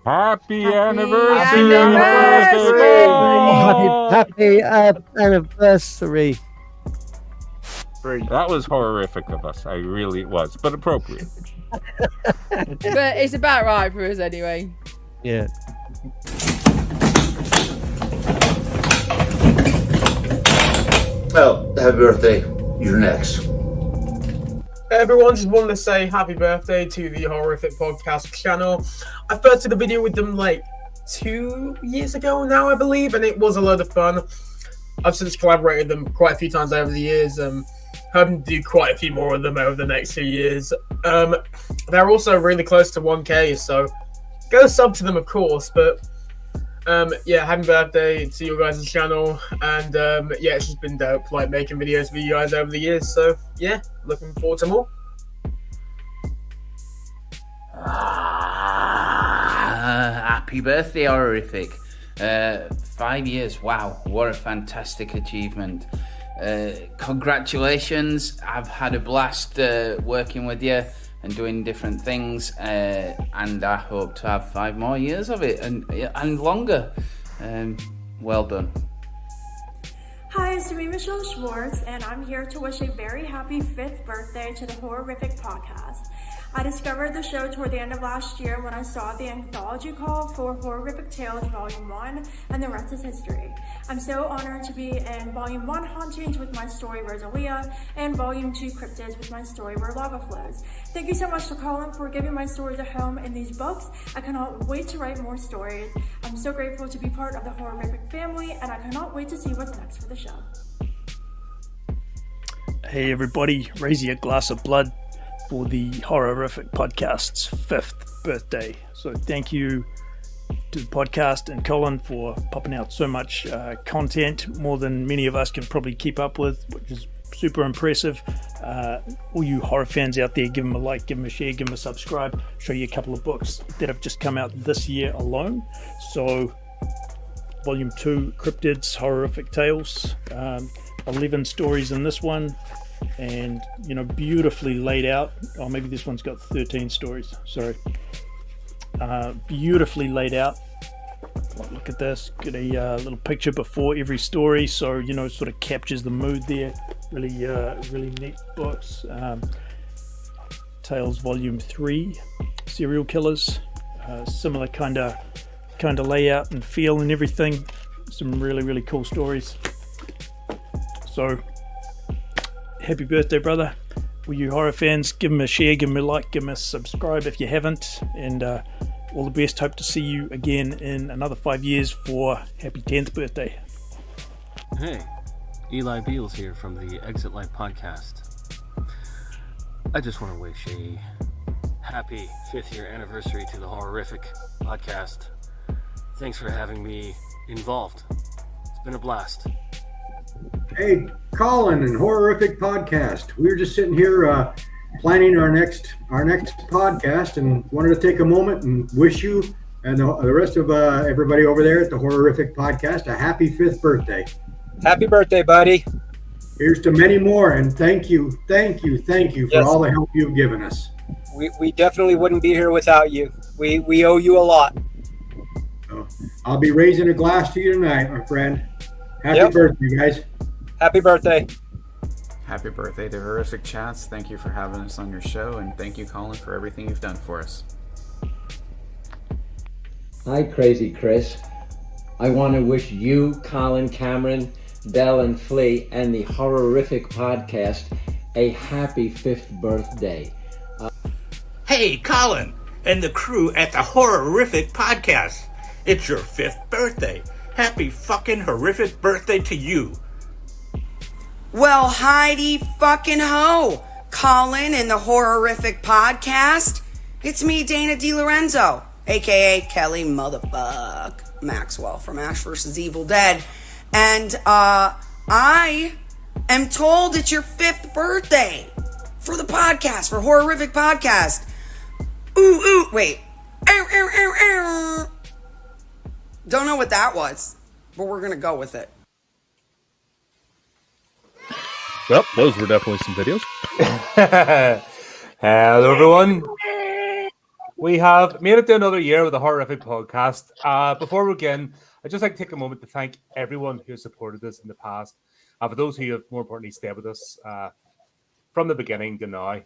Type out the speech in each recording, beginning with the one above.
Happy anniversary! Happy anniversary! That was horrific of us. I really was, but appropriate. But it's about right for us anyway. Yeah. Well, happy birthday. You're next. Hey everyone, just wanted to say happy birthday to the Horrific Podcast channel. I first did a video with them like 2 years ago now, I believe, and it was a load of fun. I've since collaborated with them quite a few times over the years. Hoping to do quite a few more of them over the next few years. They're also really close to 1K, so go sub to them, of course. But yeah, happy birthday to your guys' channel, and yeah, it's just been dope, like making videos for you guys over the years. So yeah, looking forward to more. Happy birthday, Horrific. 5 years, wow, what a fantastic achievement. Congratulations, I've had a blast working with you and doing different things, and I hope to have 5 more years of it and longer. Well done. Hi, it's me, Michelle Schwartz, and I'm here to wish a very happy 5th birthday to the Horrific Podcast. I discovered the show toward the end of last year when I saw the anthology call for Horrific Tales Volume 1, and the rest is history. I'm so honored to be in Volume 1, Hauntings, with my story Rosalia, and Volume 2, Cryptids, with my story Where Lava Flows. Thank you so much to Colin for giving my stories a home in these books. I cannot wait to write more stories. I'm so grateful to be part of the Horrific family, and I cannot wait to see what's next for the show. Hey everybody, raise your glass of blood for the Horrorific Podcast's 5th birthday. So thank you to the podcast and Colin for popping out so much content, more than many of us can probably keep up with, which is super impressive. All you horror fans out there, give them a like, give them a share, give them a subscribe. Show you a couple of books that have just come out this year alone. So Volume 2, Cryptids, Horrific Tales, 11 stories in this one, and you know, beautifully laid out. Oh, maybe this one's got 13 stories, sorry. Beautifully laid out. Look at this, get a little picture before every story, so you know, sort of captures the mood there. Really neat books. Tales Volume 3, Serial Killers, similar kind of layout and feel and everything. Some really cool stories. So happy birthday, brother. Will you horror fans, give him a share, give him a like, give him a subscribe if you haven't, and all the best. Hope to see you again in another 5 years for happy 10th birthday. Hey, Eli Beals here from the Exit Life Podcast. I just want to wish a happy 5th year anniversary to the Horrorific Podcast. Thanks for having me involved. It's been a blast. Hey, Colin and Horrorific Podcast. We were just sitting here planning our next podcast, and wanted to take a moment and wish you and the rest of everybody over there at the Horrorific Podcast a happy 5th birthday. Happy birthday, buddy. Here's to many more, and thank you for all the help you've given us. We definitely wouldn't be here without you. We owe you a lot. So, I'll be raising a glass to you tonight, my friend. Happy birthday, guys. Happy birthday. Happy birthday to Horrific Chats. Thank you for having us on your show, and thank you, Colin, for everything you've done for us. Hi, Crazy Chris. I want to wish you, Colin, Cameron, Belle, and Flea, and the Horrorific Podcast a happy 5th birthday. Hey, Colin, and the crew at the Horrorific Podcast. It's your 5th birthday. Happy fucking horrific birthday to you. Well, Heidi fucking ho, Colin and the Horrorific Podcast. It's me, Dana DiLorenzo, aka Kelly Motherfuck Maxwell from Ash vs. Evil Dead. And I am told it's your 5th birthday for the podcast, for Horrorific Podcast. Ooh, wait. Don't know what that was, but we're gonna go with it. Well, those were definitely some videos. Hello, everyone. We have made it to another year with the Horrific podcast. Before we begin, I'd just like to take a moment to thank everyone who has supported us in the past. For those who have more importantly stayed with us from the beginning to now,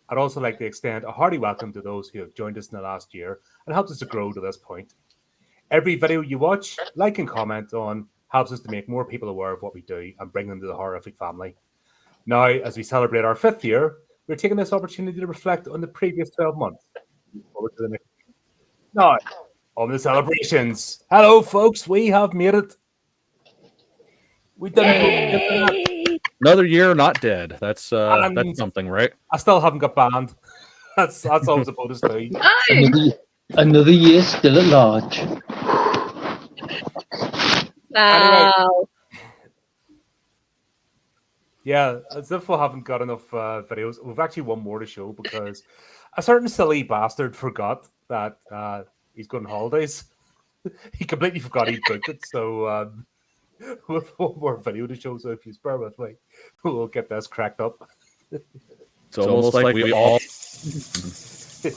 I'd also like to extend a hearty welcome to those who have joined us in the last year and helped us to grow to this point. Every video you watch, like and comment on helps us to make more people aware of what we do and bring them to the Horrific family. Now, as we celebrate our 5th year, we're taking this opportunity to reflect on the previous 12 months. Forward to the next. Now, on the celebrations. Hello, folks. We have made it. We did it. Another year, not dead. That's something, right? I still haven't got banned. That's always a bonus too. Another year still at large. Wow. Yeah, as if we haven't got enough videos, we've actually one more to show because a certain silly bastard forgot that he's going on holidays. He completely forgot he booked it, so we've one more video to show. So if you bear with me, we'll get this cracked up. It's almost like we all.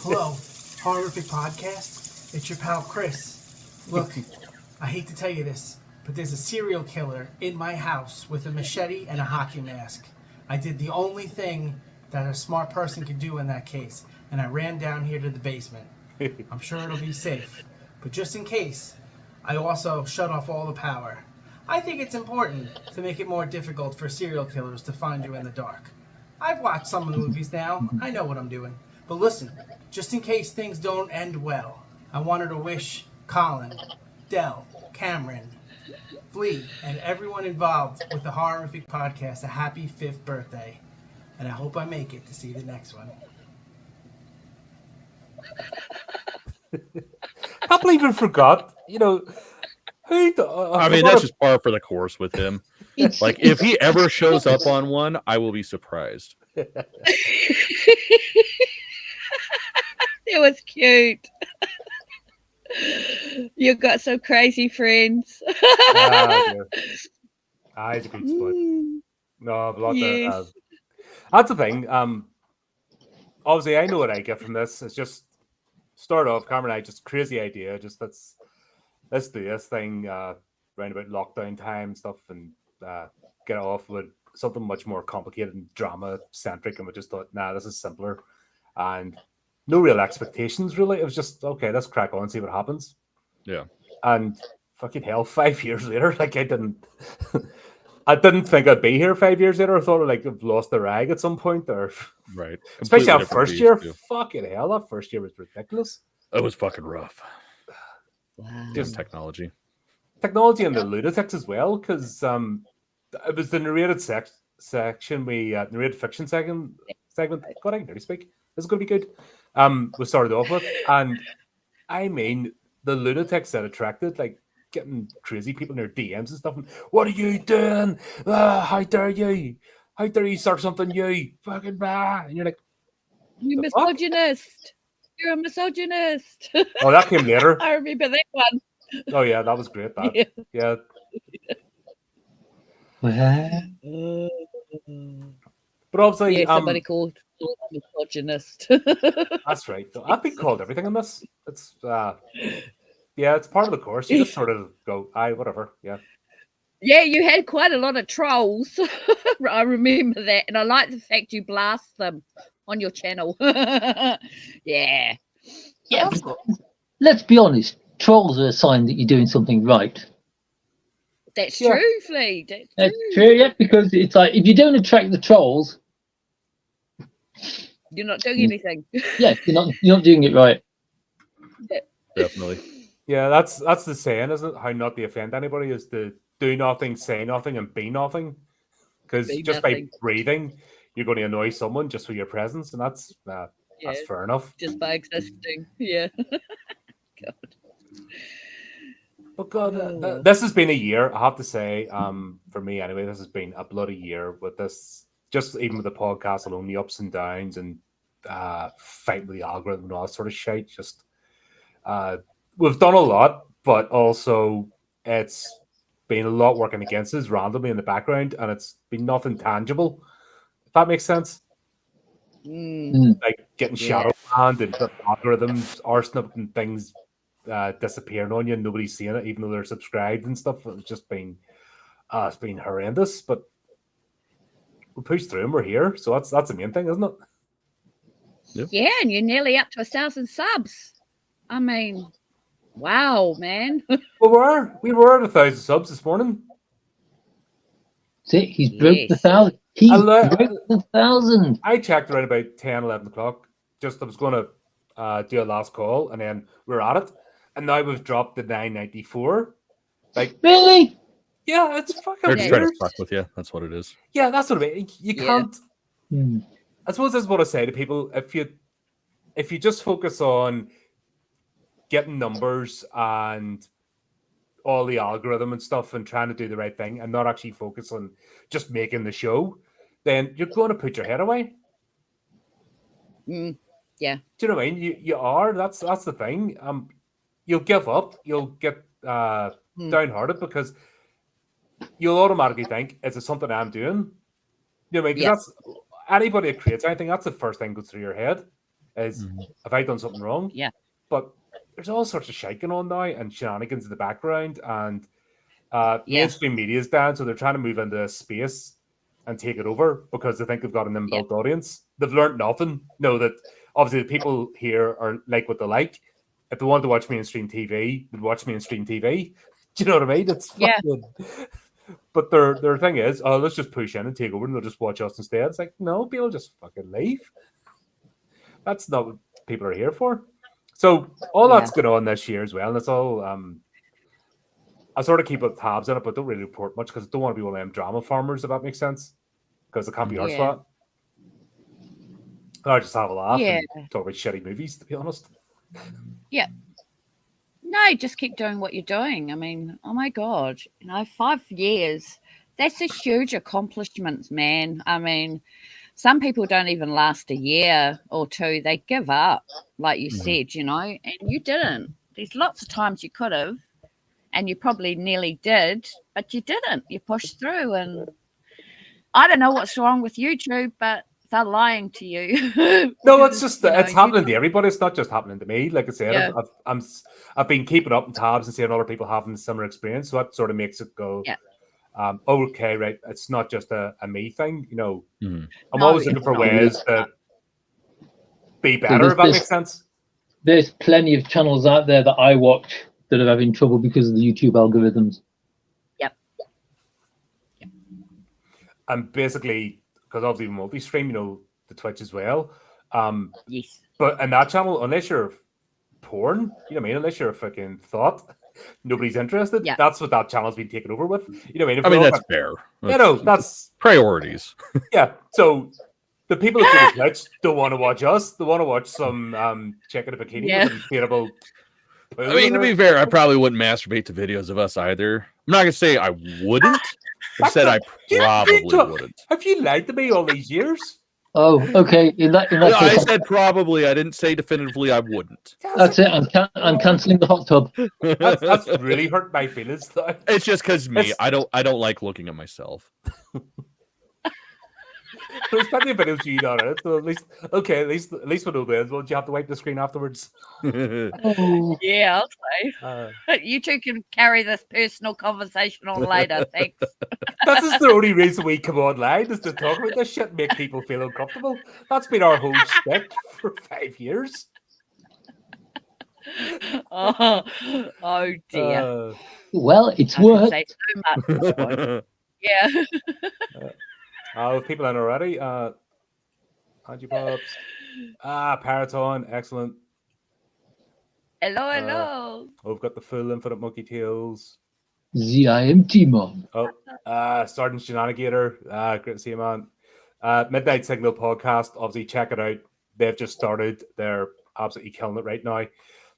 Hello, Horrific Podcast. It's your pal Chris. Look, I hate to tell you this, but there's a serial killer in my house with a machete and a hockey mask. I did the only thing that a smart person could do in that case, and I ran down here to the basement. I'm sure it'll be safe, but just in case, I also shut off all the power. I think it's important to make it more difficult for serial killers to find you in the dark. I've watched some of the movies now. I know what I'm doing. But listen, just in case things don't end well, I wanted to wish Colin, Del, Cameron, Flea, and everyone involved with the Horrific Podcast a happy 5th birthday. And I hope I make it to see the next one. I can't believe I forgot. You know, I mean, that's just par for the course with him. Like, if he ever shows up on one, I will be surprised. It was cute. You've got some crazy friends. He's a good sport. No, but Yes. that's the thing. Obviously, I know what I get from this. It's just start off, Cameron and I, just crazy idea. Just let's do this thing round about lockdown time stuff and get off with something much more complicated and drama centric. And we just thought, nah, this is simpler and no real expectations. Really, it was just okay. Let's crack on and see what happens. Yeah. And fucking hell, 5 years later, like I didn't think I'd be here 5 years later. I thought I'd have lost the rag at some point, or right. Especially Completely that first different year. beast, too. Fucking hell, that first year was ridiculous. It was fucking rough. Wow. Just technology. Technology and the lunatics as well, because it was the narrated section. We narrated fiction segment. God, I can nearly speak. This is going to be good. We started off with, and I mean the lunatics that attracted, like getting crazy people in their DMs and stuff. And, what are you doing? How dare you? How dare you start something new? Fucking blah. And you're like, You the fuck? misogynist. You're a misogynist. Oh, that came later. I remember that one. Oh yeah, that was great. That. Yeah. But obviously, yeah, somebody called a misogynist. that's right. I've been called everything in this. It's it's part of the course. You just sort of go, aye, whatever. Yeah. Yeah, you had quite a lot of trolls. I remember that, and I like the fact you blast them on your channel. Yeah. Yeah, but let's be honest. Trolls are a sign that you're doing something right. That's true, Flea. That's true, yeah, because it's like if you don't attract the trolls, You're not doing anything. yeah, you're not doing it right. Definitely. Yeah, that's the saying, isn't it? How not to offend anybody is to do nothing, say nothing, and be nothing. Because Be just nothing. by breathing, you're going to annoy someone just with your presence, and that's fair enough. Just by existing. Yeah. God. But God, this has been a year, I have to say, for me anyway, this has been a bloody year with this, just even with the podcast alone, the ups and downs and fighting with the algorithm and all that sort of shit. Just, we've done a lot, but also it's been a lot working against us randomly in the background, and it's been nothing tangible, if that makes sense. like getting shadow banned and algorithms arsing up and things disappearing on you and nobody's seeing it, even though they're subscribed and stuff. It's just been it's been horrendous, but we pushed through and we're here, so that's the main thing, isn't it? Yeah, and you're nearly up to 1,000 subs. I mean, wow, man. we were at 1,000 subs this morning. See, he's broke the 1,000. He's broke the 1,000. I checked around about 10, 11 o'clock. Just I was going to do a last call, and then we're at it. And now we've dropped to 994. Like, really? Yeah, it's fucking They're weird. trying to fuck with you. That's what it is. Yeah, that's what I mean. You can't. I suppose that's what I say to people. If you just focus on getting numbers and all the algorithm and stuff and trying to do the right thing and not actually focus on just making the show, then you're going to put your head away. Yeah. Do you know what I mean? You are. That's the thing. You'll give up. You'll get downhearted because you'll automatically think, is it something I'm doing? You know what I mean? 'Cause that's anybody that creates anything, that's the first thing that goes through your head is, have I done something wrong? Yeah. But there's all sorts of shaking on now and shenanigans in the background, and mainstream media is down, so they're trying to move into space and take it over because they think they've got an inbuilt audience. They've learned nothing. No, that obviously the people here are like what they like. If they want to watch mainstream TV, they'd watch mainstream TV. Do you know what I mean? It's fucking... But their thing is, oh, let's just push in and take over and they'll just watch us instead. It's like, no, people just fucking leave. That's not what people are here for. So all that's going on this year as well, and it's all I sort of keep up tabs on it, but don't really report much because I don't want to be one of them drama farmers, if that makes sense. Because it can't be our spot. I just have a laugh and talk about shitty movies, to be honest. Yeah. No, just keep doing what you're doing. I mean, oh my God, 5 years, that's a huge accomplishment, man. I mean, some people don't even last a year or two. They give up, like you said, and you didn't. There's lots of times you could have, and you probably nearly did, but you didn't. You pushed through, and I don't know what's wrong with YouTube, but they're lying to you. No, it's just it's happening to everybody. It's not just happening to me. Like I said, I've been keeping up in tabs and seeing other people having a similar experience, so that sort of makes it go. Okay, right. It's not just a me thing, I'm always looking for ways to be better, if that makes sense. There's plenty of channels out there that I watch that are having trouble because of the YouTube algorithms. And basically, because obviously multi-stream, the Twitch as well. Yes. But in that channel, unless you're porn, you know what I mean? Unless you're a fucking thought, nobody's interested. Yeah. That's what that channel's been taken over with. You know what I mean? I mean, that's fair. That's priorities. Yeah. So the people that do the Twitch don't want to watch us. They want to watch some chick in a bikini with an inflatable. I mean, to be fair, I probably wouldn't masturbate to videos of us either. I'm not gonna say I wouldn't. I said I probably wouldn't. Have you lied to me all these years? Oh, okay. In that I case, said probably. I didn't say definitively I wouldn't. that's it. I'm cancelling the hot tub. That's really hurt my feelings, though. It's just because me. I don't like looking at myself. There's plenty of videos you on it, so at least when it ends, won't you have to wipe the screen afterwards? Yeah, I'll say. You two can carry this personal conversation on later. Thanks. This is the only reason we come online is to talk about this shit and make people feel uncomfortable. That's been our whole shtick for 5 years. Oh dear. Well, it's I worked. can say so much at this point. Yeah. People in already. Angie Pops. Paraton. Excellent. Hello. We've got the full Infinite Monkey Tales. ZIMT man. Sergeant Shenanigator. Great to see you, man. Midnight Signal podcast. Obviously, check it out. They've just started. They're absolutely killing it right now.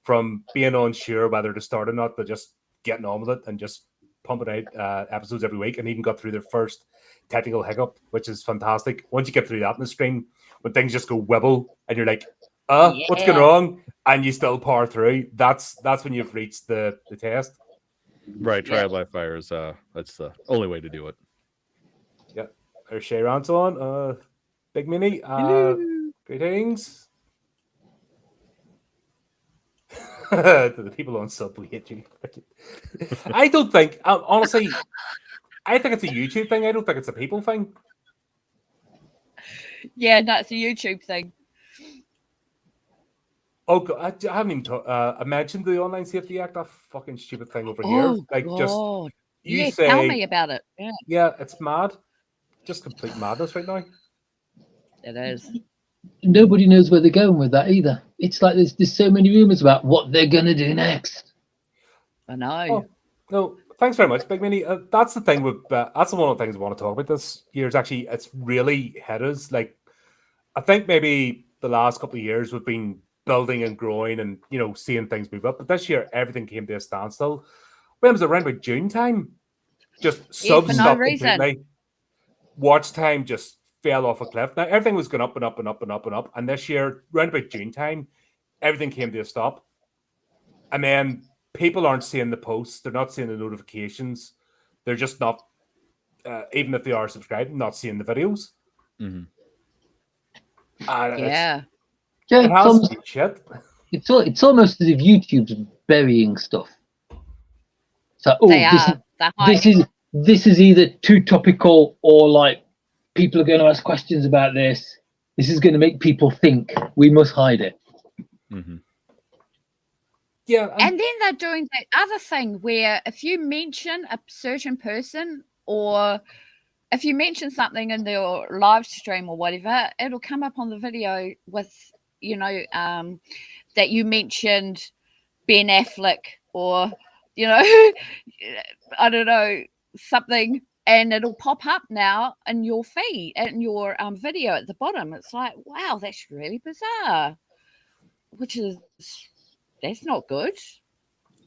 From being unsure whether to start or not, they're just getting on with it and just pumping out episodes every week, and even got through their first technical hiccup, which is fantastic. Once you get through that in the stream, when things just go wibble and you're like, what's going wrong? And you still power through, that's when you've reached the test. Right, trial by fire is that's the only way to do it. Yeah. There's Shay Rance on. Big Mini. Greetings. To the people on sub, we hit you. I don't think, honestly, I think it's a YouTube thing. I don't think it's a people thing. Yeah, no, it's a YouTube thing. Oh, God, I haven't even I mentioned the Online Safety Act, that fucking stupid thing over here. Oh, Like, just, God. you Yeah, say, tell me about it. Yeah, yeah, it's mad. Just complete madness right now. it is. Nobody knows where they're going with that either. It's like there's so many rumors about what they're gonna do next. I know. Oh, no, thanks very much, Big Mini. That's the thing with that's one of the things I want to talk about this year. Is actually it's really hit us. Like, I think maybe the last couple of years we've been building and growing and seeing things move up, but this year everything came to a standstill. When was it? Around about June time? Just Yeah, sub for no stopped reason. completely. Watch time just fell off a cliff. Now everything was going up and up and up and up and up, and this year, around about June time, everything came to a stop. And then people aren't seeing the posts, they're not seeing the notifications, they're just not, even if they are subscribed, not seeing the videos. Mm-hmm. Yeah. It has to be shit. It's almost as if YouTube's burying stuff. So They are. They're this is either too topical or like people are going to ask questions about this. This is going to make people think we must hide it. Mm-hmm. Yeah, and then they're doing that other thing where if you mention a certain person or if you mention something in their live stream or whatever, it'll come up on the video with, that you mentioned Ben Affleck or, I don't know, something, and it'll pop up now in your feed, in your video at the bottom. It's like, wow, that's really bizarre, that's not good.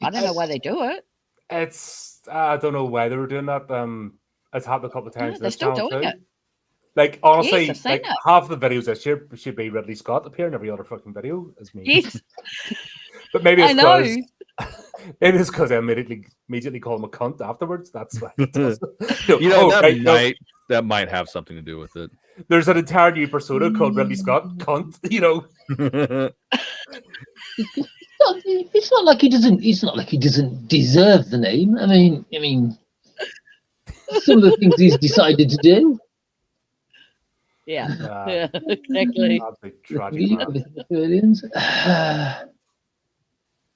I don't know why they do it. I don't know why they were doing that. It's happened a couple of times. They're still doing it. Like, honestly, Yes, I've seen it. half the videos this year should be Ridley Scott appearing every other fucking video as me. Yes. But maybe it's I know. because I immediately call him a cunt afterwards. That's why. That might have something to do with it. There's an entire new persona called Ridley Scott, cunt. It's not like he doesn't. It's not like he doesn't deserve the name. I mean, some of the things he's decided to do. Yeah, exactly.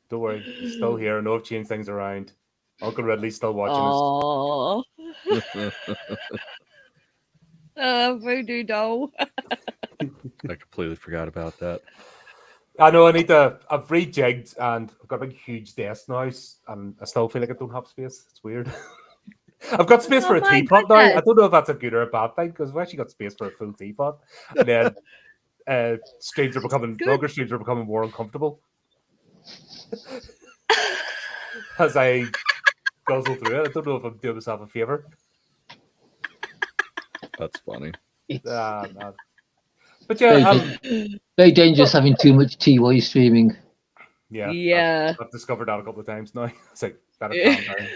Don't worry, he's still here. I know I've changed things around. Uncle Ridley's still watching us. Voodoo doll. I completely forgot about that. I know I've rejigged and I've got a big huge desk now and I still feel like I don't have space. It's weird. I've got space for a teapot now. I don't know if that's a good or a bad thing because I've actually got space for a full teapot. And then vlogger streams are becoming more uncomfortable. As I guzzle through it. I don't know if I'm doing myself a favor. That's funny. But yeah, very dangerous having too much tea while you're streaming. Yeah. I've discovered that a couple of times now. It's like better calm down.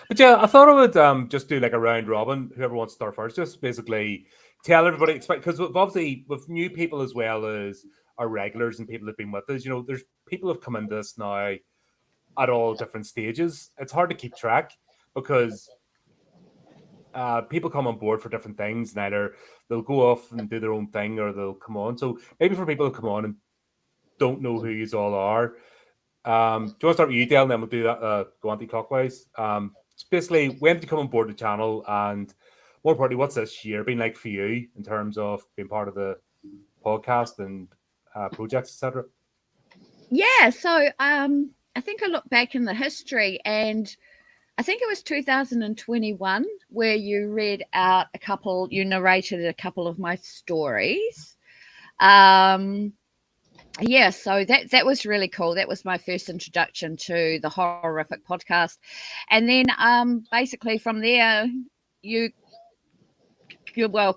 But yeah, I thought I would just do like a round robin. Whoever wants to start first, just basically tell everybody, because obviously with new people as well as our regulars and people that've been with us, there's people who've come into this now at all different stages. It's hard to keep track because people come on board for different things, and either they'll go off and do their own thing or they'll come on. So maybe for people who come on and don't know who you all are, do you want to start with you, Dale, and then we'll do that go anti-clockwise. It's basically when did you come on board the channel, and more importantly, what's this year been like for you in terms of being part of the podcast and projects, etc.? Yeah, so I think I look back in the history, and I think it was 2021 where you narrated a couple of my stories. Yeah, so that was really cool. That was my first introduction to the HORRORific podcast. And then basically from there, you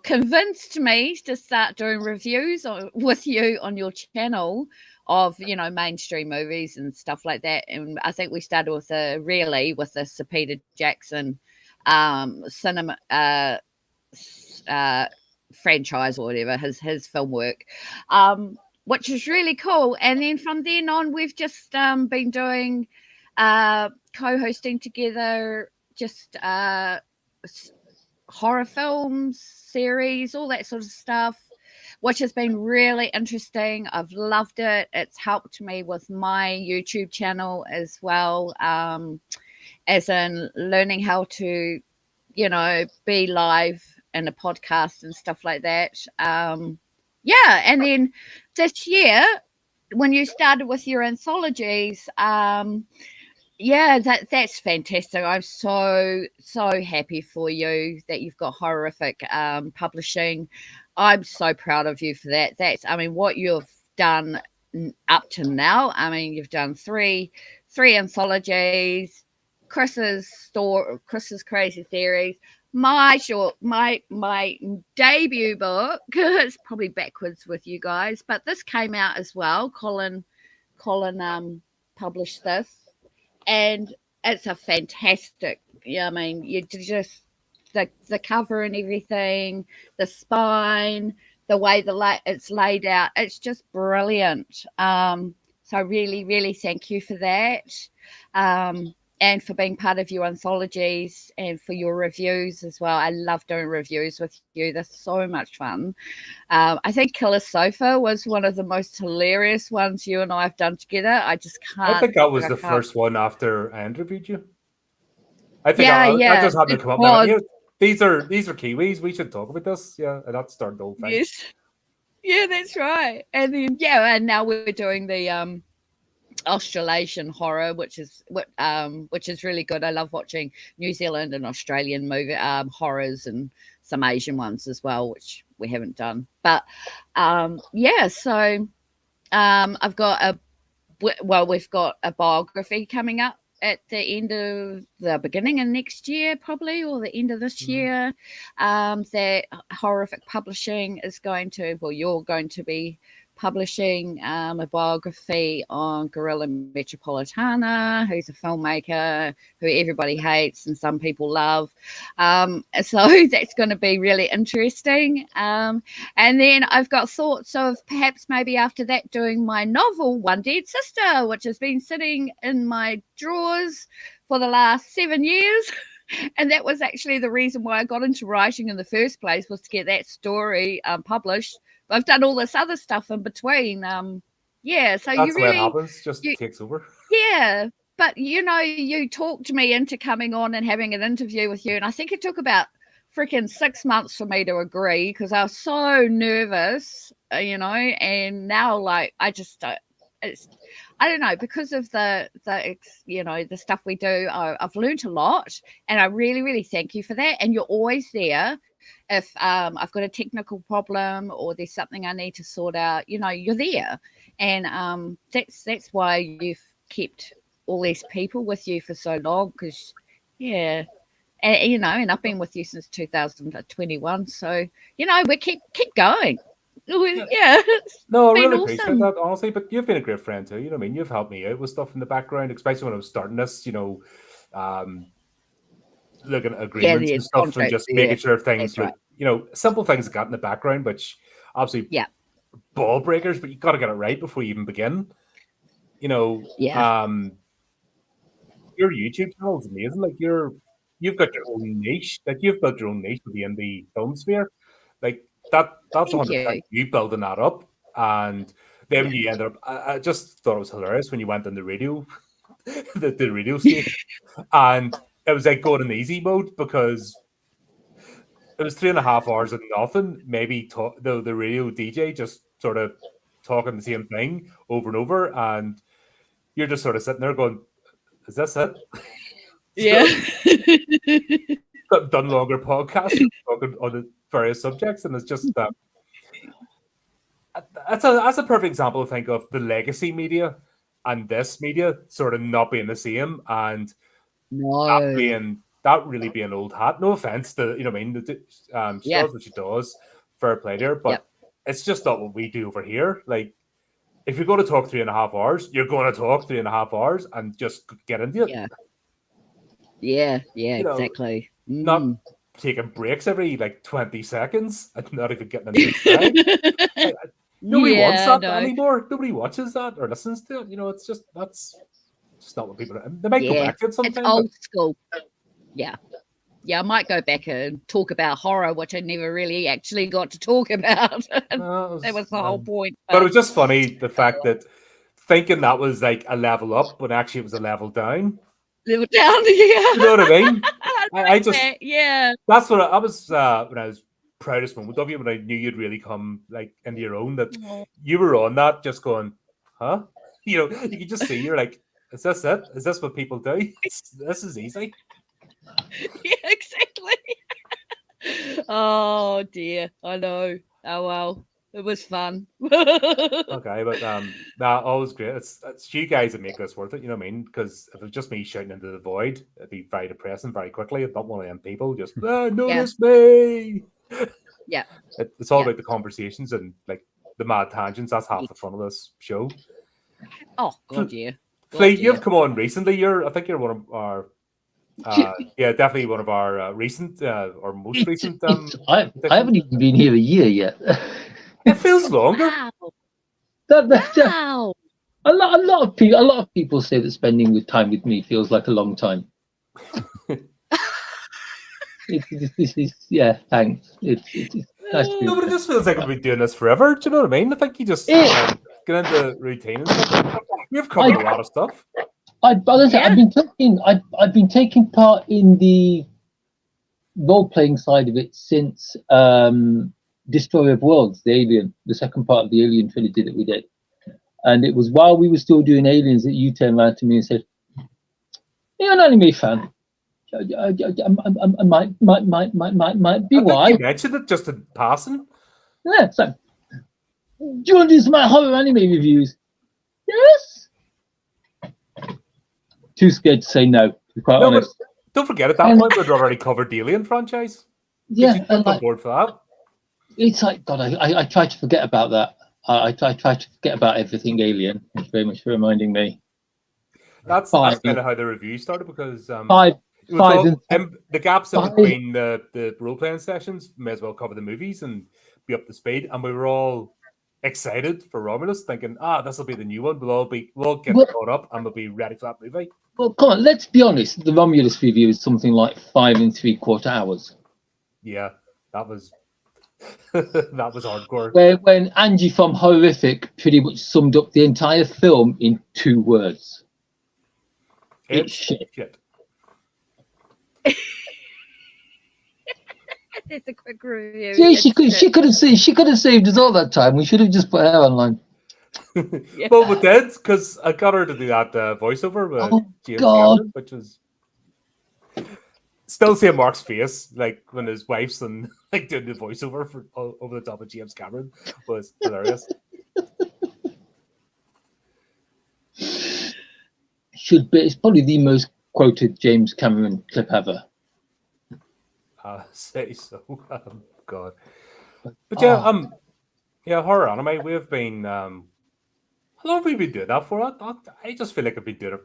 convinced me to start doing reviews with you on your channel of, mainstream movies and stuff like that. And I think we started with the Sir Peter Jackson cinema franchise or whatever, his film work, which is really cool. And then from then on, we've just been doing co-hosting together, just horror films, series, all that sort of stuff, which has been really interesting. I've loved it. It's helped me with my YouTube channel as well, as in learning how to, be live in a podcast and stuff like that. Yeah, and then this year, when you started with your anthologies, yeah, that's fantastic. I'm so happy for you that you've got Horrorific publishing. I'm so proud of you for that. What you've done up to now. You've done three anthologies, Chris's Crazy Theories, my debut book. It's probably backwards with you guys, but this came out as well. Colin published this. And it's a fantastic, you just, the cover and everything, the spine, the way it's laid out, it's just brilliant. So really, really thank you for that. And for being part of your anthologies and for your reviews as well. I love doing reviews with you. They're so much fun. I think Killer Sofa was one of the most hilarious ones you and I have done together. I just can't. I think that was the first one after I interviewed you. I think yeah. I just happened to come up now. These are Kiwis. We should talk about this. Yeah, and that started the whole thing. Yes. Yeah, that's right. And then and now we're doing the Australasian horror, which is really good. I love watching New Zealand and Australian movie horrors, and some Asian ones as well, which we haven't done. But so we've got a biography coming up at the beginning of next year, probably, or the end of this year. That Horrorific Publishing is you're going to be publishing a biography on Gorilla Metropolitana, who's a filmmaker who everybody hates and some people love. So that's going to be really interesting. And then I've got thoughts of perhaps maybe after that doing my novel, One Dead Sister, which has been sitting in my drawers for the last 7 years. And that was actually the reason why I got into writing in the first place, was to get that story published. I've done all this other stuff in between. So that's you really, what happens. Just takes over. Yeah, but you talked me into coming on and having an interview with you, and I think it took about freaking 6 months for me to agree, because I was so nervous, And now, I just don't. I don't know, because of the stuff we do. I've learned a lot, and I really, really thank you for that. And you're always there. If I've got a technical problem or there's something I need to sort out, you're there. And that's why you've kept all these people with you for so long, because, and I've been with you since 2021. So, we keep going. Yeah. No, I really appreciate that, honestly. But you've been a great friend too. You've helped me out with stuff in the background, especially when I was starting this, looking at agreements and stuff, and just making sure things look, simple things that got in the background, which obviously ball breakers, but you got to get it right before you even begin. Your YouTube channel is amazing. You've got your own niche. You've built your own niche to be in the film sphere. That's 100% you building that up, and then you ended up. I just thought it was hilarious when you went on the radio, the radio station, and it was like going in easy mode, because it was 3.5 hours of nothing. Maybe the radio DJ just sort of talking the same thing over and over, and you're just sort of sitting there going, "Is this it?" Yeah. Done longer podcasts talking on the various subjects, and it's just that's a perfect example, I think, of the legacy media and this media sort of not being the same, and that really being old hat. No offense to she does what she does, fair play there, but it's just not what we do over here. If you're going to talk 3.5 hours, you're going to talk 3.5 hours and just get into it. Yeah, exactly. Not taking breaks every like 20 seconds and not even getting any time. Nobody wants that anymore. Nobody watches that or listens to it. You know, it's just that's not what people. They might go back to it sometime. It's old school. Yeah. Yeah, I might go back and talk about horror, which I never really actually got to talk about. That was the whole point. But it was just funny, the fact that thinking that was like a level up when actually it was a level down. Level down, yeah. You know what I mean? I just, yeah. That's what I was, when I was proudest moment of you, when I knew you'd really come like into your own, that you were on that just going, huh? You know, you could just see, you're like, is this it? Is this what people do? This is easy. Yeah, exactly. Oh dear, I know. Oh well, it was fun. Okay, but nah, always great. It's you guys that make this worth it. You know what I mean? Because if it was just me shouting into the void, it'd be very depressing very quickly. I'm not one of them people. Just notice me. Yeah, it's all about the conversations and like the mad tangents. That's half the fun of this show. Oh god, yeah. Flea, you've come on recently. I think you're one of our. Yeah, definitely one of our recent or most recent. I haven't even been here a year yet. It feels longer. Wow. A lot of people say that spending with time with me feels like a long time. Yeah, thanks. It's nice to No, but it just feels like we've been doing this forever. Do you know what I mean? I think you just get into routine and stuff. We've covered a lot of stuff. I've been taking part in the role-playing side of it since Destroyer of Worlds, the second part of the Alien trilogy that we did. And it was while we were still doing Aliens that you turned around to me and said, "You're an anime fan. I might be why." You mentioned it just in passing. Yeah, so, do you want to do some horror anime reviews? Yes. Too scared to say no, to be quite honest. Don't forget, at that point, we'd already covered the Alien franchise. Yeah, and on board for that. It's like, God, I try to forget about that. I try to forget about everything Alien. Thank you very much for reminding me. That's kind of how the review started, because the gaps in between the role-playing sessions may as well cover the movies and be up to speed. And we were all excited for Romulus, thinking, this will be the new one. We'll get caught up and we'll be ready for that movie. Well, come on, let's be honest. The Romulus review is something like 5 3/4 hours. Yeah, that was that was hardcore. When Angie from Horrific pretty much summed up the entire film in 2 words. It's shit. It's a quick review. Yeah, she could have saved us all that time. We should have just put her online. Yeah. Well, we did, because I got her to do that voiceover with James Cameron, which was still seeing Mark's face, like when his wife's and like doing the voiceover for over the top of James Cameron was hilarious. It's probably the most quoted James Cameron clip ever. Say so. God. But yeah, horror anime. We've been. How long have we been doing that for? I just feel like I've been doing it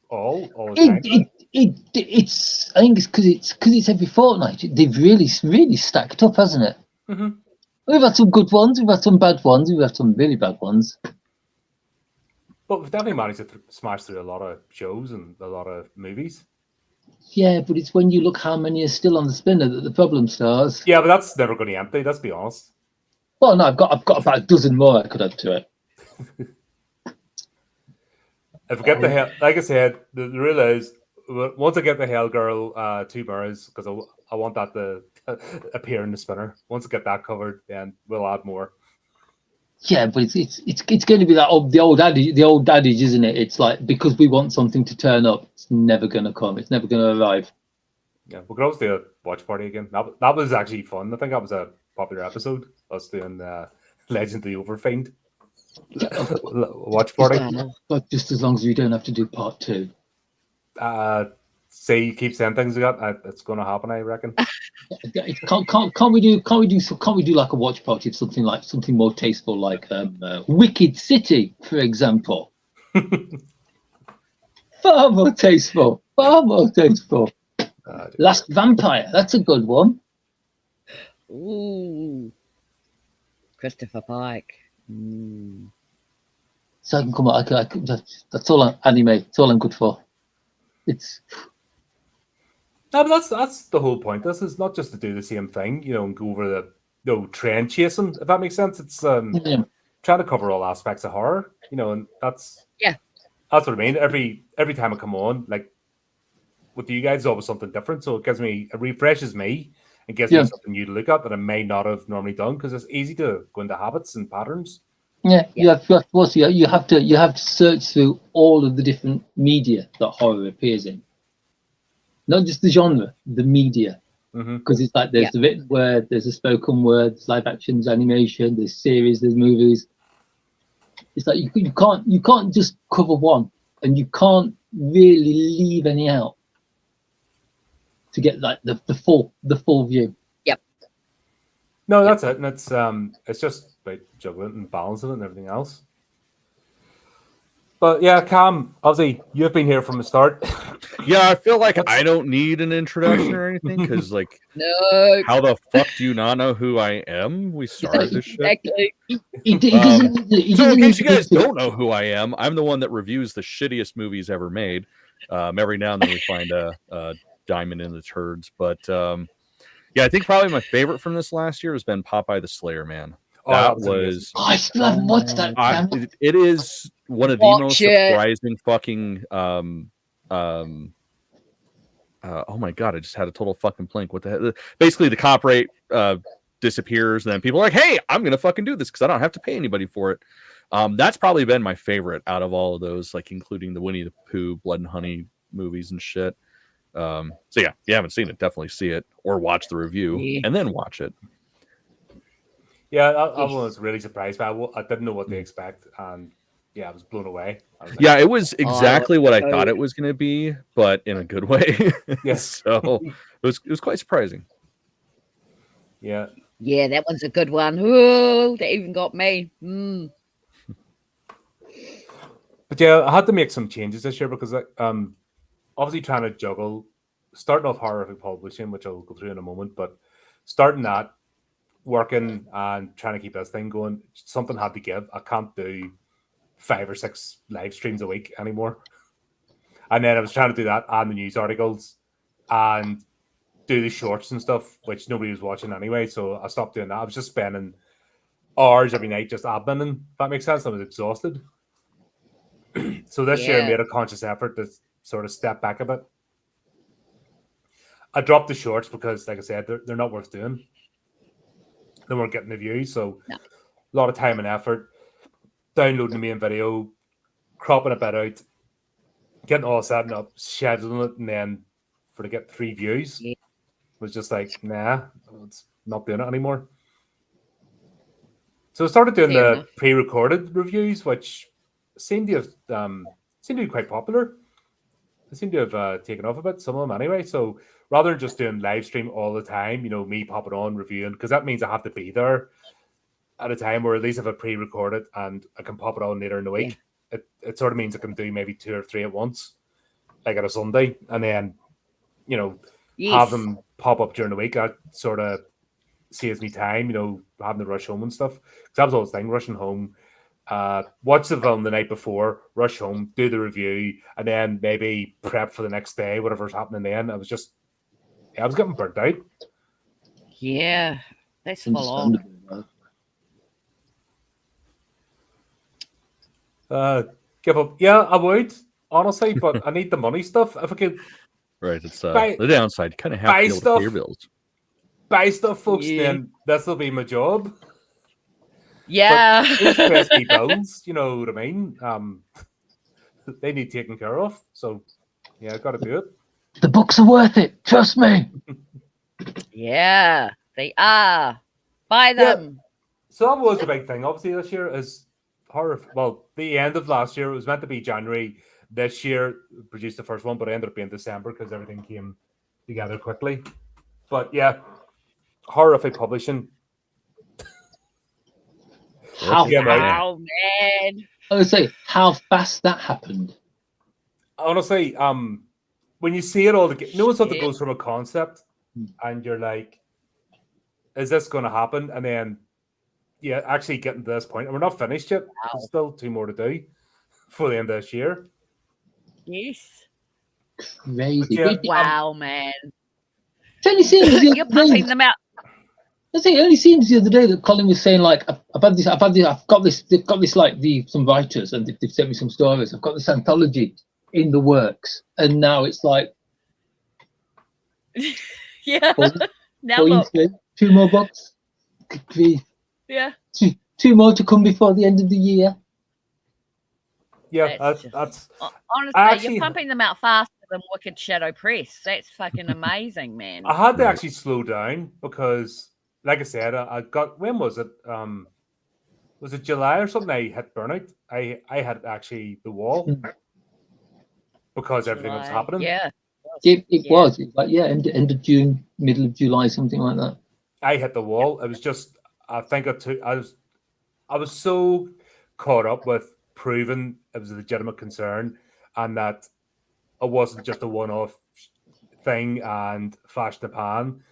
all the time. It's. I think it's because it's every fortnight. They've really stacked up, hasn't it? Mm-hmm. We've had some good ones. We've had some bad ones. We've had some really bad ones. But we've definitely managed to smash through a lot of shows and a lot of movies. Yeah, but it's when you look how many are still on the spinner that the problem starts. Yeah, but that's never going to be empty. Let's be honest. Well, no, I've got about a dozen more I could add to it. If I get the hell, like I said, the rule is once I get the Hell Girl 2 mirrors, because I want that to appear in the spinner. Once I get that covered, then we'll add more. Yeah, but it's going to be that the old adage, isn't it? It's like, because we want something to turn up, it's never going to come. It's never going to arrive. Yeah, we could always do a watch party again. That was actually fun. I think that was a popular episode. Us doing Legend of the Overfiend watch party. But just as long as we don't have to do part 2. Say you keep saying things like that, it's going to happen, I reckon. Can't we do like a watch party of something more tasteful, like Wicked City, for example? Far more tasteful. Last Vampire. That's a good one. Ooh. Christopher Pike. So I can come out. That's all anime. It's all I'm good for. It's No, but that's the whole point. This is not just to do the same thing, and go over the trend chasing. If that makes sense, it's trying to cover all aspects of horror. And that's what I mean. Every time I come on, like with you guys, it's always something different. So it refreshes me and gives me something new to look at that I may not have normally done because it's easy to go into habits and patterns. You have to search through all of the different media that horror appears in, not just the genre, the media. Because it's like there's the written word, there's the spoken word, there's live actions, animation, there's series, there's movies. It's like you can't just cover one, and you can't really leave any out to get like the full view. Yep. No, that's it, and it's just about juggling and balancing it and everything else. But yeah, Cam, obviously you've been here from the start. Yeah, I feel like I don't need an introduction or anything because, like, no. How the fuck do you not know who I am? We started this shit. Exactly. So, in case you guys don't know who I am, I'm the one that reviews the shittiest movies ever made. Every now and then we find a diamond in the turds, but yeah, I think probably my favorite from this last year has been Popeye the Slayer Man. That was. I still haven't watched that. It is one of the most surprising fucking. Oh my god! I just had a total fucking blank. What the hell? Basically, the cop rate disappears, and then people are like, "Hey, I'm gonna fucking do this because I don't have to pay anybody for it." That's probably been my favorite out of all of those, like including the Winnie the Pooh, Blood and Honey movies and shit. So yeah, if you haven't seen it, definitely see it or watch the review and then watch it. Yeah, I was really surprised by it. I didn't know what to expect, and yeah, I was blown away. Yeah, it was exactly what I thought it was going to be, but in a good way. Yes. So it was quite surprising. Yeah. Yeah, that one's a good one. Ooh, that even got me. But yeah, I had to make some changes this year because obviously trying to juggle starting off horrific publishing, which I'll go through in a moment, but starting that, working and trying to keep this thing going, something had to give. I can't do 5 or 6 live streams a week anymore. And then I was trying to do that and the news articles and do the shorts and stuff, which nobody was watching anyway. So I stopped doing that. I was just spending hours every night just adminning, if that makes sense. I was exhausted. So this year I made a conscious effort to sort of step back a bit. I dropped the shorts because, like I said, they're not worth doing. They weren't getting the views. So a lot of time and effort. Downloading the main video, cropping a bit out, getting all set up, scheduling it, and then to get 3 views was just like, nah, it's not doing it anymore. So I started doing the pre-recorded reviews, which seemed to be quite popular. They seem to have taken off a bit, some of them anyway. So rather than just doing live stream all the time, me popping on, reviewing, because that means I have to be there at a time, or at least if I pre-record it and I can pop it on later in the week. It sort of means I can do maybe 2 or 3 at once, like at a Sunday, and then have them pop up during the week. That sort of saves me time, having to rush home and stuff. Because that was all the thing, rushing home, watch the film the night before, rush home, do the review, and then maybe prep for the next day, whatever's happening then. I was getting burnt out. Yeah, that's full on. Give up. Yeah, I would, honestly, but I need the money stuff. If I could. Right, it's the downside. You kind of have to be able to pay your bills. Buy stuff, folks, then this will be my job. Yeah. Pesky bills, you know what I mean? They need taken care of. So, yeah, I've got to do it. The books are worth it. Trust me. Yeah, they are. Buy them. Yeah. So that was a big thing. Obviously, this year is horror. Well, the end of last year, it was meant to be January. This year, produced the first one, but it ended up being December because everything came together quickly. But yeah, horrific publishing. How man. I would say how fast that happened. Honestly, when you see it all together, no one something goes from a concept, and you're like, "Is this going to happen?" And then, yeah, actually getting to this point, and we're not finished yet. There's still 2 more to do for the end of this year. Yes. Crazy. Yeah. Wow, man. It's only scenes the You're other day. pumping them out. I say only scenes the other day that Colin was saying like I've got this like some writers and they've sent me some stories. I've got this anthology in the works, and now it's like Yeah. Now going look. through 2 more books. Could be Yeah. 2 more to come before the end of the year. Yeah, that's honestly, actually, you're pumping them out faster than Wicked Shadow Press. That's fucking amazing, man. I had to actually slow down because, like I said, I got, when was it? Was it July or something? I hit burnout. I had actually the wall because everything that was happening. Yeah. It was like end of June, middle of July, something like that. I hit the wall. It was just, I think I was so caught up with proving it was a legitimate concern and that it wasn't just a one-off thing and flash in the pan.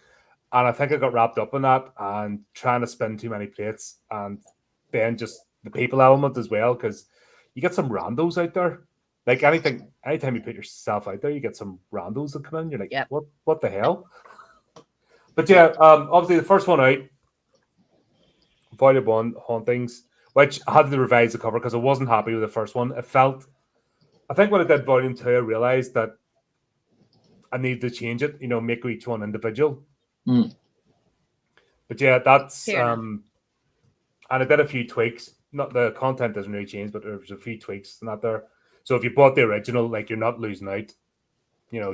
And I think I got wrapped up in that and trying to spin too many plates, and then just the people element as well, because you get some randos out there. Like anytime you put yourself out there, you get some randos that come in. You're like, what the hell? But yeah, obviously the first one out, Volume 1, Hauntings, which I had to revise the cover because I wasn't happy with the first one. It felt, I think when I did Volume 2, I realized that I needed to change it, make each one individual. But yeah, that's and I did a few tweaks. Not the content doesn't really change, but there's a few tweaks in that there. So if you bought the original, like, you're not losing out,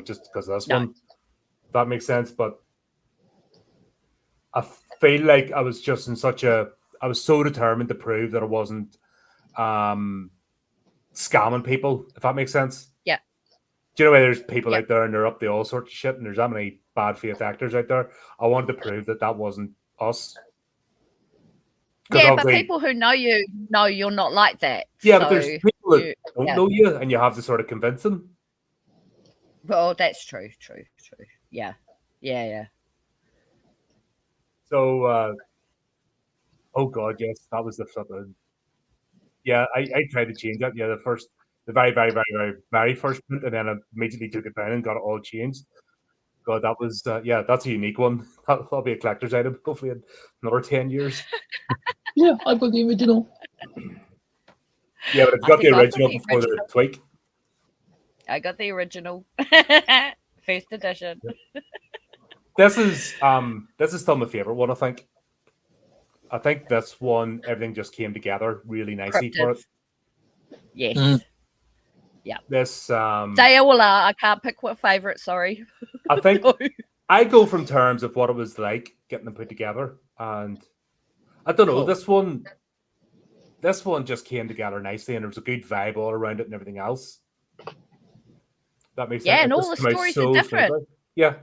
just because of this one. If that makes sense. But I feel like I was just I was so determined to prove that I wasn't scamming people, if that makes sense. Yeah. Do you know where there's people out there and they're up to all sorts of shit, and there's that many bad faith actors out there? I wanted to prove that wasn't us. Yeah, but people who know you know you're not like that. Yeah, so but there's people that don't know you, and you have to sort of convince them. Well, that's true. Yeah. So, oh god, yes, that was the fucking. Yeah, I tried to change that. Yeah, the very, very, very, very, very first print, and then I immediately took it down and got it all changed. God, that was that's a unique one. That'll be a collector's item, hopefully in another 10 years. Yeah, I've got the original. Yeah, but it's got the original before the tweak. I got the original. First edition. This is still my favorite one, I think. I think this one, everything just came together really nicely for it. Yes. Yeah. This they all are. I can't pick what favorite, sorry. I think I go from terms of what it was like getting them put together, and I don't know, this one just came together nicely, and there was a good vibe all around it and everything else. That makes sense. Yeah, and all the stories are different. Smoothly. Yeah.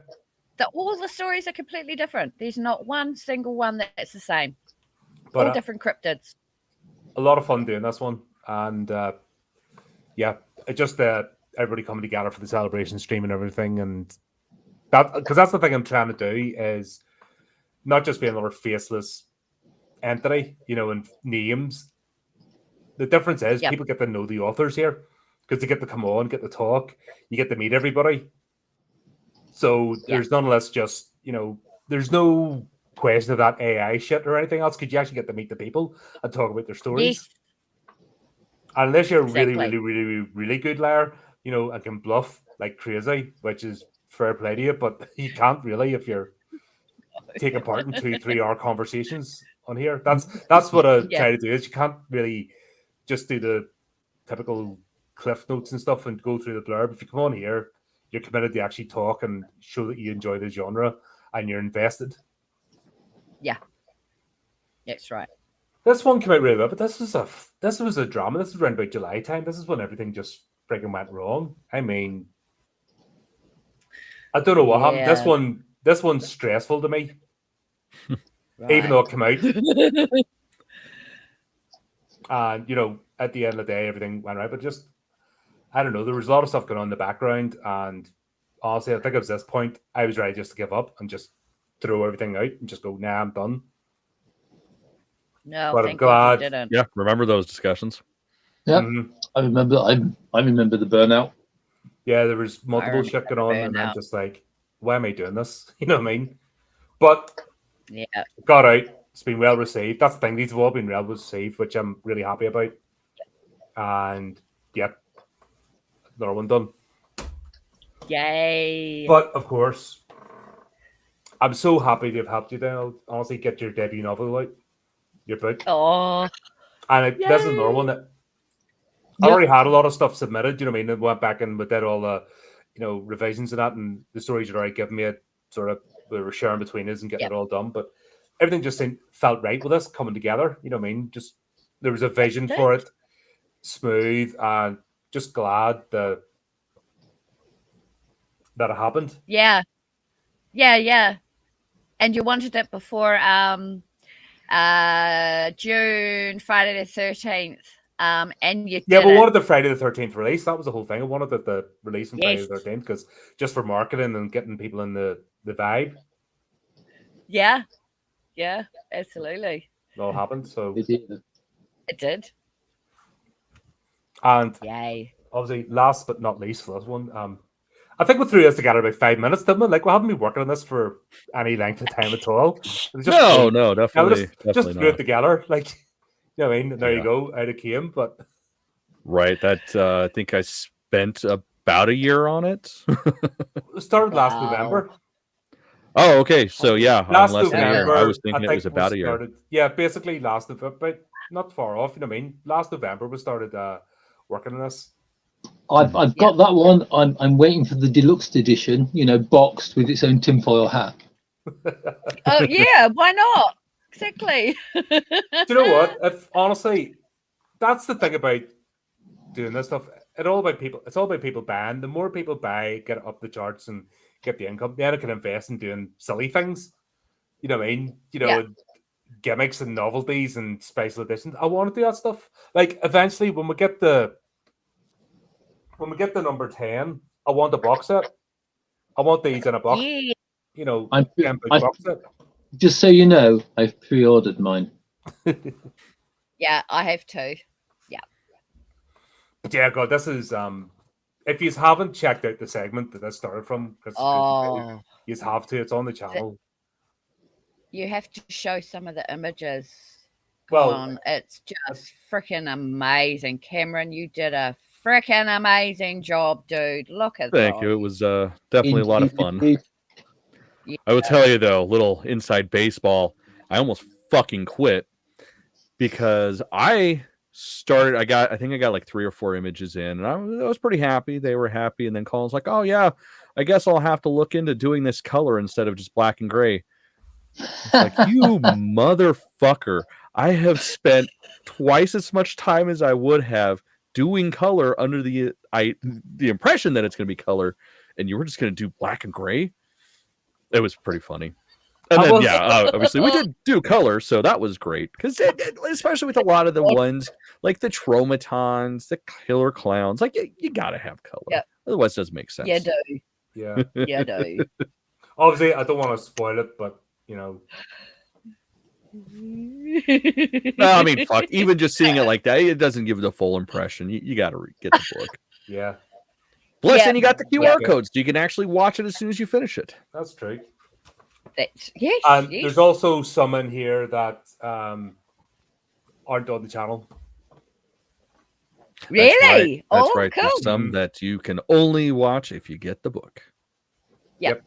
All the stories are completely different. There's not one single one that's the same. But, all different cryptids. A lot of fun doing this one, and it just everybody coming together for the celebration stream and everything, and that, because that's the thing I'm trying to do, is not just be another faceless entity, and names. The difference is people get to know the authors here because they get to come on, get to talk, you get to meet everybody. So there's none less just, there's no question of that AI shit or anything else, because you actually get to meet the people and talk about their stories. And unless you're really, really, really, really good liar, and can bluff like crazy, which is fair play to you, but you can't really if you're taking part in 2-3 hour conversations on here. That's what I try to do, is you can't really just do the typical cliff notes and stuff and go through the blurb. If you come on here, you're committed to actually talk and show that you enjoy the genre and you're invested. Yeah, that's right. This one came out really well, but this was a drama. This was around about July time. This is when everything just freaking went wrong. I mean, I don't know what happened. This one's stressful to me, even though it came out. And at the end of the day, everything went right. But just, I don't know. There was a lot of stuff going on in the background, and honestly, I think it was this point I was ready just to give up and just throw everything out and just go, nah, I'm done. No, But I'm thank God you glad. didn't. Yeah, remember those discussions? Yeah, Mhm. I remember. I remember the burnout. Yeah, there was multiple remember shit going on, and I'm burnout. just like, why am I doing this? You know what I mean? But Yeah. it got out. It's been well received. That's the thing. These have all been well received, which I'm really happy about. And yep, another one done. Yay. But of course, I'm so happy to have helped you then. Honestly, get your debut novel out, your book. Oh. And this is another one that I already had a lot of stuff submitted. You know what I mean? I went back and we did all the, revisions and that, and the stories you'd already given me. We were sharing between us and getting it all done. But everything just felt right with us coming together. You know what I mean? Just there was a vision for it, smooth, and just glad that it happened. Yeah. Yeah. And you wanted it before June, Friday the 13th. And you Yeah, did but it. wanted the Friday the 13th release. That was the whole thing. I wanted the release on Friday Yes. the 13th because just for marketing and getting people in the vibe. Yeah, absolutely. It all happened. So It did. And yay. Obviously, last but not least for this one, I think we threw this together about 5 minutes, didn't we? Like we haven't been working on this for any length of time at all. It was just No, definitely, just threw it not. together. Like, you know what I mean? There Yeah. you go, out it came. But Right, that I think I spent about a year on it. it started last November. Oh, okay. So yeah, Last less than a year. November, I was thinking it was think about we a year. started. Yeah, basically last November, but not far off. You know what I mean? Last November we started working on this. I've got that one. I'm waiting for the deluxe edition. Boxed with its own tinfoil hat. Oh yeah, why not? Exactly. Do you know what? Honestly, that's the thing about doing this stuff. It's all about people buying. The more people buy, get it up the charts and get the income, then I can invest in doing silly things. You know what I mean? Gimmicks and novelties and special editions. I want to do that stuff. Like eventually when we get the number 10, I want the box set. I want these in a box. Yeah. 10 book box set. Just so you know, I've pre-ordered mine. Yeah, I have too. Yeah. But yeah, God, this is if you haven't checked out the segment that this started from, because you have to. It's on the channel. You have to show some of the images. Well, it's just freaking amazing. Cameron, you did a freaking amazing job, dude. Look at that. Thank you. It was definitely a lot of fun. I will tell you though, little inside baseball. I almost fucking quit because I think I got like 3 or 4 images in, and I was pretty happy. They were happy, and then Colin's like, "Oh yeah, I guess I'll have to look into doing this color instead of just black and gray." It's like, you motherfucker! I have spent twice as much time as I would have doing color under the impression that it's going to be color, and you were just going to do black and gray. It was pretty funny. And then, obviously we did do color, so that was great. Because especially with a lot of the ones, like the Traumatons, the Killer Clowns, like you got to have color. Yep. Otherwise it doesn't make sense. Yeah, do. Yeah. Yeah, do. Obviously, I don't want to spoil it, but, No, I mean, fuck. Even just seeing it like that, it doesn't give the full impression. You got to get the book. Yeah. Plus, then you got the QR codes, so you can actually watch it as soon as you finish it. That's true. Yes. And there's also some in here that aren't on the channel. Really? That's right. Cool. There's some that you can only watch if you get the book. Yep.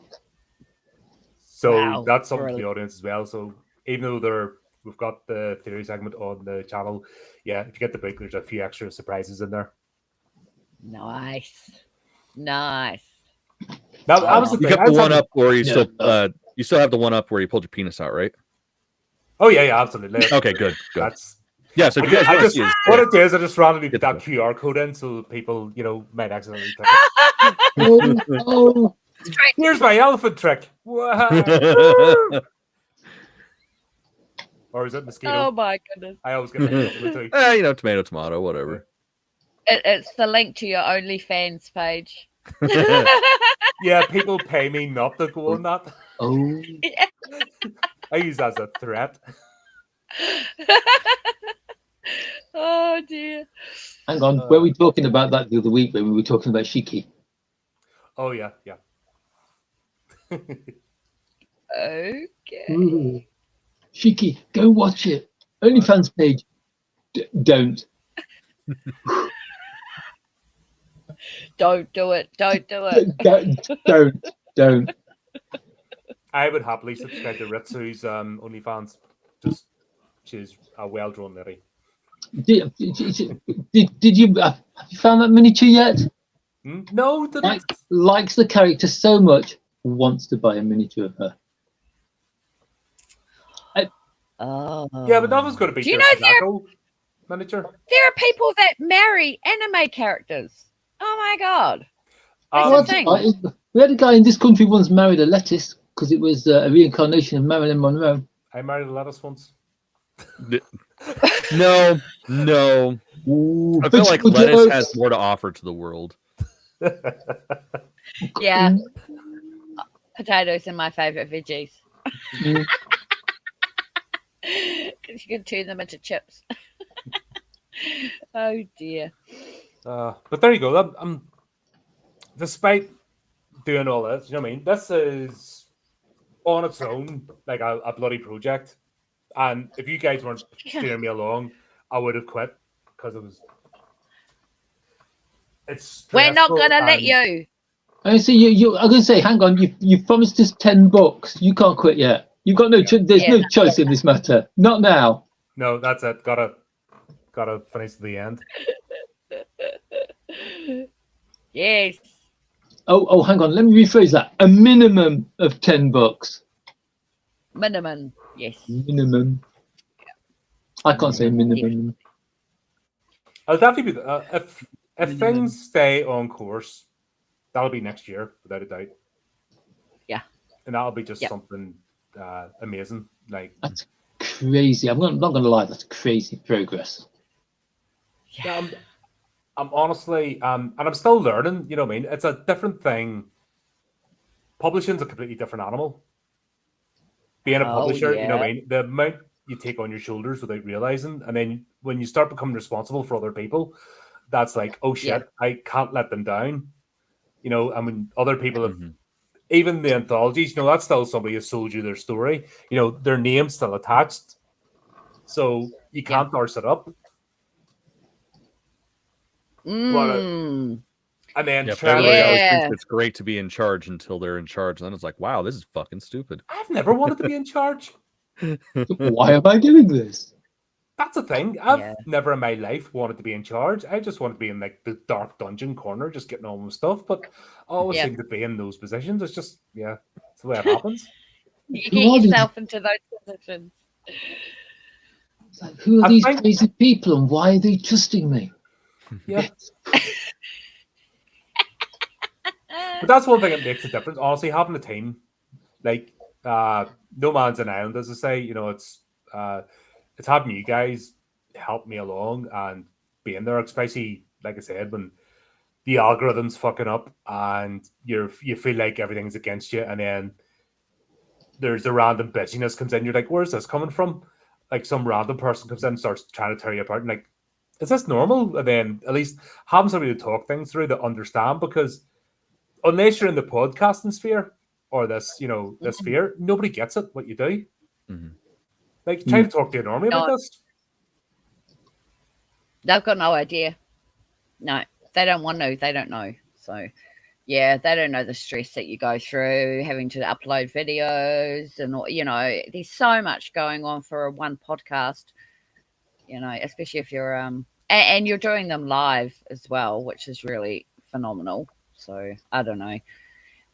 So that's something for the audience as well. So even though we've got the theory segment on the channel, if you get the book, there's a few extra surprises in there. Nice. Now, that was the You thing. got the one up where you still have the one up where you pulled your penis out, right? Oh yeah, absolutely. Okay, good. That's so if you guys I want to just see it, what it is, I just randomly put that QR code in so people, might accidentally click it. Here's my elephant trick. Wow. Or is it mosquito? Oh my goodness. I always get that too. Tomato, whatever. It's the link to your OnlyFans page. Yeah, people pay me not to go on that. Oh. I use that as a threat. Oh dear. Hang on, were we talking about that the other week when we were talking about Shiki? Oh yeah. Okay. Ooh. Shiki, go watch it. OnlyFans page. Don't. Don't do it. Don't do it. Don't. I would happily subscribe to Ritsu's OnlyFans. Just she's a well-drawn lady. Did you have you found that miniature yet? No, likes the character so much, wants to buy a miniature of her. Oh. Yeah, but nothing's going to be Do you know miniature. there are people that marry anime characters? Oh my god. That's Well, the thing. we had a guy in this country once married a lettuce because it was a reincarnation of Marilyn Monroe. I married a lettuce once. No. Ooh, I feel like lettuce has more to offer to the world. Yeah. Potatoes are my favourite veggies. Because you can turn them into chips. Oh dear. But there you go. Despite doing all this, you know what I mean? This is on its own like a bloody project. And if you guys weren't steering me along, I would have quit because it was. It's. We're not gonna let you. I see you. I'm gonna say, hang on. You promised us $10. You can't quit yet. You got no. There's no choice in this matter. Not now. No, that's it. Gotta finish to the end. Yes. Oh, hang on. Let me rephrase that. A minimum of $10. Minimum. Yes. Minimum. I can't say minimum. I'll definitely be if things stay on course, that'll be next year without a doubt. Yeah. And that'll be just something amazing. Like that's crazy. I'm not gonna lie. That's crazy progress. Yeah, I'm honestly, and I'm still learning. You know what I mean? It's a different thing. Publishing's a completely different animal. Being a publisher, you know what I mean? The amount you take on your shoulders without realizing, and then when you start becoming responsible for other people, that's like, oh shit, I can't let them down. You know, I mean, other people have, even the anthologies, you know, that's still somebody who sold you their story. You know, their name's still attached, so you can't arse it up. And then everybody always thinks it's great to be in charge until they're in charge, and then it's like, wow, this is fucking stupid. I've never wanted to be in charge. Why am I doing this? That's the thing. I've never in my life wanted to be in charge. I just want to be in like the dark dungeon corner, just getting on with stuff. But I always seem to be in those positions. It's just, it's the way it happens. You get yourself into those positions. Like, who are these crazy people, and why are they trusting me? Yeah. But that's one thing that makes a difference. Honestly, having a team, like no man's an island, as I say. You know, it's having you guys help me along and being there, especially like I said, when the algorithm's fucking up and you feel like everything's against you, and then there's a random bitchiness comes in. You're like, where's this coming from? Like some random person comes in and starts trying to tear you apart, and like, is this normal? And then at least having somebody to talk things through that understand, because unless you're in the podcasting sphere or this, you know, this sphere, nobody gets it what you do. Like, try to talk to you normally about this. They've got no idea. No, they don't want to. They don't know. So, yeah, they don't know the stress that you go through having to upload videos and, you know, there's so much going on for one podcast, you know, especially if you're, and you're doing them live as well, which is really phenomenal. So, I don't know.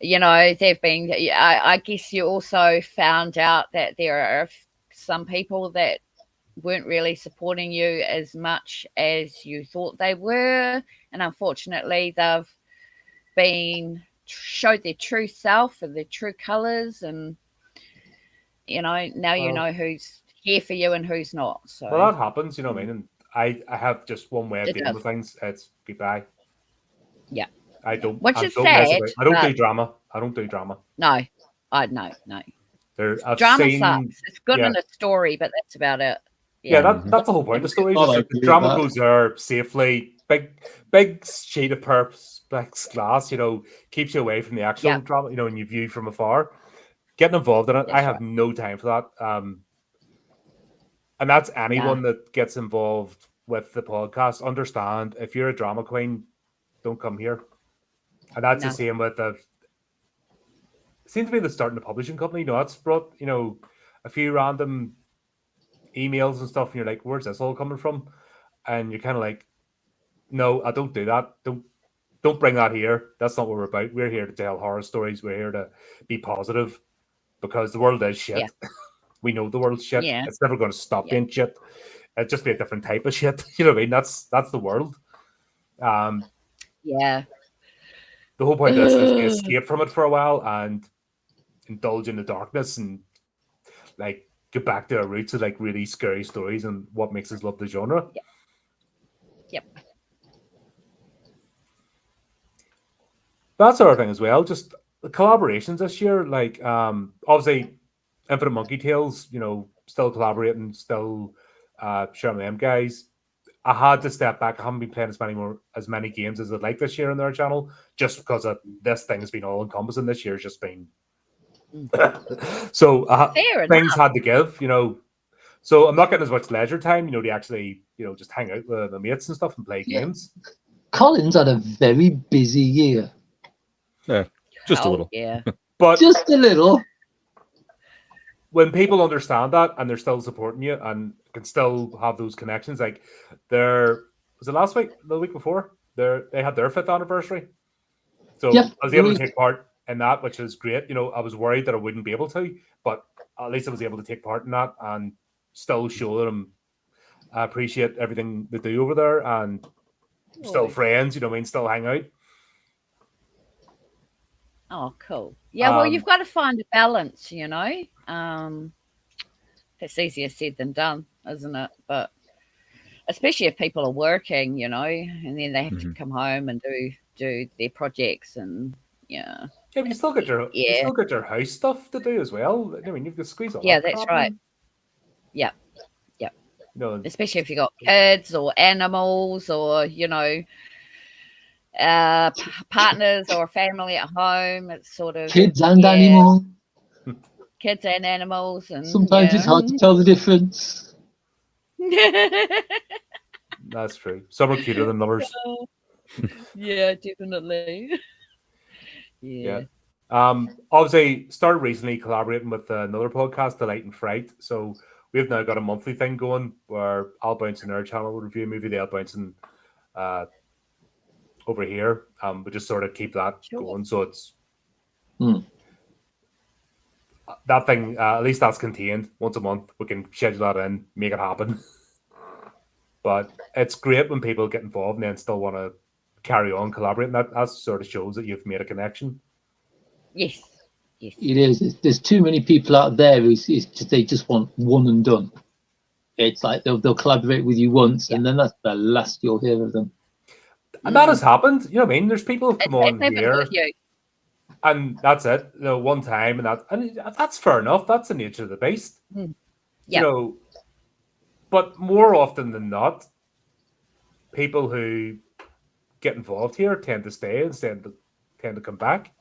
You know, they've been, I guess you also found out that there are some people that weren't really supporting you as much as you thought they were. And unfortunately, they've been showed their true self and their true colors. And, you know, now you know who's here for you and who's not. So, well, that happens, you know what I mean? And I have just one way of dealing with things. It's goodbye. Yeah. I don't. Which I is don't mess sad, about. I don't do but- drama. I don't do drama. No, no. I've Drama seen, sucks. It's good yeah. in a story, but that's about it. Yeah, that's the whole point of the story. Just like the drama goes there safely. Big sheet of perspex glass, keeps you away from the actual drama, and you view from afar. Getting involved in it, I have no time for that. And that's anyone that gets involved with the podcast. Understand, if you're a drama queen, don't come here. And that's the same with the. Seems to be the starting a publishing company. That's brought a few random emails and stuff, and you're like, where's this all coming from? And you're kind of like, no, I don't do that. Don't bring that here. That's not what we're about. We're here to tell horror stories. We're here to be positive because the world is shit. We know the world's shit. Yeah. It's never going to stop being shit. It'll just be a different type of shit. You know what I mean? That's the world. Yeah. The whole point is to escape from it for a while and indulge in the darkness and like get back to our roots of like really scary stories and what makes us love the genre. Yep. That sort of thing as well. Just the collaborations this year, like obviously Infinite Monkey Tales, still collaborating, still sharing them guys. I had to step back. I haven't been playing as many games as I'd like this year on their channel, just because of this thing has been all encompassing. This year's just been so things had to give, So I'm not getting as much leisure time, to actually, just hang out with the mates and stuff and play games. Colin's had a very busy year. Yeah, just a little. Yeah, but just a little. When people understand that and they're still supporting you and can still have those connections, like was it last week, the week before? They had their 5th anniversary, so I was able to take part in that, which is great. I was worried that I wouldn't be able to, but at least I was able to take part in that and still show them I appreciate everything they do over there and still friends. Still hang out. Oh, cool. Yeah, well, you've got to find a balance, It's easier said than done, isn't it? But especially if people are working, and then they have to come home and do their projects and Yeah, but you still got your house stuff to do as well. I mean, you've got to squeeze all Yeah, that that's crap right. in. Yeah. No, especially if you got kids or animals or partners or family at home. It's sort of Kids and animals. Kids and animals, and sometimes it's hard to tell the difference. That's true. Some are cuter than others. Yeah, definitely. Yeah. Obviously, started recently collaborating with another podcast, Delight and Fright. So we've now got a monthly thing going where I'll bounce in our channel, we'll review a movie, they'll bounce in over here. We just sort of keep that going. So it's that thing, at least that's contained once a month. We can schedule that in, make it happen. But it's great when people get involved and then still want to carry on collaborating. That sort of shows that you've made a connection. Yes. It is. There's too many people out there who they just want one and done. It's like they'll collaborate with you once, and then that's the last you'll hear of them. And that has happened. You know what I mean? There's people who come on here, and that's it. One time, and that's fair enough. That's the nature of the beast. Yeah. But more often than not, people who get involved here tend to stay and tend to come back,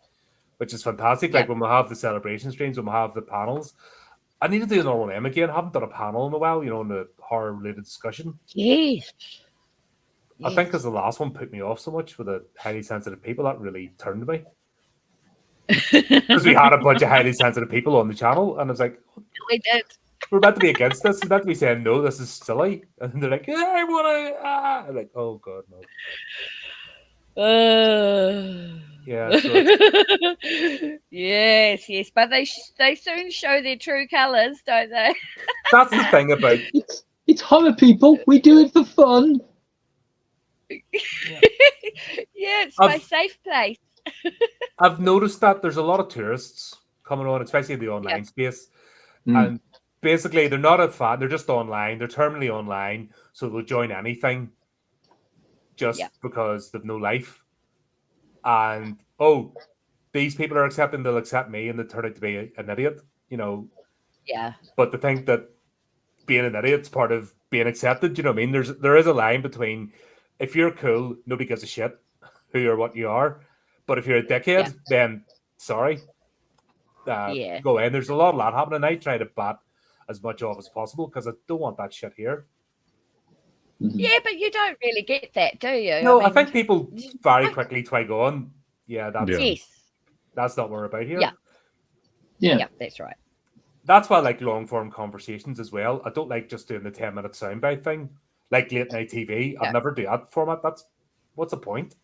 which is fantastic. Like when we have the celebration streams, when we have the panels. I need to do another one again. I haven't done a panel in a while, in the horror-related discussion. Yes. I think because the last one put me off so much with the highly sensitive people, that really turned me. Because we had a bunch of highly sensitive people on the channel, and I was like, we did. We're meant to be against this. We're meant to be saying, no, this is silly. And they're like, yeah, I want to. I'm like, oh, God, no. Yeah. So yes, but they soon show their true colours, don't they? That's the thing about it's horror, people. We do it for fun. It's my safe place. I've noticed that there's a lot of tourists coming on, especially in the online space, and basically they're not a fan. They're just online. They're terminally online, so they'll join anything just because they've no life. and these people are accepting, they'll accept me, and they turn out to be an idiot, you know. Yeah. But to think that being an idiot's part of being accepted, you know what I mean? There is a line between if you're cool, nobody gives a shit who or what you are. But if you're a dickhead, then sorry. Go in. There's a lot of that happening. I try to bat as much off as possible because I don't want that shit here. Yeah, but you don't really get that, do you? No, I I think people very quickly twig on. Yeah, Yes. That's not what we're about here. Yeah. Yeah, that's right. That's why I like long form conversations as well. I don't like just doing the 10-minute soundbite thing, like late night TV. I'll never do that format. What's the point?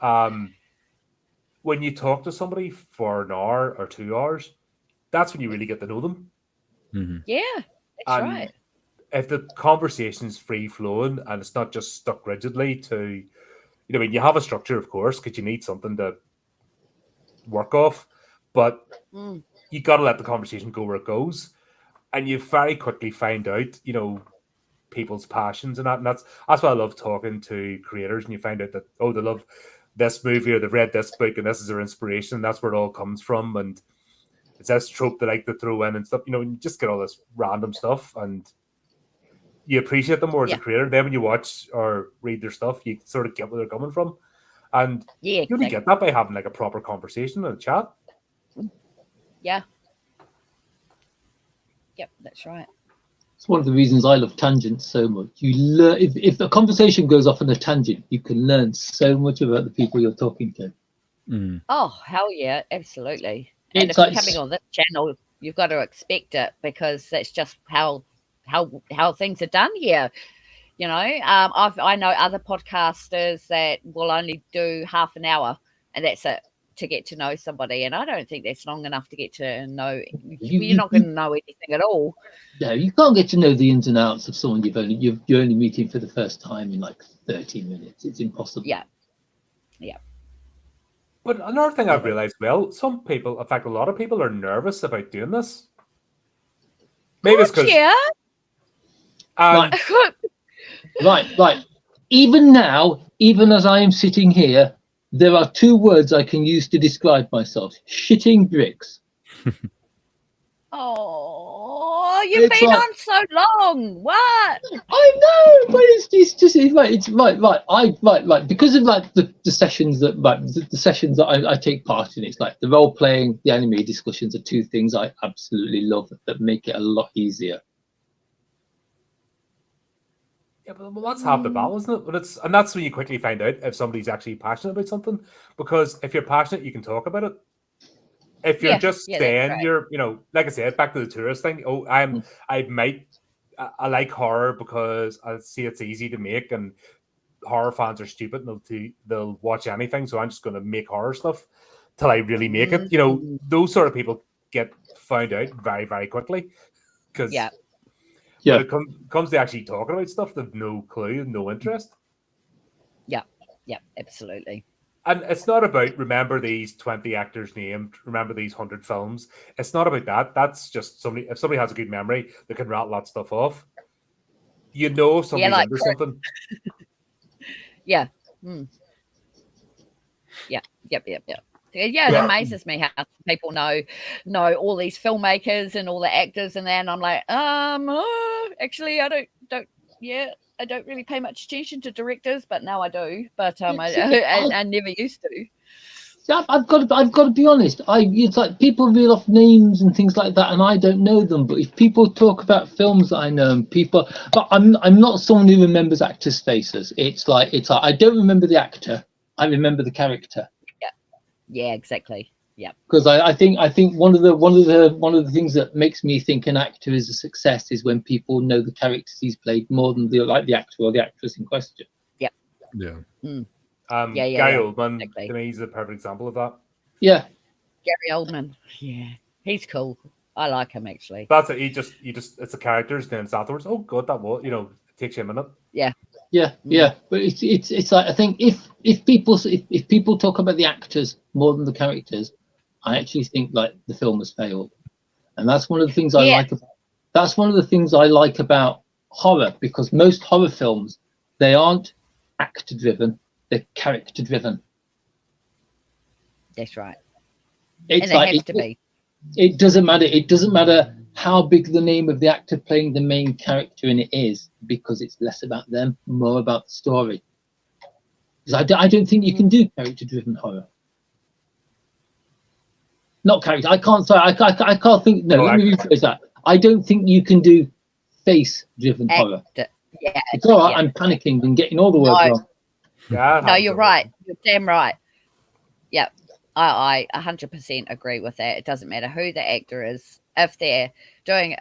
When you talk to somebody for an hour or 2 hours, that's when you really get to know them. Yeah, that's right. If the conversation's free flowing and it's not just stuck rigidly to, you know, I mean, you have a structure, of course, because you need something to work off, but you got to let the conversation go where it goes, and you very quickly find out, you know, people's passions and that. And that's why I love talking to creators, and you find out that they love this movie or they've read this book and this is their inspiration. And that's where it all comes from, and it's this trope they like to throw in and stuff. You know, you just get all this random stuff, and you appreciate them more as a creator. Then when you watch or read their stuff, you sort of get where they're coming from, and you only get that by having like a proper conversation and a chat. Yeah. Yep, that's right. It's one of the reasons I love tangents so much. You learn if the conversation goes off on a tangent, you can learn so much about the people you're talking to. Oh, hell yeah, absolutely. And It's if you're like- coming on this channel, you've got to expect it because that's just how things are done here. You know, I know other podcasters that will only do half an hour and that's it to get to know somebody, and I don't think that's long enough to get to know. You're not going to know anything at all. No, you can't get to know the ins and outs of someone you're only meeting for the first time in like 30 minutes. It's impossible. Yeah. But another thing I've realized, well, some people, in fact, a lot of people are nervous about doing this. Maybe it's because Right. Even now, even as I am sitting here, there are two words I can use to describe myself: shitting bricks. Oh, you've It's been like- on so long. What? I know, but it's right. Because of like the sessions that the sessions that I take part in, it's like the role playing, the anime discussions are two things I absolutely love that make it a lot easier. Yeah, but that's half the battle, isn't it? But and that's when you quickly find out if somebody's actually passionate about something. Because if you're passionate, you can talk about it. If you're just saying you're, you know, like I said, back to the tourist thing. Oh, I like horror because I see it's easy to make, and horror fans are stupid and they'll watch anything. So I'm just going to make horror stuff till I really make it. You know, those sort of people get found out very, very quickly because. When it comes to actually talking about stuff, they've no clue, no interest. Yeah, absolutely. And it's not about remember these 20 actors named, remember these 100 films. It's not about that. That's just if somebody has a good memory, they can rattle that stuff off. You know if somebody's under something. Yeah. Yep. Yeah, it amazes me how people know all these filmmakers and all the actors and that. And I'm like, actually, I don't really pay much attention to directors, but now I do. But I never used to. I've got to be honest. It's like people reel off names and things like that, and I don't know them. But if people talk about films that I know, but I'm not someone who remembers actors' faces. It's like I don't remember the actor. I remember the character. Yeah, exactly. Yeah. Because I think one of the things that makes me think an actor is a success is when people know the characters he's played more than the actor or the actress in question. Yep. Yeah. Gary Oldman, exactly. To me, he's a perfect example of that. Yeah. Gary Oldman. Yeah, he's cool. I like him actually. That's it. You just it's the characters, then it's afterwards. Oh god, that was it takes you a minute. Yeah. Yeah. But it's like I think if people talk about the actors more than the characters, I actually think like the film has failed, and that's one of the things I like. That's one of the things I like about horror, because most horror films, they aren't actor driven, they're character driven. That's right. It's And they like have to be. It doesn't matter. It doesn't matter how big the name of the actor playing the main character in it is, because it's less about them, more about the story. Because I don't think you can do character-driven horror. Not character. I can't. Sorry, I can't think. No, let me rephrase that. I don't think you can do face-driven horror. Yeah, It's all right. yeah. I'm panicking and getting all the words wrong. No, you're right. You're damn right. Yeah, I 100% agree with that. It doesn't matter who the actor is, if they're doing,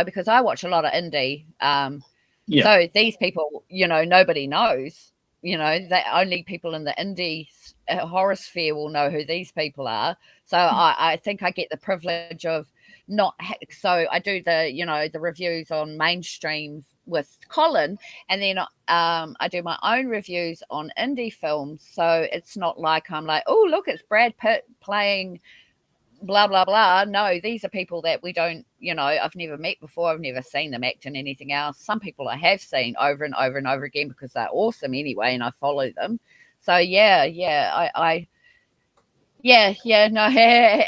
because I watch a lot of indie. So these people, nobody knows. That only people in the indie horror sphere will know who these people are. So I think I get the privilege of not. So I do the reviews on mainstream with Colin, and then I do my own reviews on indie films. So it's not like I'm like, oh, look, it's Brad Pitt playing blah blah blah. No, these are people that we don't, I've never met before. I've never seen them act in anything else. Some people I have seen over and over and over again because they're awesome anyway, and I follow them. So no,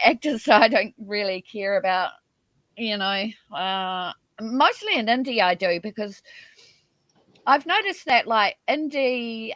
actors I don't really care about. Mostly in indie I do, because I've noticed that like indie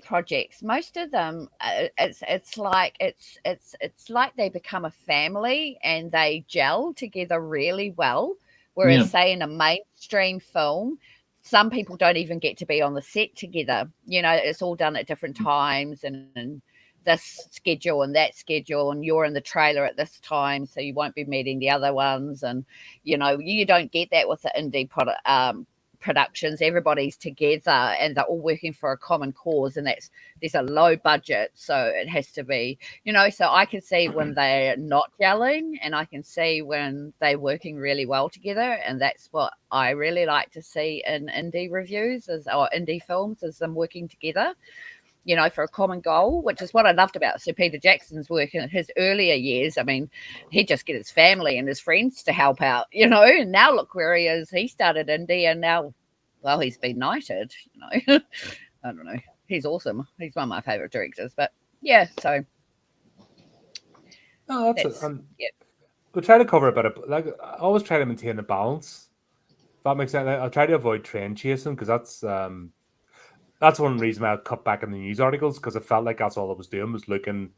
projects, most of them, it's like they become a family and they gel together really well. Whereas, say, in a mainstream film, some people don't even get to be on the set together. It's all done at different times and this schedule and that schedule, and you're in the trailer at this time, so you won't be meeting the other ones. And you don't get that with the indie productions. Everybody's together and they're all working for a common cause, and there's a low budget, so it has to be, so I can see when they're not gelling, and I can see when they're working really well together, and that's what I really like to see in indie reviews or indie films, is them working together, for a common goal, which is what I loved about Sir Peter Jackson's work in his earlier years. I mean, he'd just get his family and his friends to help out, and now look where he is. He started indie and now, well, he's been knighted, I don't know. He's awesome. He's one of my favorite directors, but yeah, so. No, that's it. We'll try to cover a bit of, like, I always try to maintain a balance. If that makes sense. I'll try to avoid trend chasing, because that's one reason why I cut back on the news articles, because I felt like that's all I was doing, was looking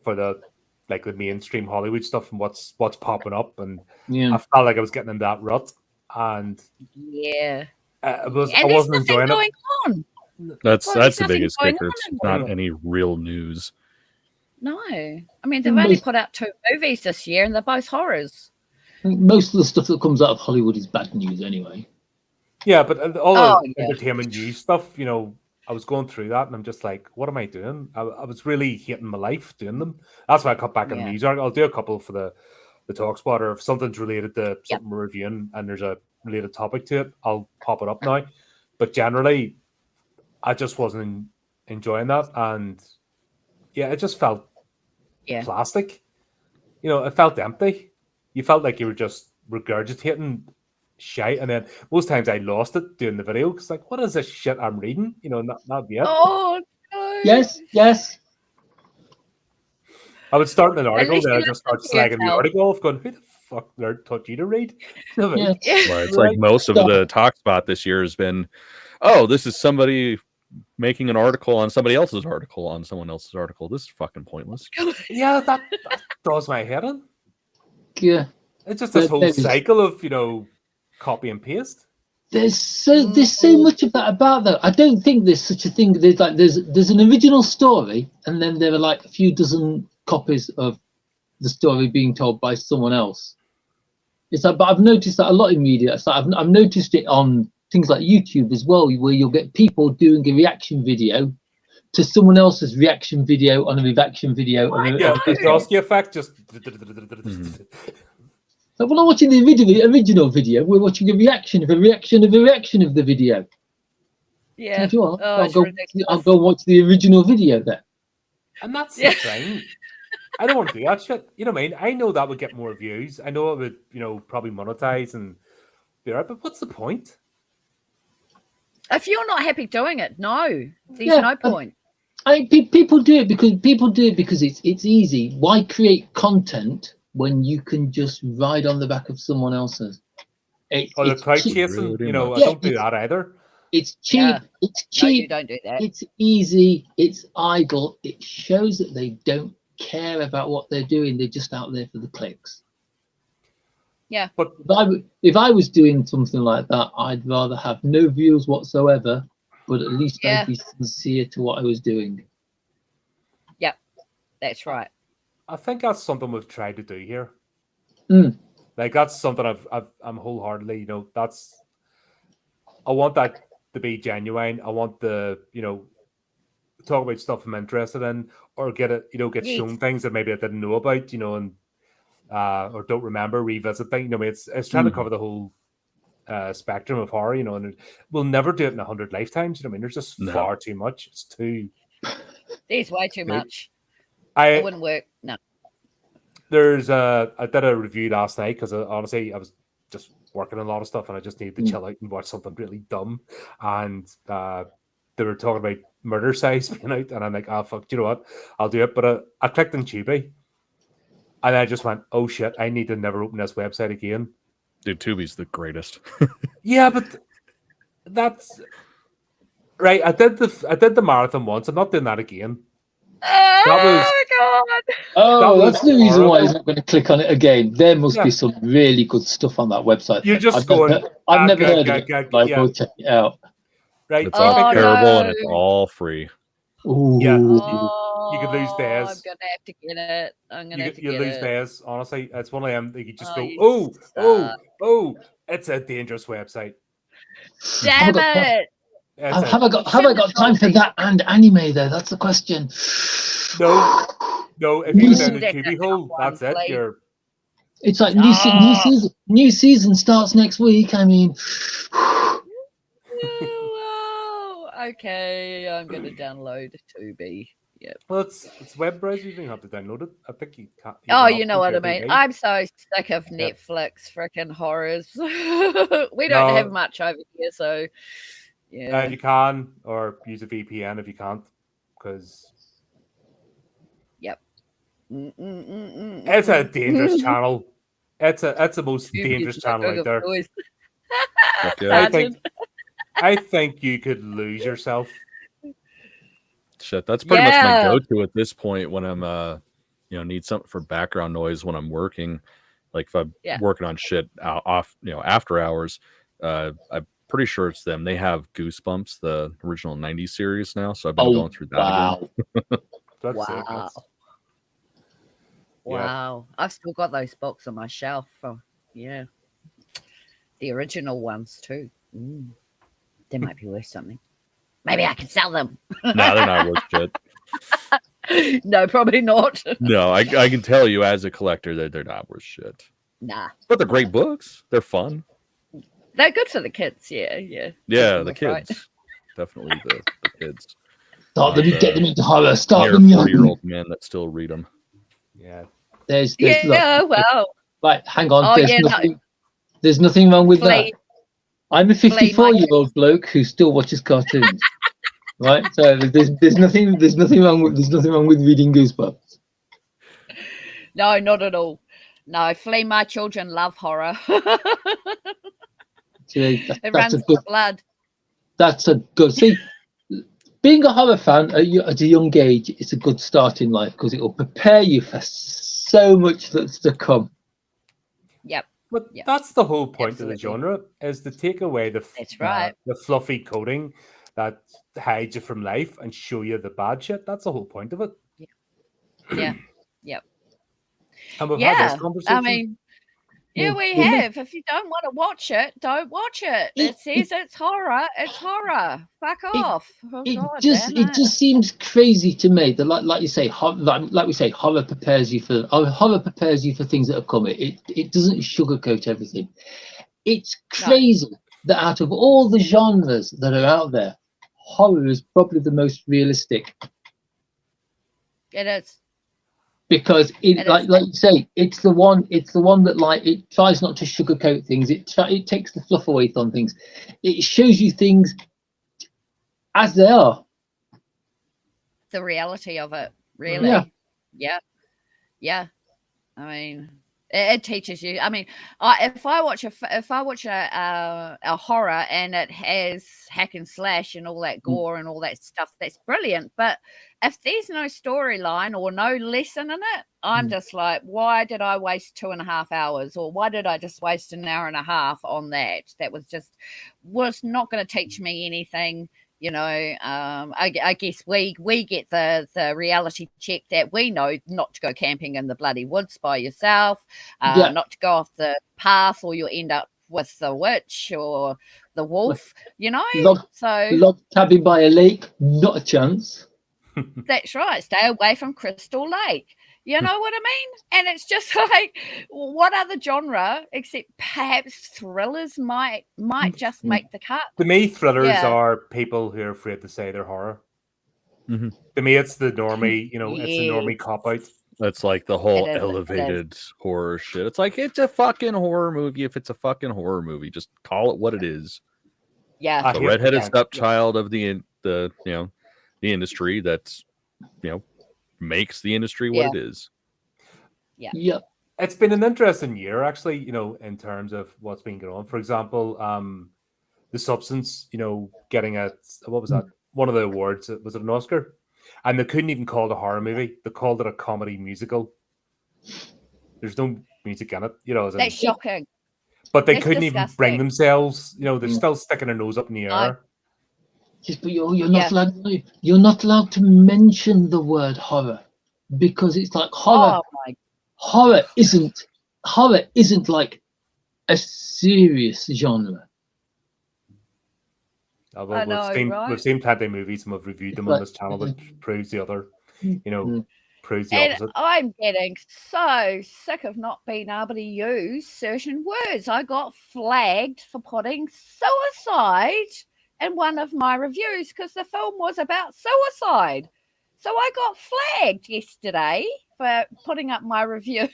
for the mainstream Hollywood stuff and what's popping up, and I felt like I was getting in that rut, and I wasn't enjoying it. On. That's the biggest kicker. It's not any real news. No, I mean, they've only put out 2 movies this year, and they're both horrors. I think most of the stuff that comes out of Hollywood is bad news anyway. Yeah, but all the entertainment news stuff, I was going through that, and I'm just like, what am I doing? I was really hating my life doing them. That's why I cut back on the news article. I'll do a couple for the TalkSpot, or if something's related to something we're reviewing and there's a related topic to it, I'll pop it up now. But generally, I just wasn't enjoying that, and it just felt plastic. It felt empty. You felt like you were just regurgitating shite, and then most times I lost it doing the video, because like, what is this shit I'm reading? Not yet. Oh no. Yes. I would start an article, then I just start slagging the article off, going, who the fuck taught you to read? Well, it's like most of the talk spot this year has been, oh, this is somebody making an article on somebody else's article on someone else's article. This is fucking pointless. Yeah, that does my head in. Yeah. It's just this whole cycle of, copy and paste. There's so much of that about that. I don't think there's such a thing. There's an original story, and then there are like a few dozen copies of the story being told by someone else. It's like, but I've noticed that a lot in media. It's like I've noticed it on things like YouTube as well, where you'll get people doing a reaction video to someone else's reaction video on a reaction video. The Trotsky effect, just. So we're not watching the original video. We're watching a reaction of a reaction of a reaction of the video. Yeah. So I'll go watch the original video then. And that's the thing. I don't want to do that shit. You know what I mean? I know that would get more views. I know it would, probably monetize and be right. But what's the point? If you're not happy doing it, no, there's no point. People do it because it's easy. Why create content when you can just ride on the back of someone else's? The crowd cheap. chasing, I Yeah, don't do that either. It's cheap. Yeah. It's No, you cheap. don't do that. It's easy. It's idle. It shows that they don't care about what they're doing. They're just out there for the clicks. Yeah. But if I was doing something like that, I'd rather have no views whatsoever, but at least I'd be sincere to what I was doing. Yep, that's right. I think that's something we've tried to do here. Like that's something I'm wholeheartedly, I want that to be genuine. I want talk about stuff I'm interested in, or get shown things that maybe I didn't know about, and or don't remember, revisit things. It's trying to cover the whole spectrum of horror, and we'll never do it in 100 lifetimes. There's just far too much. It's too. There's way too much. It wouldn't work. No. I did a review last night because honestly I was just working on a lot of stuff and I just needed to chill out and watch something really dumb. And they were talking about Murder Size being out, and I'm like, oh fuck, do you know what? I'll do it. But I clicked on Tubi, and I just went, oh shit, I need to never open this website again. Dude, Tubi's the greatest. Yeah, but that's right. I did the marathon once. I'm not doing that again. That's the reason why he's not going to click on it again. There must be some really good stuff on that website. You're just I've never heard of it. Like, go check it out. Right, it's all terrible and it's all free. Ooh. Yeah, you could lose days. I'm gonna have to get it. I'm gonna have to get you lose it. days. Honestly, it's one of them that you just go, you oh, it's a dangerous website. Damn it! Have I got time for that and anime though? That's the question. No. If you go down the Tubi hole, that's it. It's like new season starts next week. I mean. Okay, I'm going to download Tubi. Yep. Well, it's web browser. You don't have to download it. I think you can't. You know what I mean. I'm so sick of Netflix freaking horrors. We don't have much over here, so yeah. You can, or use a VPN if you can't, because. Yep. It's a dangerous channel. It's the most dangerous channel out there. I think you could lose yourself. Shit, that's pretty much my go-to at this point when I'm need something for background noise when I'm working. Like if I'm working on shit off after hours, I'm pretty sure it's them. They have Goosebumps, the original 90s series now, so I've been going through that again. Wow. Wow. I've still got those books on my shelf. The original ones too. They might be worth something. Maybe I can sell them. No, they're not worth shit. No, probably not. No, I can tell you as a collector that they're not worth shit. Nah. But they're great books. They're fun. They're good for the kids, yeah. Yeah, the kids. Right. Definitely the kids. Start them, get them into horror. Start them young. 40-year-old men that still read them. Yeah. There's well. Right, hang on. There's nothing wrong with that. I'm a 54-year-old bloke who still watches cartoons. Right? So there's nothing wrong with reading Goosebumps. No, not at all. No, Flea, my children love horror. It runs in the blood. That's a good. See, being a horror fan at a young age is a good start in life because it will prepare you for so much that's to come. Yep. But that's the whole point of the genre, is to take away the fluffy coating that hides you from life and show you the bad shit. That's the whole point of it. Yeah. Yep. And we've had this conversation. I mean, we have. If you don't want to watch it, don't watch it. It says it's horror. It's horror. Fuck off. It just seems crazy to me that, like you say, like we say, horror prepares you for things that are coming. It doesn't sugarcoat everything. It's crazy that out of all the genres that are out there, horror is probably the most realistic. It is. Because like you say, it's the one that, like, it tries not to sugarcoat things. It takes the fluff away from things. It shows you things as they are. the reality of it. Really, yeah. I mean, it teaches you. I mean, if I watch a horror and it has hack and slash and all that gore and all that stuff, that's brilliant. But if there's no storyline or no lesson in it, I'm just like, why did I waste 2.5 hours, or why did I just waste an hour and a half on that? That was not going to teach me anything. You know, I guess we get the reality check that we know not to go camping in the bloody woods by yourself, not to go off the path, or you'll end up with the witch or the wolf. You know, Log cabin by a lake, not a chance. That's right. Stay away from Crystal Lake. You know what I mean? And it's just like, what other genre except perhaps thrillers might just make the cut? To me, thrillers are people who are afraid to say they're horror. Mm-hmm. To me, it's the normie, it's the normie cop-out. That's like the whole elevated horror shit. It's like, it's a fucking horror movie. If it's a fucking horror movie, just call it what it is. Yeah. The redheaded stepchild of the industry that's, makes the industry what it is. Yeah. It's been an interesting year, actually, in terms of what's been going on. For example, The Substance, getting what was that? One of the awards. Was it an Oscar? And they couldn't even call it a horror movie. They called it a comedy musical. There's no music in it, That's shocking. But they couldn't even bring themselves, they're still sticking their nose up in the air. Yes, but you're not allowed to mention the word horror, because it's like horror. Horror isn't like a serious genre. We've seen plenty of movies and we've reviewed them on this channel that proves the other, proves the opposite. I'm getting so sick of not being able to use certain words. I got flagged for putting suicide in one of my reviews because the film was about suicide. So I got flagged yesterday for putting up my review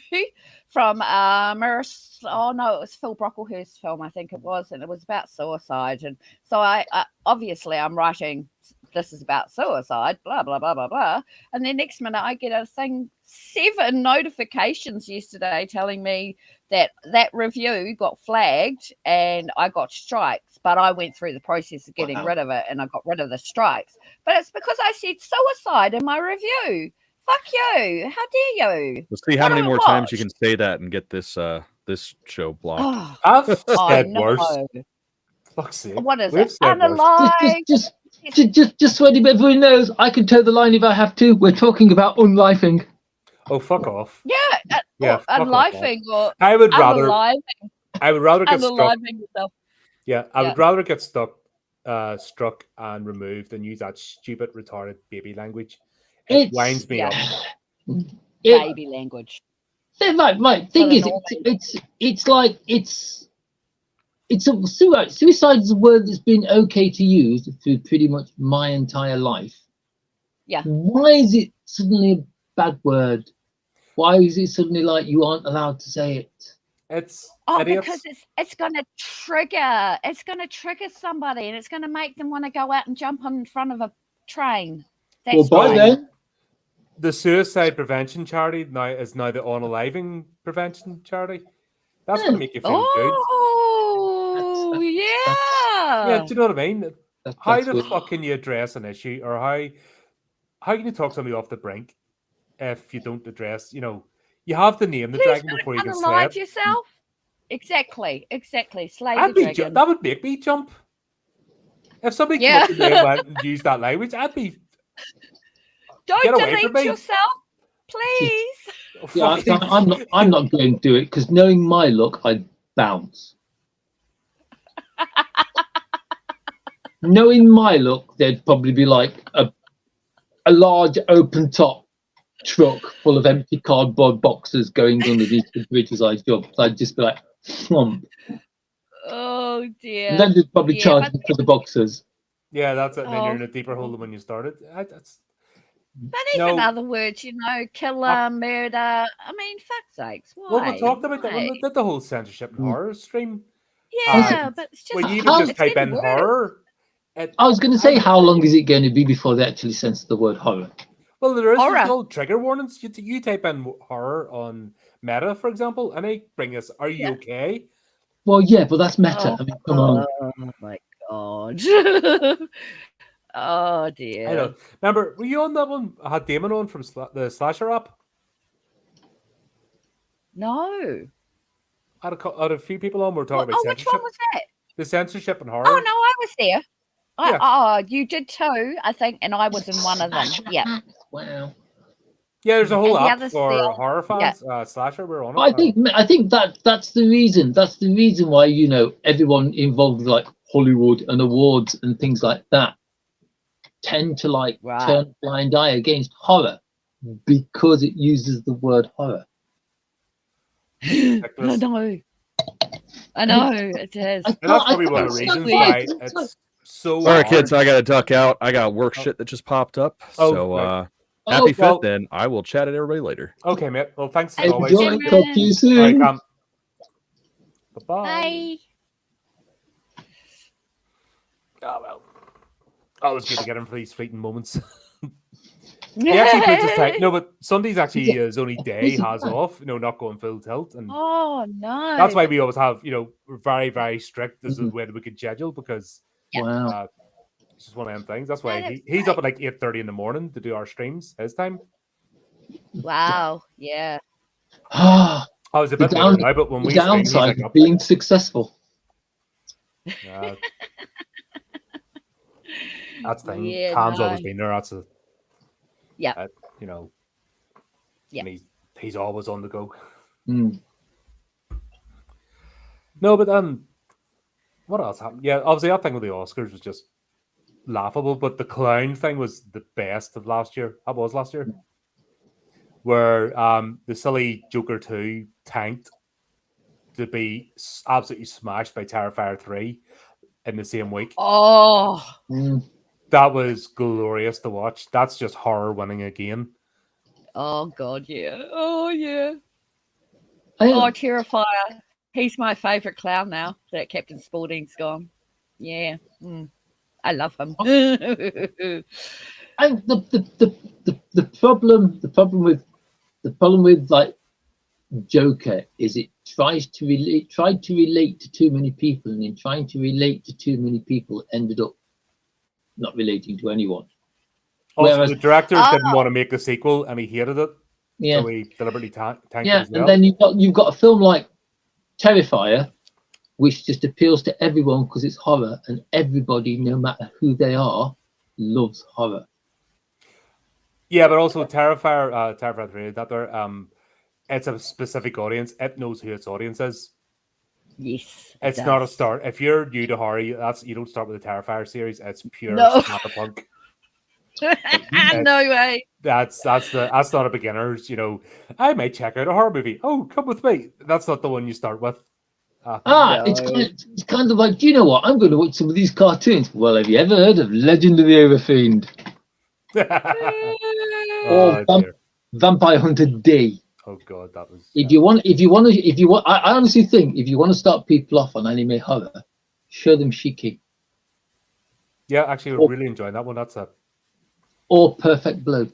from it was Phil Brocklehurst's film, I think it was, and it was about suicide. And so I obviously I'm writing, this is about suicide, blah, blah, blah, blah, blah. And then next minute I get a thing, 7 notifications yesterday telling me that review got flagged and I got strikes, but I went through the process of getting rid of it and I got rid of the strikes. But it's because I said suicide in my review. Fuck you. How dare you? Let's see how many more times you can say that and get this show blocked. I've said worse. Fuck's sake. What is it? Unalive. Just so everyone knows, I can toe the line if I have to. We're talking about unlifing. Oh, fuck off. Yeah, unlifing or I would rather get struck. Yourself. Yeah, I would rather get struck and removed than use that stupid, retarded baby language. It winds me up. Baby language. Right. Thing is, suicide is a word that's been okay to use through pretty much my entire life. Yeah. Why is it suddenly a bad word? Why is it suddenly like you aren't allowed to say it? It's because it's going to trigger. It's going to trigger somebody, and it's going to make them want to go out and jump on in front of a train. That's then. The suicide prevention charity is now the unaliving prevention charity. That's going to make you feel good. Oh, yeah. Yeah, do you know what I mean? How the fuck can you address an issue, or how can you talk somebody off the brink if you don't address, you have to name the dragon before you can slay it. Yourself. Exactly. Slay the dragon. That would make me jump. If somebody came up to me and used that language, I'd be... Don't delete yourself, please. Yeah, I'm not going to do it because knowing my luck, I'd bounce. Knowing my luck, there'd probably be like a large open top truck full of empty cardboard boxes going underneath the bridge as I jump. So I'd just be like, thump. Oh dear. And then they'd probably charge me for the boxes. Yeah, that's it. And then you're in a deeper hole than when you started. But even other words, killer, murder. I mean, fuck's sakes. Why? Well, we talked about that when we did the whole censorship and horror stream. Yeah, but it's just... When you even just type in horror... I was going to say, how long is it going to be before they actually censor the word horror? Well, there is Horror. no trigger warnings. You type in horror on Meta, for example, and they bring us, "Are you okay?" Well, yeah, but that's meta. I mean, come on. Oh my god. Oh dear. I know. Remember, were you on that one? I had Damon on from the Slasher app. No. I had a few people on. We were talking about Which censorship. one was that? The censorship and horror. Oh no, I was there. Yeah. Oh, you did too, I think, and I was in one of them. Yeah. Wow. Yeah, there's a whole And the app others for there- horror fans. Slasher, we're on it. I think that's the reason. That's the reason why everyone involved with like Hollywood and awards and things like that tend to turn a blind eye against horror because it uses the word horror. I know it is. And that's probably one of the reasons why it's so. All right, kids, hard. I got to duck out. I got work shit that just popped up. Oh, So right. happy fifth, well- then. I will chat at everybody later. Okay, mate. Well, thanks as Enjoy. always. Talk to you soon. All right, Cam. Bye-bye. Bye. Oh, well. Always good to get him for these fleeting moments. He actually puts his time. No, but Sunday's actually his only day he has off, not going full tilt. And Oh no. that's why we always have, we're very, very strict. This is where we can schedule because Wow. it's just one of them things. That's why he's up at like 8:30 in the morning to do our streams, his time. Wow. Yeah. I was a bit later now, but when the we stream, he's downside like of up. being successful. That's the thing. Yeah, Cam's no. always been there. That's a Yeah. And he's always on the go. Mm. No, but what else happened? Yeah, obviously that thing with the Oscars was just laughable, but the clown thing was the best of last year. That was last year, where the silly Joker 2 tanked to be absolutely smashed by Terrifier 3 in the same week. Oh. That was glorious to watch. That's just horror winning again. Oh god, yeah. Oh yeah. I- Oh, Terrifier. He's my favourite clown now that Captain Spaulding's gone. Yeah. I love him. And the problem with like Joker is it tried to relate to too many people, and in trying to relate to too many people ended up not relating to anyone. Also, Whereas- the director didn't want to make the sequel, and he hated it. Yeah. So he deliberately tanked it Yeah, as well. and then you've got a film like Terrifier, which just appeals to everyone because it's horror, and everybody, no matter who they are, loves horror. Yeah, but also Terrifier 3, it's a specific audience. It knows who its audience is. Yes. It's not a start. If you're new to horror, you don't start with the Terrifier series. It's pure No. slapperpunk. No way. That's not a beginner's. I might check out a horror movie. Oh, come with me. That's not the one you start with. It's kind of like, do you know what? I'm going to watch some of these cartoons. Well, have you ever heard of Legend of the Overfiend? Or Vampire Hunter D? Oh god, that was. I honestly think if you want to start people off on anime horror, show them Shiki Yeah, actually, we're really enjoying that one. That's a. or Perfect Blue,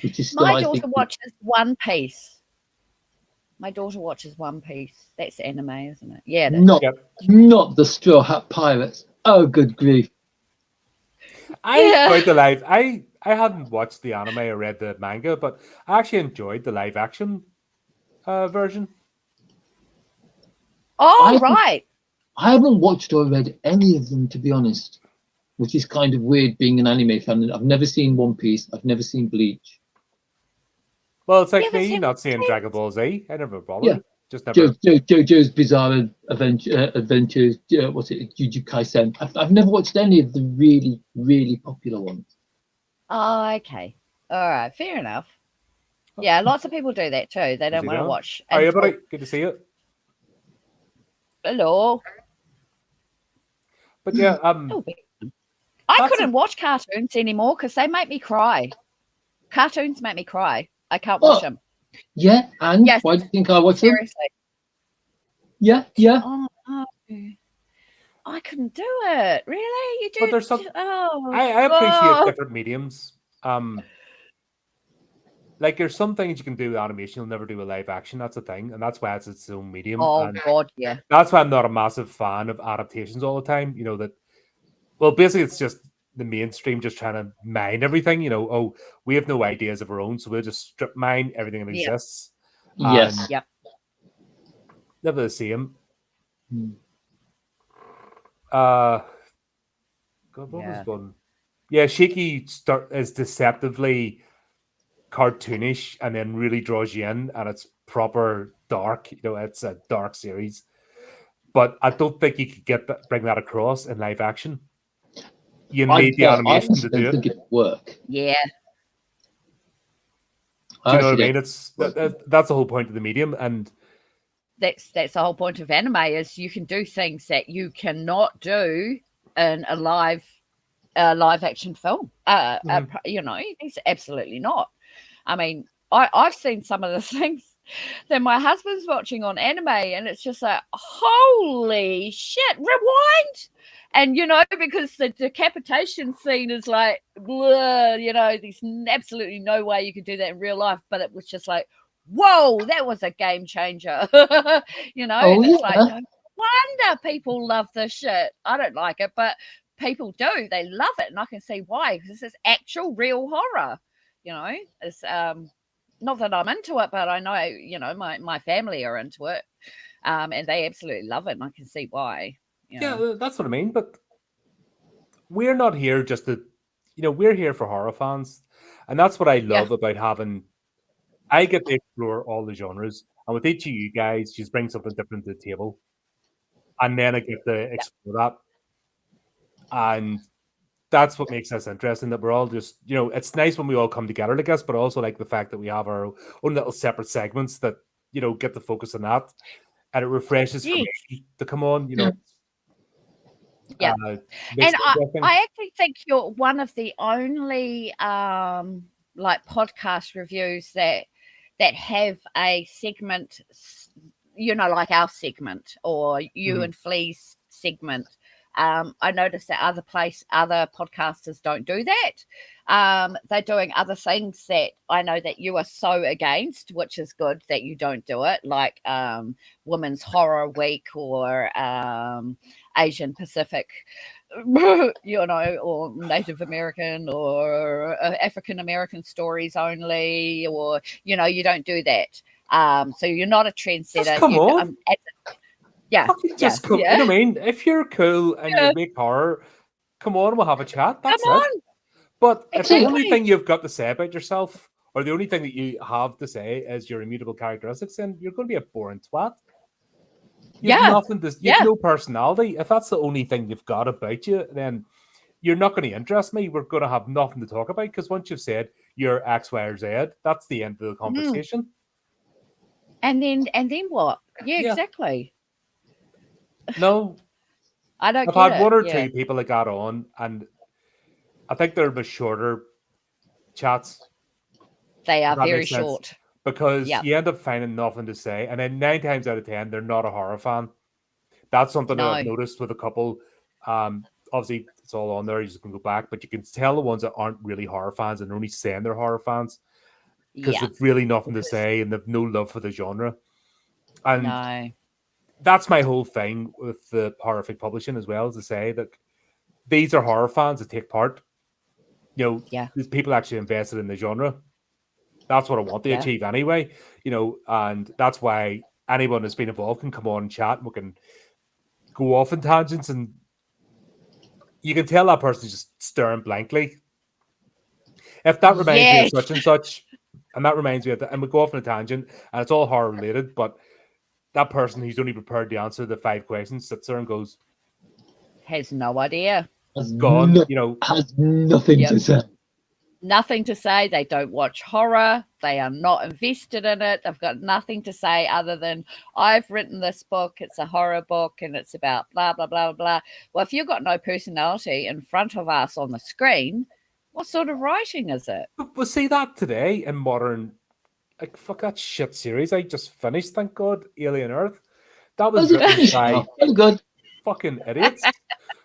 which is still, My I daughter think, watches One Piece. My daughter watches One Piece. That's anime, isn't it? Yeah. It is. not the Straw Hat Pirates. Oh, good grief! I enjoyed the live. I hadn't watched the anime or read the manga, but I actually enjoyed the live action version. Oh, right. I haven't watched or read any of them, to be honest, which is kind of weird being an anime fan. I've never seen One Piece. I've never seen Bleach. Well, it's like me not seeing Dragon Ball Z. I never bothered. Yeah. Just never. JoJo's Bizarre Adventures. What's it? Jujutsu Kaisen. I've never watched any of the really, really popular ones. Oh, okay. All right. Fair enough. Yeah, lots of people do that too. They don't want to watch. Oh, yeah, buddy. Good to see you. Hello. But yeah, I couldn't watch cartoons anymore because they make me cry. Cartoons make me cry. I can't watch them. Yeah, and Yes. why do you think I watch them? Seriously. Yeah. Oh, I couldn't do it. Really? You do? But there's some. Oh, I appreciate oh. different mediums. Like there's some things you can do with animation you'll never do with live action. That's a thing, and that's why it's its own medium. Oh And God, yeah. that's why I'm not a massive fan of adaptations all the time. You know that. Well, basically, it's just the mainstream just trying to mine everything. You know, oh, we have no ideas of our own, so we'll just strip mine everything that Yeah. exists. Yes. And Yep. never the same. Hmm. God, what was Yeah. one? Yeah, Shaky is deceptively cartoonish and then really draws you in, and it's proper dark. You know, it's a dark series, but I don't think you could bring that across in live action. You need the animation to do don't it. think it would work. Yeah. Do you know what I Actually, mean? It's that's the whole point of the medium, and That's the whole point of anime is you can do things that you cannot do in a live action film. You know, it's absolutely not. I mean, I've seen some of the things that my husband's watching on anime, and it's just like, holy shit, rewind. And, you know, because the decapitation scene is like, blah, you know, there's absolutely no way you could do that in real life. But it was just like, whoa, that was a game changer. You know, Oh, and it's yeah. like, no wonder people love this shit. I don't like it, but people do. They love it. And I can see why, because this is actual real horror. You know, it's not that I'm into it, but I know, you know, my family are into it. And they absolutely love it. And I can see why. You know? yeah, that's what I mean. But we're not here just to, you know, we're here for horror fans, and that's what I love about having. I get to explore all the genres, and with each of you guys, just bring something different to the table, and then I get to explore that, and that's what makes us interesting. That we're all just, you know, it's nice when we all come together like this, but also like the fact that we have our own little separate segments that, you know, get to focus on that, and it refreshes for me to come on, you know. Yeah. Makes And it interesting. I actually think you're one of the only like podcast reviews that have a segment, you know, like our segment or you and Flea's segment. I noticed that other podcasters don't do that. They're doing other things that I know that you are so against, which is good that you don't do it, like Women's Horror Week or Asian Pacific, you know, or Native American or African American stories only, or, you know, you don't do that. So you're not a trendsetter. Just come on. Yeah. Just come. You know what I mean? If you're cool and you make horror, come on, we'll have a chat. That's it. But if the only thing you've got to say about yourself, or the only thing that you have to say is your immutable characteristics, then you're going to be a boring twat. You have nothing to. You have no personality. If that's the only thing you've got about you, then you're not going to interest me. We're going to have nothing to talk about because once you've said you're X, Y, or Z, that's the end of the conversation. And then what? Yeah, exactly. No, I don't. I've had one or two people that got on, and I think they're the shorter chats. They are very short because you end up finding nothing to say, and then 9 times out of 10, they're not a horror fan. That's something that I've noticed with a couple. Obviously, it's all on there. You just can go back, but you can tell the ones that aren't really horror fans and are only saying they're horror fans because they've really nothing to say and they've no love for the genre. And that's my whole thing with the Horrific publishing as well, is to say that these are horror fans that take part. You know, these people actually invested in the genre. That's what I want to achieve anyway. You know, and that's why anyone that's been involved can come on and chat, and we can go off in tangents, and you can tell that person's just staring blankly. If that reminds me of such and such, and that reminds me of that, and we go off on a tangent, and it's all horror related, but that person who's only prepared to answer the 5 questions sits there and goes, has no idea. Gone, you know, has nothing to say. Nothing to say. They don't watch horror. They are not invested in it. They've got nothing to say other than I've written this book. It's a horror book and it's about blah, blah, blah, blah. Well, if you've got no personality in front of us on the screen, what sort of writing is it? We'll see that today in modern, like, fuck that shit series I just finished, thank God, Alien Earth. That was written by good. fucking idiots.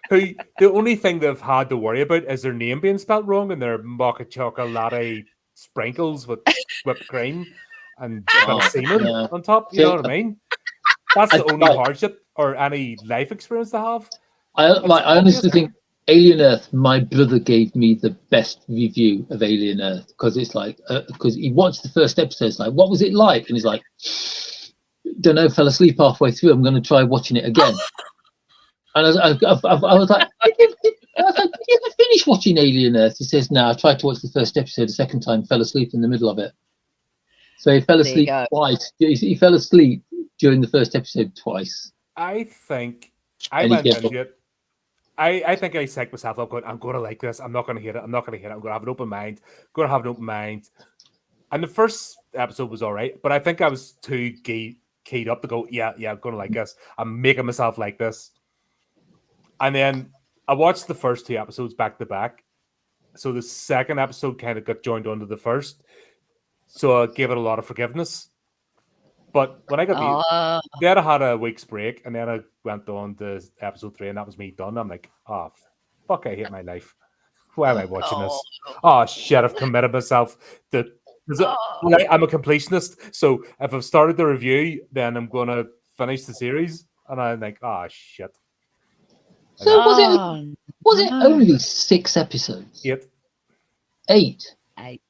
who the only thing they've had to worry about is their name being spelled wrong and their mocha chocolate sprinkles with whipped cream and a bit of semen on top. You know what I mean? That's the only hardship or any life experience they have. I honestly think Alien Earth, my brother gave me the best review of Alien Earth because it's like, because he watched the first episode, it's like, what was it like? And he's like, don't know, fell asleep halfway through. I'm going to try watching it again. And I was like, did you ever finish watching Alien Earth? He says, no, I tried to watch the first episode the second time, fell asleep in the middle of it. So he fell asleep twice. He fell asleep during the first episode twice. I think I went into it. I think I psyched myself up going, I'm going to like this. I'm not going to hate it. I'm not going to hate it. I'm going to have an open mind. And the first episode was all right, but I think I was too keyed up to go, yeah, I'm going to like this. I'm making myself like this. And then I watched the first 2 episodes back to back. So the second episode kind of got joined onto the first. So I gave it a lot of forgiveness. But when I got then I had a week's break, and then I went on to episode 3, and that was me done. I'm like, oh, fuck, I hate my life. Why am I watching this? Oh, shit, I've committed myself to... I'm a completionist, so if I've started the review, then I'm going to finish the series, and I'm like, oh, shit. So was it only 6 episodes? 8. 8? 8.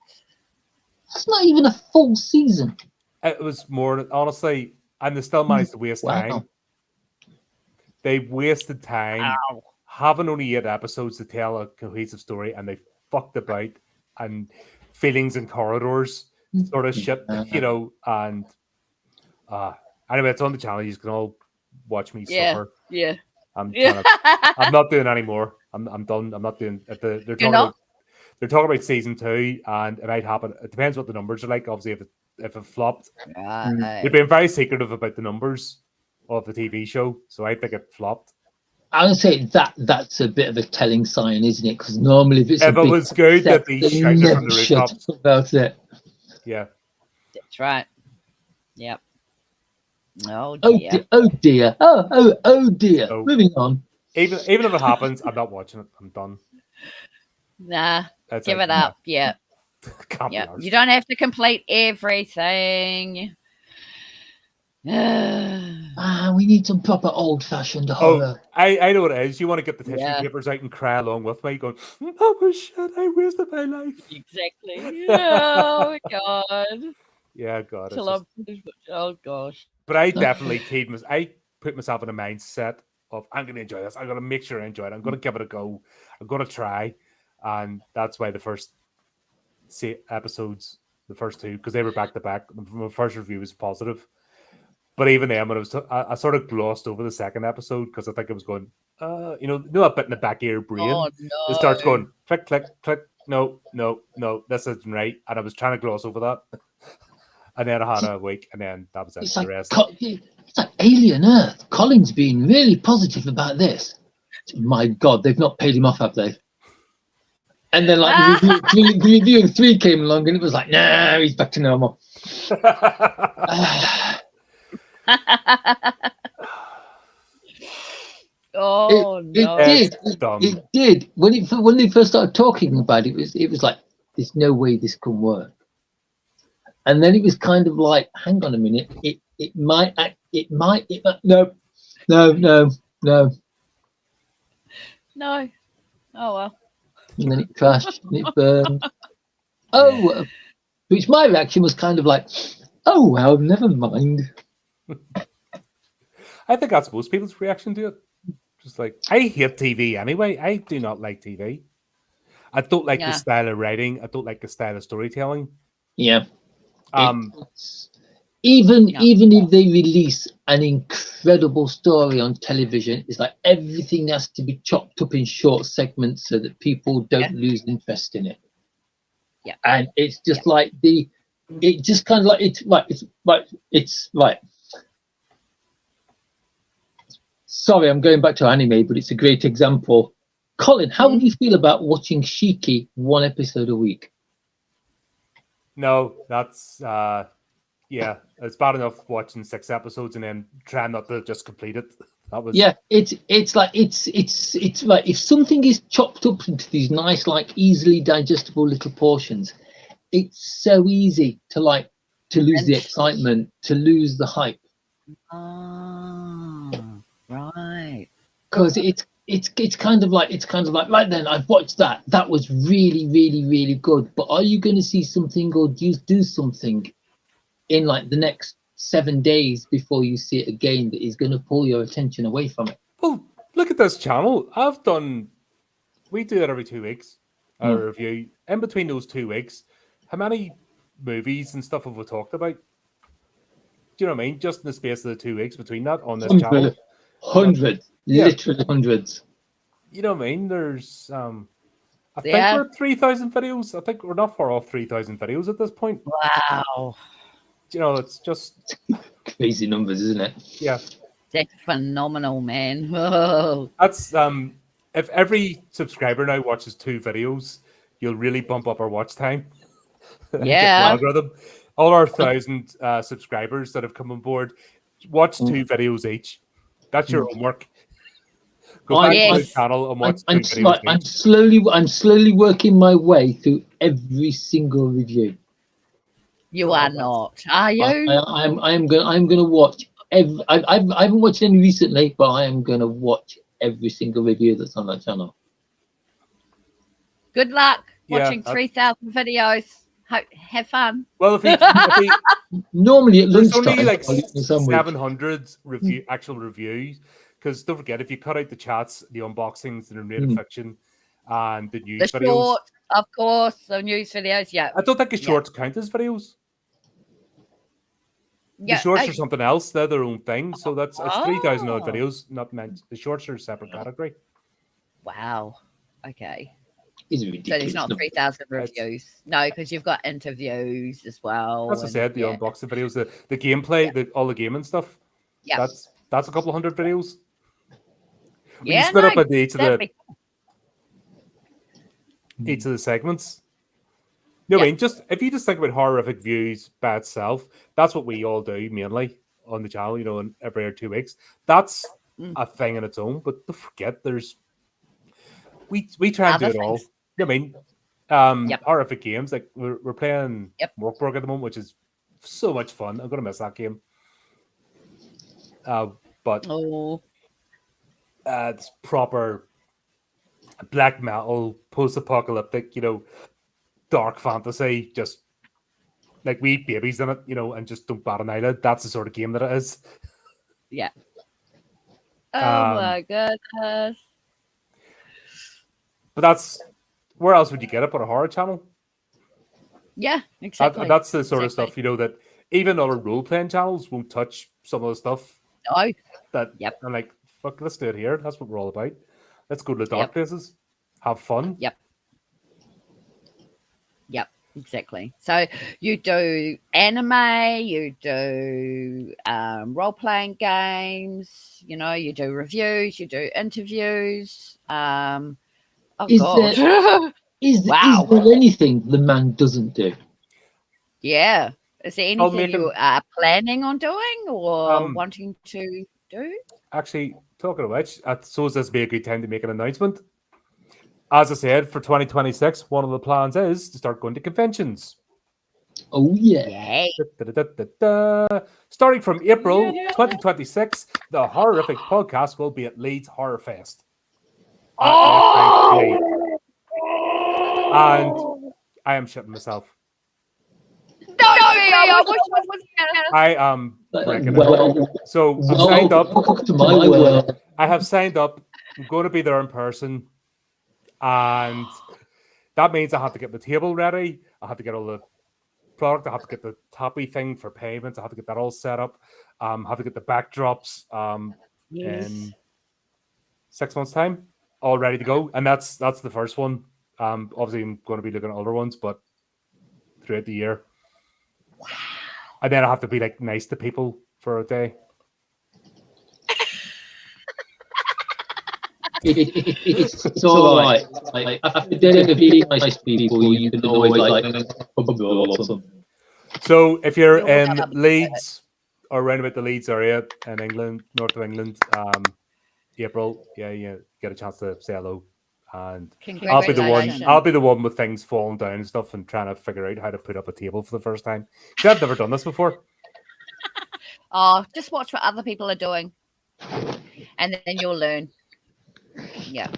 That's not even a full season. It was more, honestly, and they still managed to waste time. They wasted time having only 8 episodes to tell a cohesive story, and they fucked about and feelings in corridors, sort of shit, you know. And anyway, it's on the channel. You can all watch me suffer. Yeah. I'm not doing any more. I'm done. I'm not doing. They're talking about season 2, and it might happen. It depends what the numbers are like. Obviously, if it flopped, they've been very secretive about the numbers of the TV show, so I think it flopped. I would say that's a bit of a telling sign, isn't it? Because normally, if it was good, that they shouted from the rooftops about it. Yeah, that's right. Yep. Oh dear. Oh dear. So, moving on. Even if it happens, I'm not watching it. I'm done. Nah, that's give it up. Yeah. Yeah, you don't have to complete everything. We need some proper old-fashioned horror. I know what it is. You want to get the tissue papers out and cry along with me, going, "Oh shit, I wasted my life." Exactly. Oh God. Yeah, God. Oh gosh. But I definitely I put myself in a mindset of I'm going to enjoy this. I'm going to make sure I enjoy it. I'm going to give it a go. I'm going to try, and that's why the first episodes, the first 2, because they were back to back. My first review was positive, but even then, when I sort of glossed over the second episode because I think it was going, you know that bit in the back of your brain. Oh, no. It starts going click, click, click. No, this isn't right, and I was trying to gloss over that. And then I had a week, and then that was it. It's the like, rest. It's like Alien Earth. Colin's been really positive about this. My God, they've not paid him off, have they? And then, like, the review of 3 came along, and it was like, no, he's back to normal. It did. When they first started talking about it, it was like, there's no way this can work. And then it was kind of like, hang on a minute, it might, no. No. Oh well. And then it crashed and it burned. Which my reaction was kind of like, oh well, never mind. I think that's most people's reaction to it. Just like, I hate TV anyway. I do not like TV. I don't like the style of writing. I don't like the style of storytelling. Yeah. Even if they release an incredible story on television, it's like everything has to be chopped up in short segments so that people don't lose interest in it. Yeah. And it's just like it just kind of like it's right. Sorry, I'm going back to anime, but it's a great example. Colin, how would you feel about watching Shiki 1 episode a week? No, that's it's bad enough watching 6 episodes and then trying not to just complete it. That was it's like if something is chopped up into these nice, like easily digestible little portions, it's so easy to lose the excitement, to lose the hype. Right. Because it's kind of like right then I've watched that was really good, but are you going to see something or do something in like the next 7 days before you see it again that is going to pull your attention away from it? Well, look at this channel. We do that every 2 weeks, a review. In between those 2 weeks, how many movies and stuff have we talked about? Do you know what I mean? Just in the space of the 2 weeks between that on this channel. Hundreds, literally hundreds. You know what I mean? There's I think we're at 3,000 videos. I think we're not far off 3,000 videos at this point. Wow. You know, it's just crazy numbers, isn't it? Yeah. That's phenomenal, man. Whoa. That's if every subscriber now watches 2 videos, you'll really bump up our watch time. Yeah. Algorithm. All our 1,000 subscribers that have come on board, watch 2 videos each. That's your homework. Go back to the channel and watch 2 videos each. I'm slowly working my way through every single review. You are not, are you? I'm gonna watch every. I haven't watched any recently, but I am gonna watch every single review that's on that channel. Good luck Yeah, watching 3,000 videos. Have fun. Well, if he Normally at there's lunchtime, only like I'll eat my sandwich. 700 actual reviews, because don't forget, if you cut out the chats, the unboxings, the narrative fiction, and the news The videos, short, of course, the news videos. Yeah. I don't think the shorts count as videos. Yeah, The shorts are something else; they're their own thing. So it's 3,000 odd videos, not meant. The shorts are a separate category. Wow. Okay. It's So ridiculous. there's not 3,000 reviews. No, because you've got interviews as well. As I said, the unboxing videos, the gameplay, all the gaming stuff. Yeah. That's a couple hundred videos. We Yeah, split no, up into each of the that'd segments. You know what I mean? Just if you just think about horrific views by itself, that's what we all do mainly on the channel. You know, in every 2 weeks, that's a thing in its own. But don't forget, we try and do Other it all. things. You know what I mean? Horrific games, like we're playing Workburg at the moment, which is so much fun. I'm gonna miss that game. But it's proper black metal, post-apocalyptic, you know, dark fantasy, just like we eat babies in it, you know, and just don't bat an eyelid. That's the sort of game that it is. Yeah. Oh my goodness. But that's where else would you get it but a horror channel? Yeah, exactly. That's the sort of stuff, you know, that even other role-playing channels won't touch some of the stuff. No. That I'm like, fuck, let's do it here. That's what we're all about. Let's go to the dark places. Have fun. Yep, exactly. So you do anime, you do role-playing games, you know, you do reviews, you do interviews. Oh, Is God. there anything the man doesn't do? Yeah. Is there I'll anything make you are planning on doing or wanting to do? Actually, talking of which, I suppose this would be a good time to make an announcement. As I said, for 2026, one of the plans is to start going to conventions. Oh, yeah. Starting from April 2026, the Horrorific podcast will be at Leeds Horror Fest. And I am shitting myself. I am breaking it. So I've signed up. I have signed up. I'm going to be there in person. And that means I have to get the table ready. I have to get all the product. I have to get the toppy thing for payments. I have to get that all set up. I have to get the backdrops in 6 months' time, all ready to go. And that's the first one. Obviously, I'm going to be looking at other ones, but throughout the year. Wow. And then I have to be like nice to people for a day. It's all right. Like, after getting a few nice people, you can always like. So if you're in Leeds or around about the Leeds area in England, north of England, April. Yeah, you get a chance to say hello. And Congratulations. I'll be the one with things falling down and stuff and trying to figure out how to put up a table for the first time. Because I've never done this before. Oh, just watch what other people are doing, and then you'll learn. Yeah.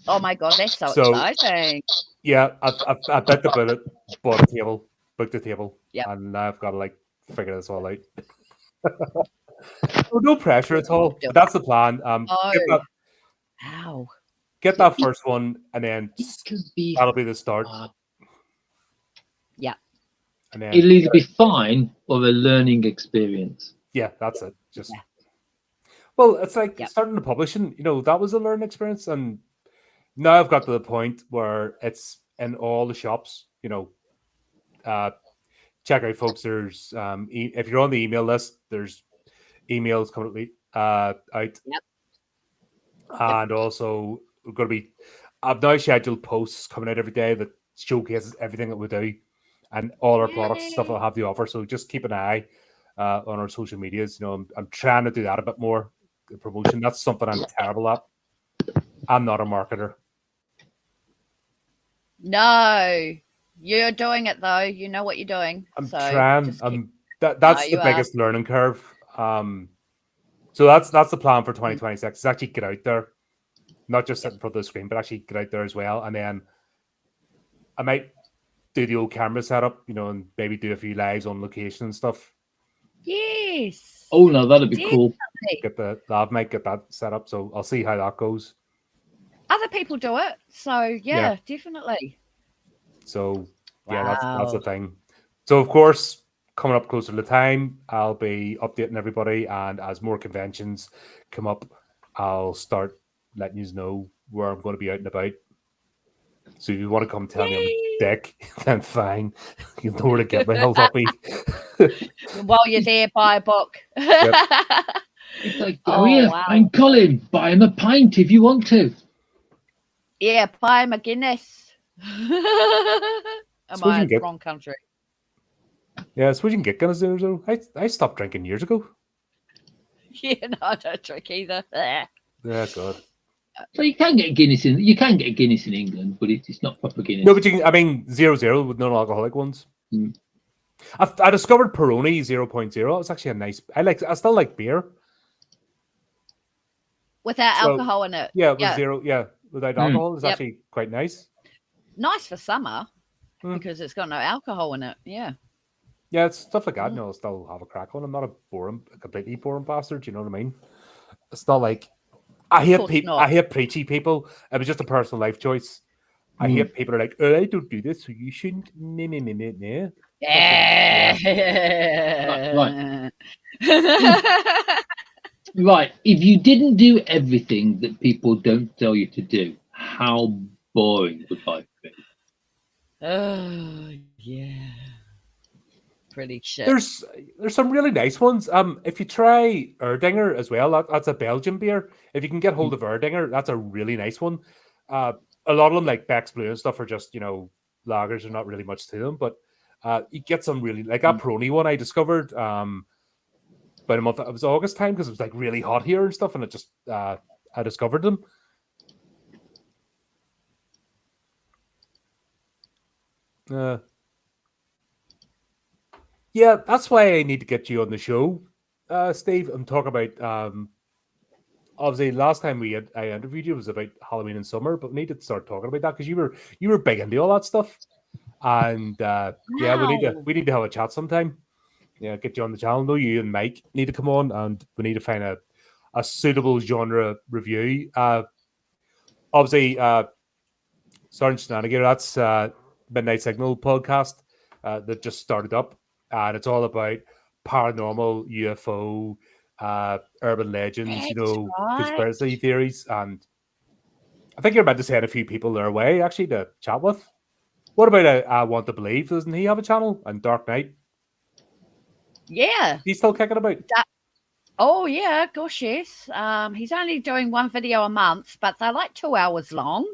Oh my God, that's so exciting. Yeah, I bet the bullet, bought a table, booked a table, Yep. and now I've got to figure this all out. No pressure at all. But that's the plan. Get that first one, and then that'll be the start. Yeah. And then It'll either be fine or a learning experience. Yeah, that's it. Just well, it's like starting to publishing. That was a learning experience, and now I've got to the point where it's in all the shops. Check out, folks. There's if you're on the email list, there's emails coming out. And also we're going to be. I've now scheduled posts coming out every day that showcases everything that we do and all our products and stuff that have to offer. So just keep an eye on our social medias. I'm trying to do that a bit more. The promotion. That's something I'm terrible at. I'm not a marketer. No, you're doing it though. You know what you're doing. I'm trying. That's the biggest learning curve. So that's the plan for 2026. Is actually get out there, not just sit in front of the screen, but actually get out there as well. And then I might do the old camera setup, and maybe do a few lives on location and stuff. Yes. Oh no, that'd be cool. Get the lab might get that set up, so I'll see how that goes. Other people do it, so yeah. Definitely. So that's the thing. So of course, coming up closer to the time, I'll be updating everybody, and as more conventions come up, I'll start letting you know where I'm going to be out and about. So if you want to come tell me I'm a dick, then fine. You know where to get my help me. While you're there, buy a book. It's like, and Colin, buy him a pint if you want to. Yeah, buy him a Guinness. Am I in the wrong country? Yeah, so we can get Guinness there. So I stopped drinking years ago. Yeah, no, I don't drink either. Yeah, God. So you can get Guinness in England, but it's not proper Guinness. No, but 0.0 with non-alcoholic ones. I discovered Peroni 0.0. It was actually a nice. I still like beer without alcohol in it. Yeah, with zero. Yeah, without alcohol, it's actually quite nice. Nice for summer because it's got no alcohol in it. Yeah. Yeah, it's stuff like that. I'll still have a crack on. I'm not a completely boring bastard. You know what I mean? It's not like I hate people. I hate preachy people. It was just a personal life choice. I hate people who are like, "Oh, I don't do this, so you shouldn't." No. Right. Right. If you didn't do everything that people don't tell you to do, how boring would life be? Oh yeah. Pretty shit. There's some really nice ones. If you try Erdinger as well, that's a Belgian beer. If you can get hold of Erdinger, that's a really nice one. A lot of them, like Beck's Blue and stuff, are just lagers. Are not really much to them, but you get some really like that Peroni one I discovered about a month. It was August time because it was like really hot here and stuff, and it just I discovered them. Yeah, that's why I need to get you on the show, Steve. I'm talking about obviously last time I interviewed you was about Halloween and summer, but we need to start talking about that because you were big into all that stuff, and yeah, we need to have a chat sometime. Yeah, get you on the channel. No, you and Mike need to come on, and we need to find a suitable genre review. Obviously, Sergeant Shenanigan, that's Midnight Signal podcast that just started up. And it's all about paranormal, UFO, urban legends, conspiracy theories. And I think you're about to send a few people their way, actually, to chat with. What about I Want to Believe? Doesn't he have a channel? And Dark Knight? Yeah. He's still kicking about? Oh, yeah. Gosh, yes. He's only doing one video a month, but they're like 2 hours long.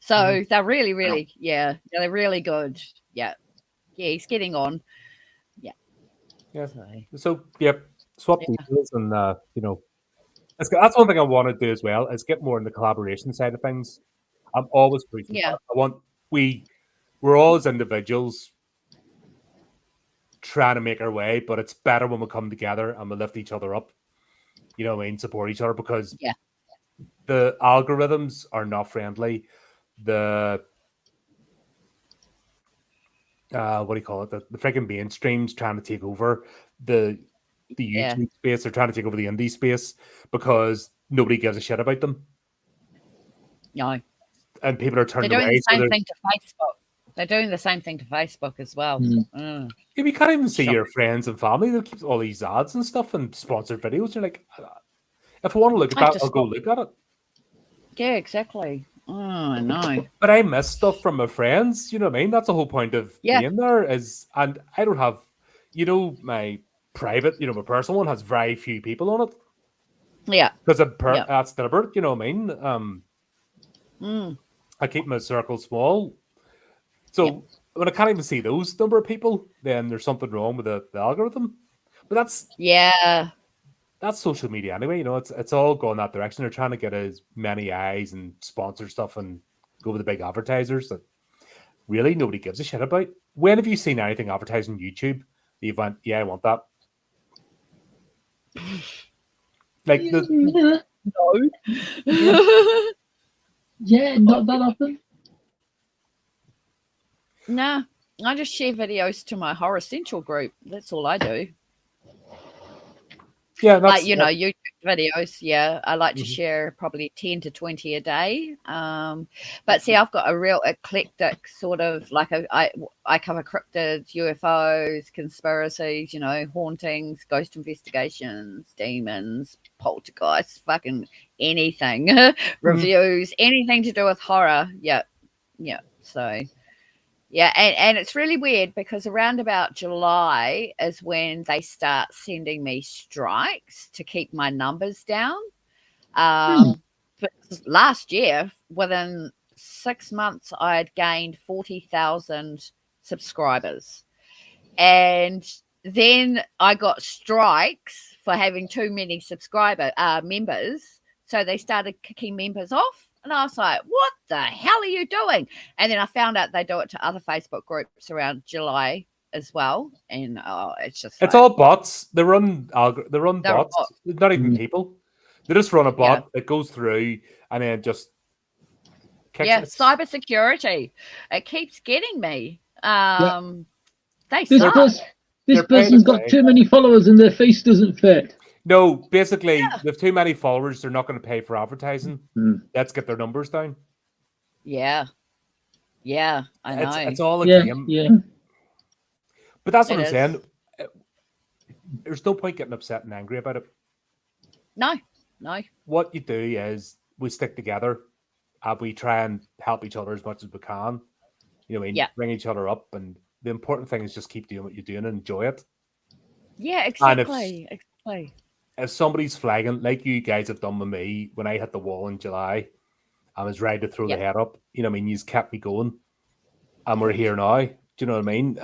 So they're really, really, they're really good. Yeah. Yeah, he's getting on. Yeah. Yeah. So swap details and That's one thing I want to do as well, is get more in the collaboration side of things. I'm always preaching Yeah. that. We're all as individuals trying to make our way, but it's better when we come together and we lift each other up. You know what I mean? Support each other, because the algorithms are not friendly. The what do you call it? The freaking mainstream's trying to take over the YouTube space. They're trying to take over the indie space because nobody gives a shit about them. No. And people are turning They're doing away. the same thing to Facebook. They're doing the same thing to Facebook as well. Yeah, you can't even see your friends and family. They keep all these ads and stuff and sponsored videos. You're like, if I want to look at that, I'll go look at it. Yeah, exactly. Oh, I know. But I miss stuff from my friends. You know what I mean? That's the whole point of being there. And I don't have, my private, my personal one has very few people on it. Yeah. Because that's deliberate. You know what I mean? I keep my circle small. So when I can't even see those number of people, then there's something wrong with the algorithm. But that's social media anyway. It's all going that direction. They're trying to get as many eyes and sponsor stuff and go with the big advertisers that really nobody gives a shit about. When have you seen anything advertised on YouTube that you went, yeah, I want that? Like No. Yeah, not that often. Nah, I just share videos to my Horror Central group. That's all I do. Yeah, like YouTube videos. Yeah, I like to share probably 10 to 20 a day. But see, I've got a real eclectic sort of I cover cryptids, UFOs, conspiracies, hauntings, ghost investigations, demons, poltergeists, fucking anything, reviews, anything to do with horror. Yeah. So. Yeah, and it's really weird because around about July is when they start sending me strikes to keep my numbers down. But last year, within 6 months, I had gained 40,000 subscribers. And then I got strikes for having too many members. So they started kicking members off. And I was like, what the hell are you doing? And then I found out they do it to other Facebook groups around July as well. And it's just it's all bots. They run bots. They're not even people. They just run a bot that goes through and then just kicks it. Cybersecurity. It keeps getting me. They this suck. This person's got too many followers and their face doesn't fit. No, basically, with too many followers, they're not going to pay for advertising. Let's get their numbers down. Yeah, I know. It's all a game. Yeah. But that's what I'm saying. There's no point getting upset and angry about it. No. What you do is we stick together and we try and help each other as much as we can. Bring each other up. And the important thing is just keep doing what you're doing and enjoy it. Yeah, exactly. If somebody's flagging, like you guys have done with me when I hit the wall in July, I was ready to throw the head up. You just kept me going. And we're here now. Do you know what I mean?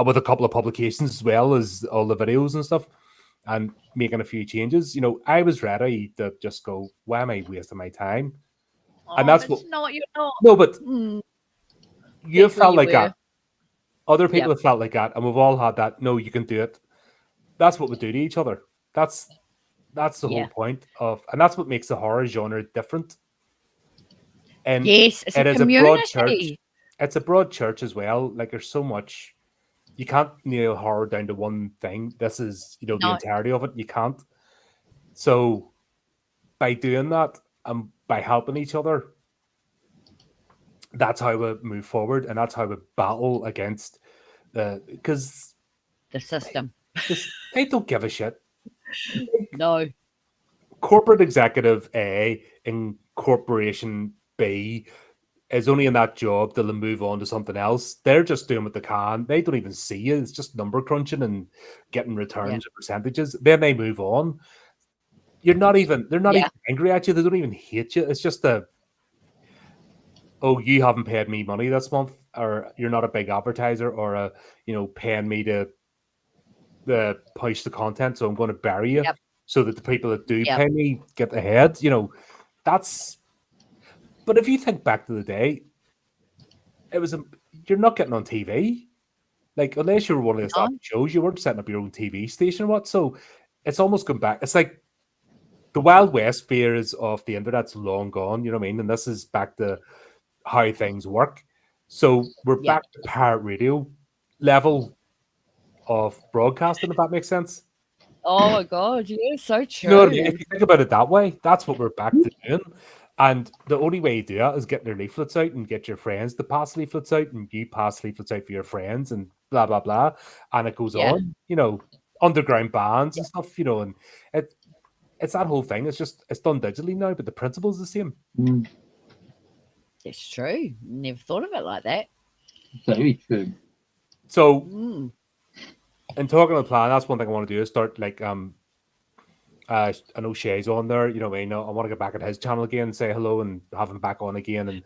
With a couple of publications as well as all the videos and stuff and making a few changes. I was ready to just go, why am I wasting my time? And that's what. No, you're not. No, but you felt like that. Other people have felt like that. And we've all had that. No, you can do it. That's what we do to each other. That's the whole point of, and that's what makes the horror genre different. And yes, it's a broad church. It's a broad church as well. Like there's so much, you can't nail horror down to one thing. This is the entirety of it. You can't. So by doing that and by helping each other, that's how we move forward, and that's how we battle against the system. They don't give a shit. No. Corporate executive A in corporation B is only in that job till they move on to something else. They're just doing what they can. They don't even see it. It's just number crunching and getting returns and percentages. Then they move on. They're not even angry at you. They don't even hate you. It's just you haven't paid me money this month, or you're not a big advertiser, or paying me to push the content, so I'm going to bury you. so that the people that do Yep. pay me get ahead. You know, that's. But if you think back to the day, it was you're not getting on TV. Like, unless you were one of the No. established shows, you weren't setting up your own TV station or what. So it's almost gone back. It's like the Wild West fears of the internet's long gone, you know what I mean? And this is back to how things work. So we're Yeah. back to pirate radio level of broadcasting, if that makes sense. Oh my god, yeah, so true. You know what I mean? If you think about it that way, that's what we're back to doing. And the only way you do that is getting your leaflets out and get your friends to pass leaflets out, and you pass leaflets out for your friends, and blah blah blah. And it goes Yeah. on, you know, underground bands and stuff, you know, and it's that whole thing. It's done digitally now, but the principle's the same. It's true. Never thought of it like that. Very true. So Mm. in talking about plan, that's one thing I want to do is start like I know Shay's on there, you know what I mean? I want to get back at his channel again, say hello and have him back on again and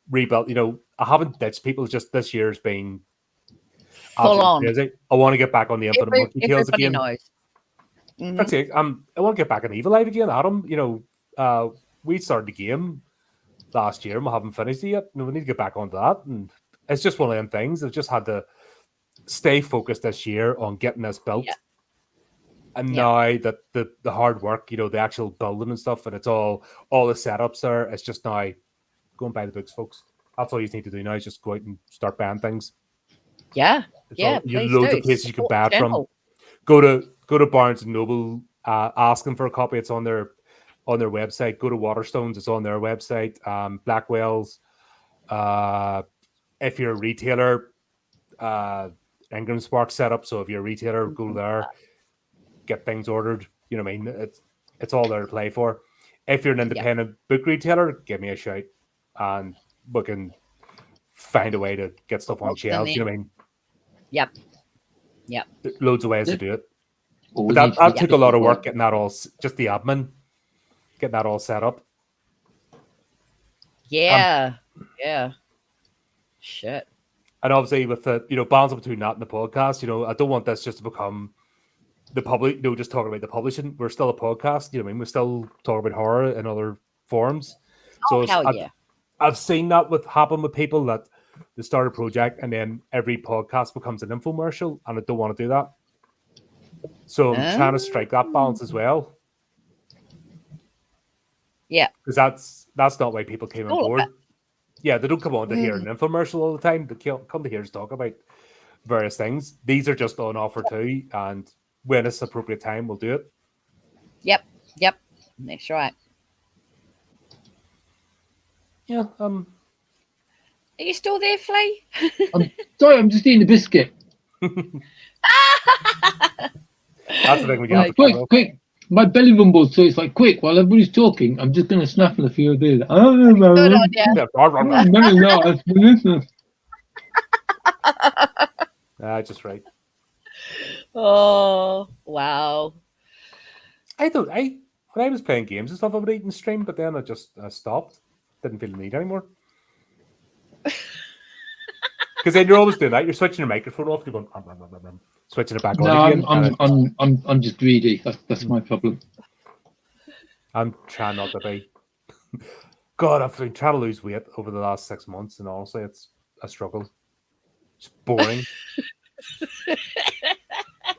rebuild. You know, I haven't ditched people, just this year's been Full absolutely on. crazy. I want to get back on the Infinite Monkey Tales Everybody again. knows. Mhm. That's it. I want to get back on Evil Live again. Adam, you know, we started the game last year and we haven't finished it yet. We need to get back onto that. And it's just one of them things. I've just had to stay focused this year on getting this built. Yeah. And Yeah. now that the hard work, you know, the actual building and stuff, and it's all the setups there, it's just now go and buy the books, folks. That's all you need to do now is just go out and start buying things. Yeah. It's Yeah. you have Please loads do. of places you can Support buy the it from. channel. Go to Barnes and Noble, ask them for a copy. It's on their website. Go to Waterstones, it's on their website. Blackwell's. If you're a retailer, Ingram Spark setup. So if you're a retailer, go there, get things ordered. You know what I mean? It's all there to play for. If you're an independent book retailer, give me a shout, and we can find a way to get stuff on What's the shelves. You know what I name? mean? Yep. Yep. Loads of ways to do it. All But we need that to took do a lot of is- work getting that all, just the admin, getting that all set up. Yeah. Yeah. Shit. And obviously with the, you know, balance between that and the podcast, you know, I don't want this just to become the public, you know, just talking about the publishing. We're still a podcast, you know what I mean? We're still talking about horror in other forms. So Oh, hell yeah. I've seen that happen with people that they start a project and then every podcast becomes an infomercial, and I don't want to do that. So I'm trying to strike that balance as well. Yeah. Because that's not why people came on All of board. it. Yeah, they don't come on to hear an infomercial all the time. They come to hear us talk about various things. These are just on offer too, and when it's appropriate time, we'll do it. Yep. Yep. That's right. Yeah. Are you still there, Flea? Sorry, I'm just eating a biscuit. That's the thing we get. Like, quick. My belly rumbles, so it's like, quick, while everybody's talking, I'm just going to snaffle a few of these. Good on you. Just right. Oh, wow. When I was playing games and stuff, I would eat and stream, but then I stopped. Didn't feel the need anymore. Because then you're always doing that. You're switching your microphone off. You're going, switching it back on again. I'm just greedy. That's my problem. I'm trying not to be. God, I've been trying to lose weight over the last 6 months, and honestly, it's a struggle. It's boring.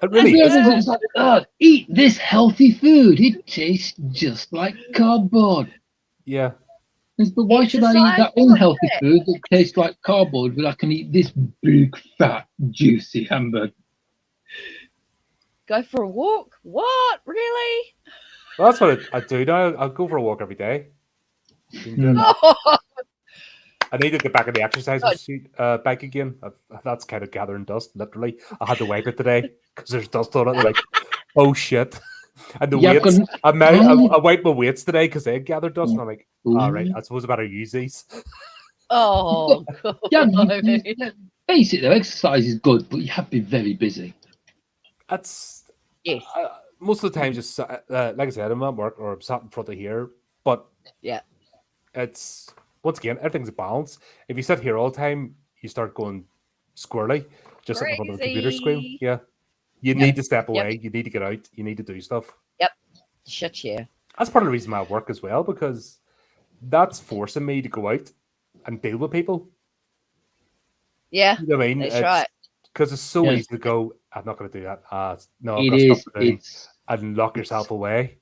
It really is. It's like, oh, eat this healthy food. It tastes just like cardboard. Yeah. But why should I eat that unhealthy food that tastes like cardboard when I can eat this big, fat, juicy hamburger? Go for a walk? What? Really? Well, that's what I do now. I'll go for a walk every day. I need to get back in the exercise bike again. That's kind of gathering dust, literally. I had to wipe it today because there's dust on it. Like, oh shit. And the weights, I wiped my weights today because they gathered dust. And I'm like, all right, I suppose I better use these. Oh, God. Yeah, face it though, exercise is good, but you have to be very busy. That's yes. Most of the time, just like I said, I'm at work or I'm sat in front of here. But yeah, it's once again, everything's a balance. If you sit here all the time, you start going squirrely, just sitting in front of the computer screen. Yeah. You need to step away. You need to get out. You need to do stuff. Yep. Shit, yeah. That's part of the reason why I work as well, because that's forcing me to go out and deal with people. Yeah, You know what I mean? that's right. Because it's so Yes. easy to go, I'm not going to do that. No, I've It got stuff is. to do. It's And lock yourself away.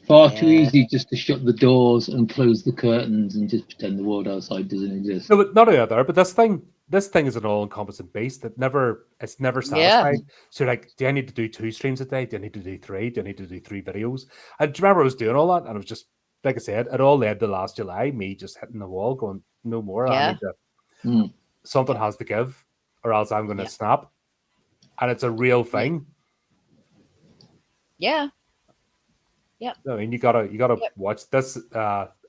far too easy just to shut the doors and close the curtains and just pretend the world outside doesn't exist. No, but not only that, but this thing is an all-encompassing beast that it's never Yeah. satisfied. So like, do I need to do 2 streams a day? Do I need to do 3? Do I need to do 3 videos? And do you remember I was doing all that, and it was just like I said, it all led to last July, me just hitting the wall, going, no more. I Yeah. need to something has to give, or else I'm going to snap. And it's a real thing. Yeah. Yep. I mean, you gotta watch this.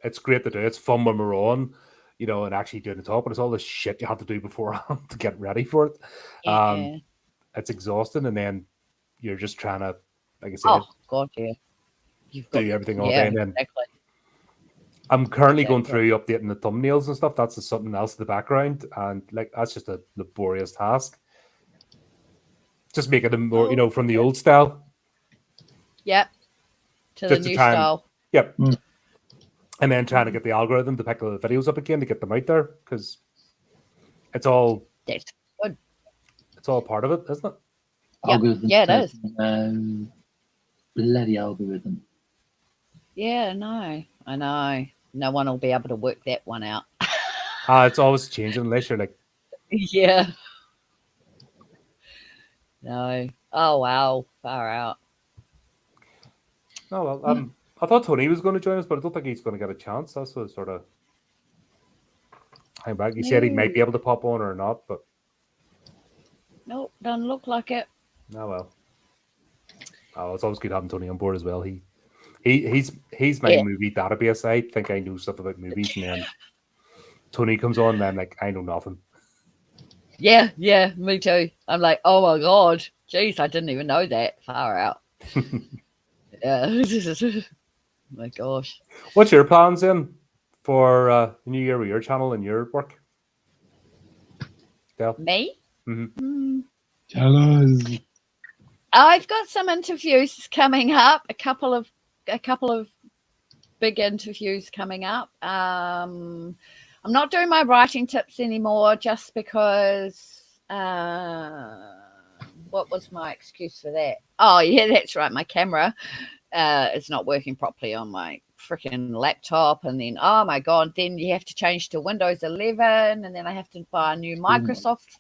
It's great to do. It's fun when we're on, and actually doing the talk, but it's all the shit you have to do beforehand to get ready for it. Yeah. It's exhausting, and then you're just trying to, like I said, Oh God, yeah. You've got do everything all day. And then exactly. I'm currently going through updating the thumbnails and stuff. That's just something else in the background, and like that's just a laborious task. Just making them more, from the old style. Yep. To the new style. Yep. And then trying to get the algorithm to pick the videos up again to get them out there, because it's all that's good. It's all part of it, isn't it? Algorithm. Yeah, it is. Bloody algorithm. Yeah, no, I know. No one will be able to work that one out. It's always changing unless you're like. Yeah. No. Oh wow, far out. Oh well, I thought Tony was going to join us, but I don't think he's going to get a chance. That's what sort of hang back. He said he might be able to pop on or not, but nope, doesn't look like it. Oh well. Oh, it's always good having Tony on board as well. He's my movie database. I think I know stuff about movies, and then Tony comes on, and then like I know nothing. Yeah, me too. I'm like, oh my god, jeez, I didn't even know that. Far out. Yeah. My gosh. What's your plans then for the new year with your channel and your work? Del? Me? Mm-hmm. Tell us. I've got some interviews coming up. A couple of big interviews coming up. I'm not doing my writing tips anymore just because. What was my excuse for that? Oh, yeah, that's right. My camera is not working properly on my freaking laptop. And then, oh, my God, then you have to change to Windows 11. And then I have to buy a new Microsoft.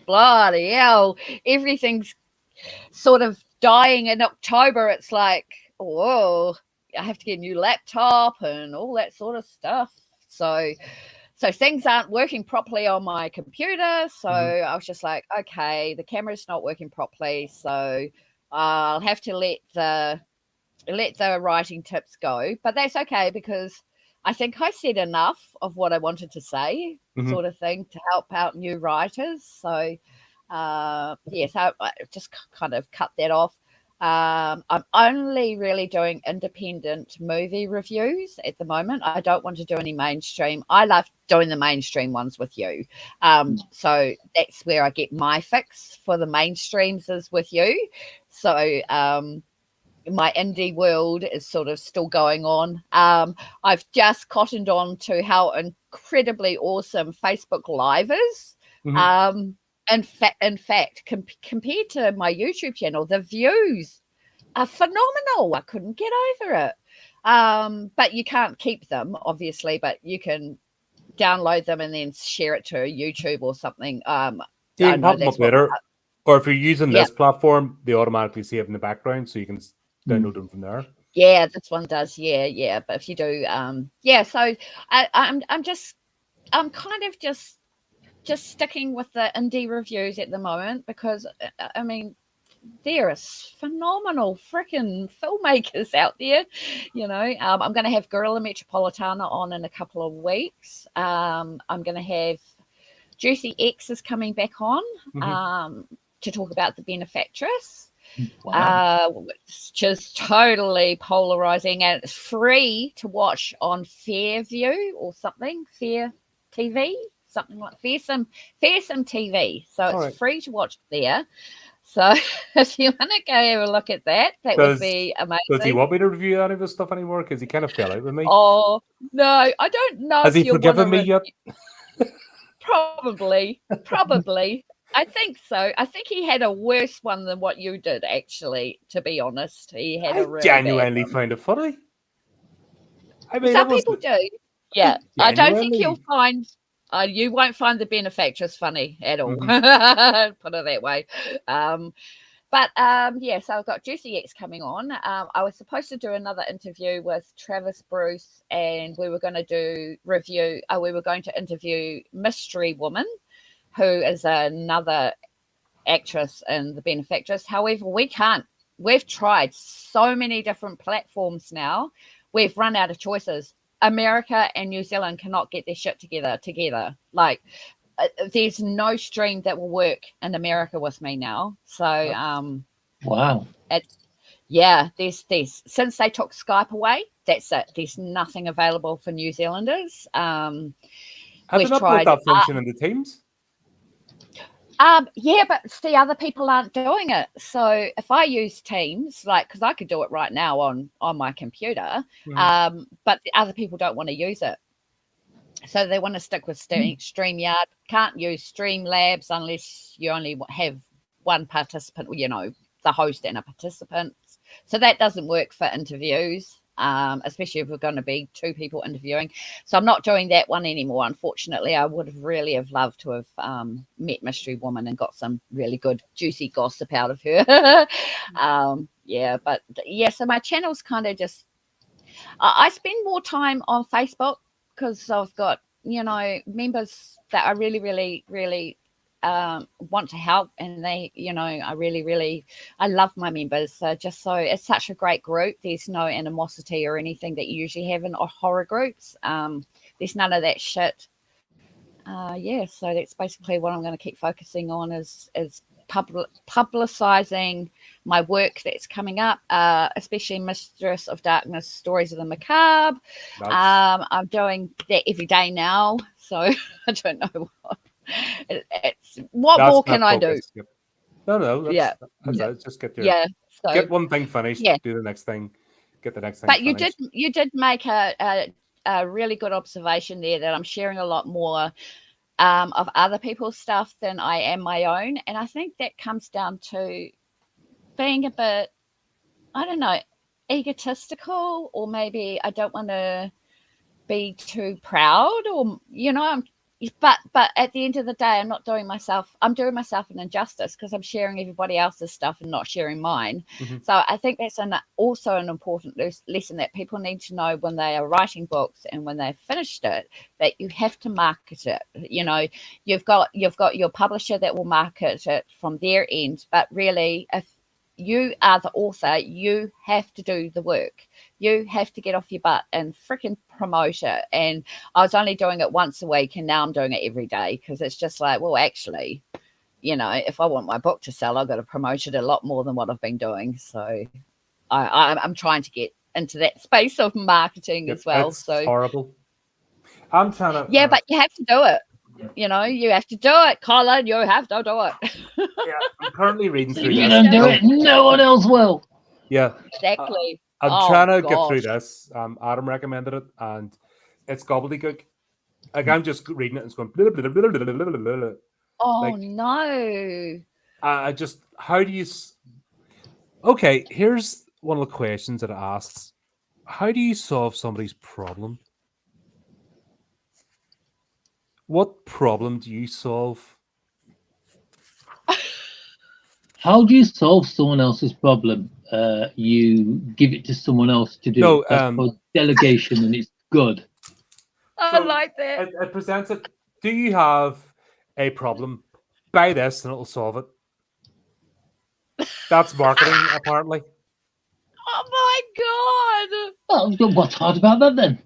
Bloody hell. Everything's sort of dying in October. It's like, whoa, I have to get a new laptop and all that sort of stuff. So things aren't working properly on my computer. So I was just like, okay, the camera's not working properly. So I'll have to let the writing tips go. But that's okay, because I think I said enough of what I wanted to say, sort of thing, to help out new writers. So, so I just kind of cut that off. I'm only really doing independent movie reviews at the moment. I don't want to do any mainstream. I love doing the mainstream ones with you. So that's where I get my fix for the mainstreams, is with you. So my indie world is sort of still going on. I've just cottoned on to how incredibly awesome Facebook Live is. In fact, compared to my YouTube channel, the views are phenomenal. I couldn't get over it. But you can't keep them, obviously, but you can download them and then share it to YouTube or something. You can pop them up later. Or if you're using this platform, they automatically save in the background, so you can download them from there. Yeah, this one does. Yeah. But if you do, so I'm kind of just sticking with the indie reviews at the moment, because I mean, there are phenomenal freaking filmmakers out there. I'm going to have Gorilla Metropolitana on in a couple of weeks. I'm going to have Juicy X is coming back on to talk about The Benefactress. Wow. Which is totally polarizing, and it's free to watch on Fairview or something, Fair TV, something like Fearsome TV. So it's free to watch there. So if you want to go have a look at that, that would be amazing. Does he want me to review any of his stuff anymore? Because he kind of fell out with me. Oh no, I don't know. Has if he you forgiven me wanna yet? Probably. I think so. I think he had a worse one than what you did, actually, to be honest. He had a really Genuinely bad one. find it funny. I mean, Some people do. Yeah. I don't think genuinely- you'll find you won't find the benefactress funny at all. Mm-hmm. Put it that way. Yeah, so I've got Juicy X coming on. I was supposed to do another interview with Travis Bruce, and we were going to we were going to interview Mystery Woman, who is another actress in The Benefactress. However, we can't. We've tried so many different platforms now. We've run out of choices. America and New Zealand cannot get their shit together. Like, there's no stream that will work in America with me now. So, Wow. There's since they took Skype away, that's it. There's nothing available for New Zealanders. Have they not put that function in the Teams? Yeah, but see, other people aren't doing it. So if I use Teams, because I could do it right now on my computer, but the other people don't want to use it. So they want to stick with StreamYard. Can't use Streamlabs unless you only have one participant, the host and a participant. So that doesn't work for interviews, especially if we're going to be two people interviewing. So I'm not doing that one anymore, unfortunately. I would have really loved to have met Mystery Woman and got some really good, juicy gossip out of her. So my channel's kind of just... I spend more time on Facebook because I've got, members that I really, really, really want to help, and they, I love my members. Just so it's such a great group. There's no animosity or anything that you usually have in horror groups. There's none of that shit. So that's basically what I'm going to keep focusing on is publicizing my work that's coming up, especially Mistress of Darkness, Stories of the Macabre. Nice. I'm doing that every day now, so I don't know what more can I do. Yep. No, that's it. Just get one thing finished, do the next thing, get the next thing But finished. you did make a really good observation there that I'm sharing a lot more of other people's stuff than I am my own. And I think that comes down to being a bit, I don't know, egotistical, or maybe I don't want to be too proud, or, but at the end of the day, I'm doing myself an injustice because I'm sharing everybody else's stuff and not sharing mine. So I think that's also an important lesson that people need to know when they are writing books and when they've finished it, that you have to market it. You've got your publisher that will market it from their end, but really, if you are the author, you have to do the work. You have to get off your butt and freaking promote it. And I was only doing it once a week, and now I'm doing it every day because it's just like, well, actually, if I want my book to sell, I've got to promote it a lot more than what I've been doing. So I'm trying to get into that space of marketing as well. It's so horrible. I'm trying to... Yeah, but you have to do it. You have to do it, Colin. You have to do it. I'm currently reading through You this. don't do it, no one else will. Yeah. Exactly. I'm trying to get through this. Adam recommended it, and it's gobbledygook. Like, I'm just reading it and it's going... Blah, blah, blah, blah, blah, blah, blah. Oh, no. How do you... Okay, here's one of the questions that it asks. How do you solve somebody's problem? What problem do you solve? How do you solve someone else's problem? You give it to someone else to do. No, That's called delegation, and it's good. I like that. It presents it. Do you have a problem? Buy this and it'll solve it. That's marketing, apparently. Oh my god! Oh, what's hard about that then?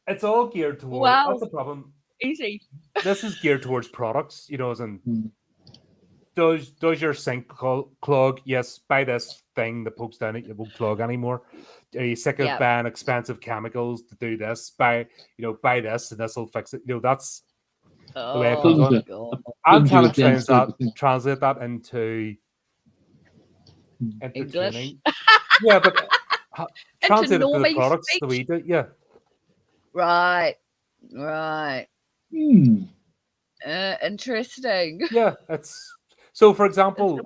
It's all geared towards. Wow. That's the problem. Easy. This is geared towards products, as in. Does your sink clog? Yes, buy this thing that pokes down it. It won't clog anymore. Are you sick of buying expensive chemicals to do this? Buy this and this will fix it. That's the way it comes on. I'm trying to translate that into entertaining. Yeah, but translate it to the normie products speech. that we do. Yeah. Right. Interesting. Yeah, it's so. For example,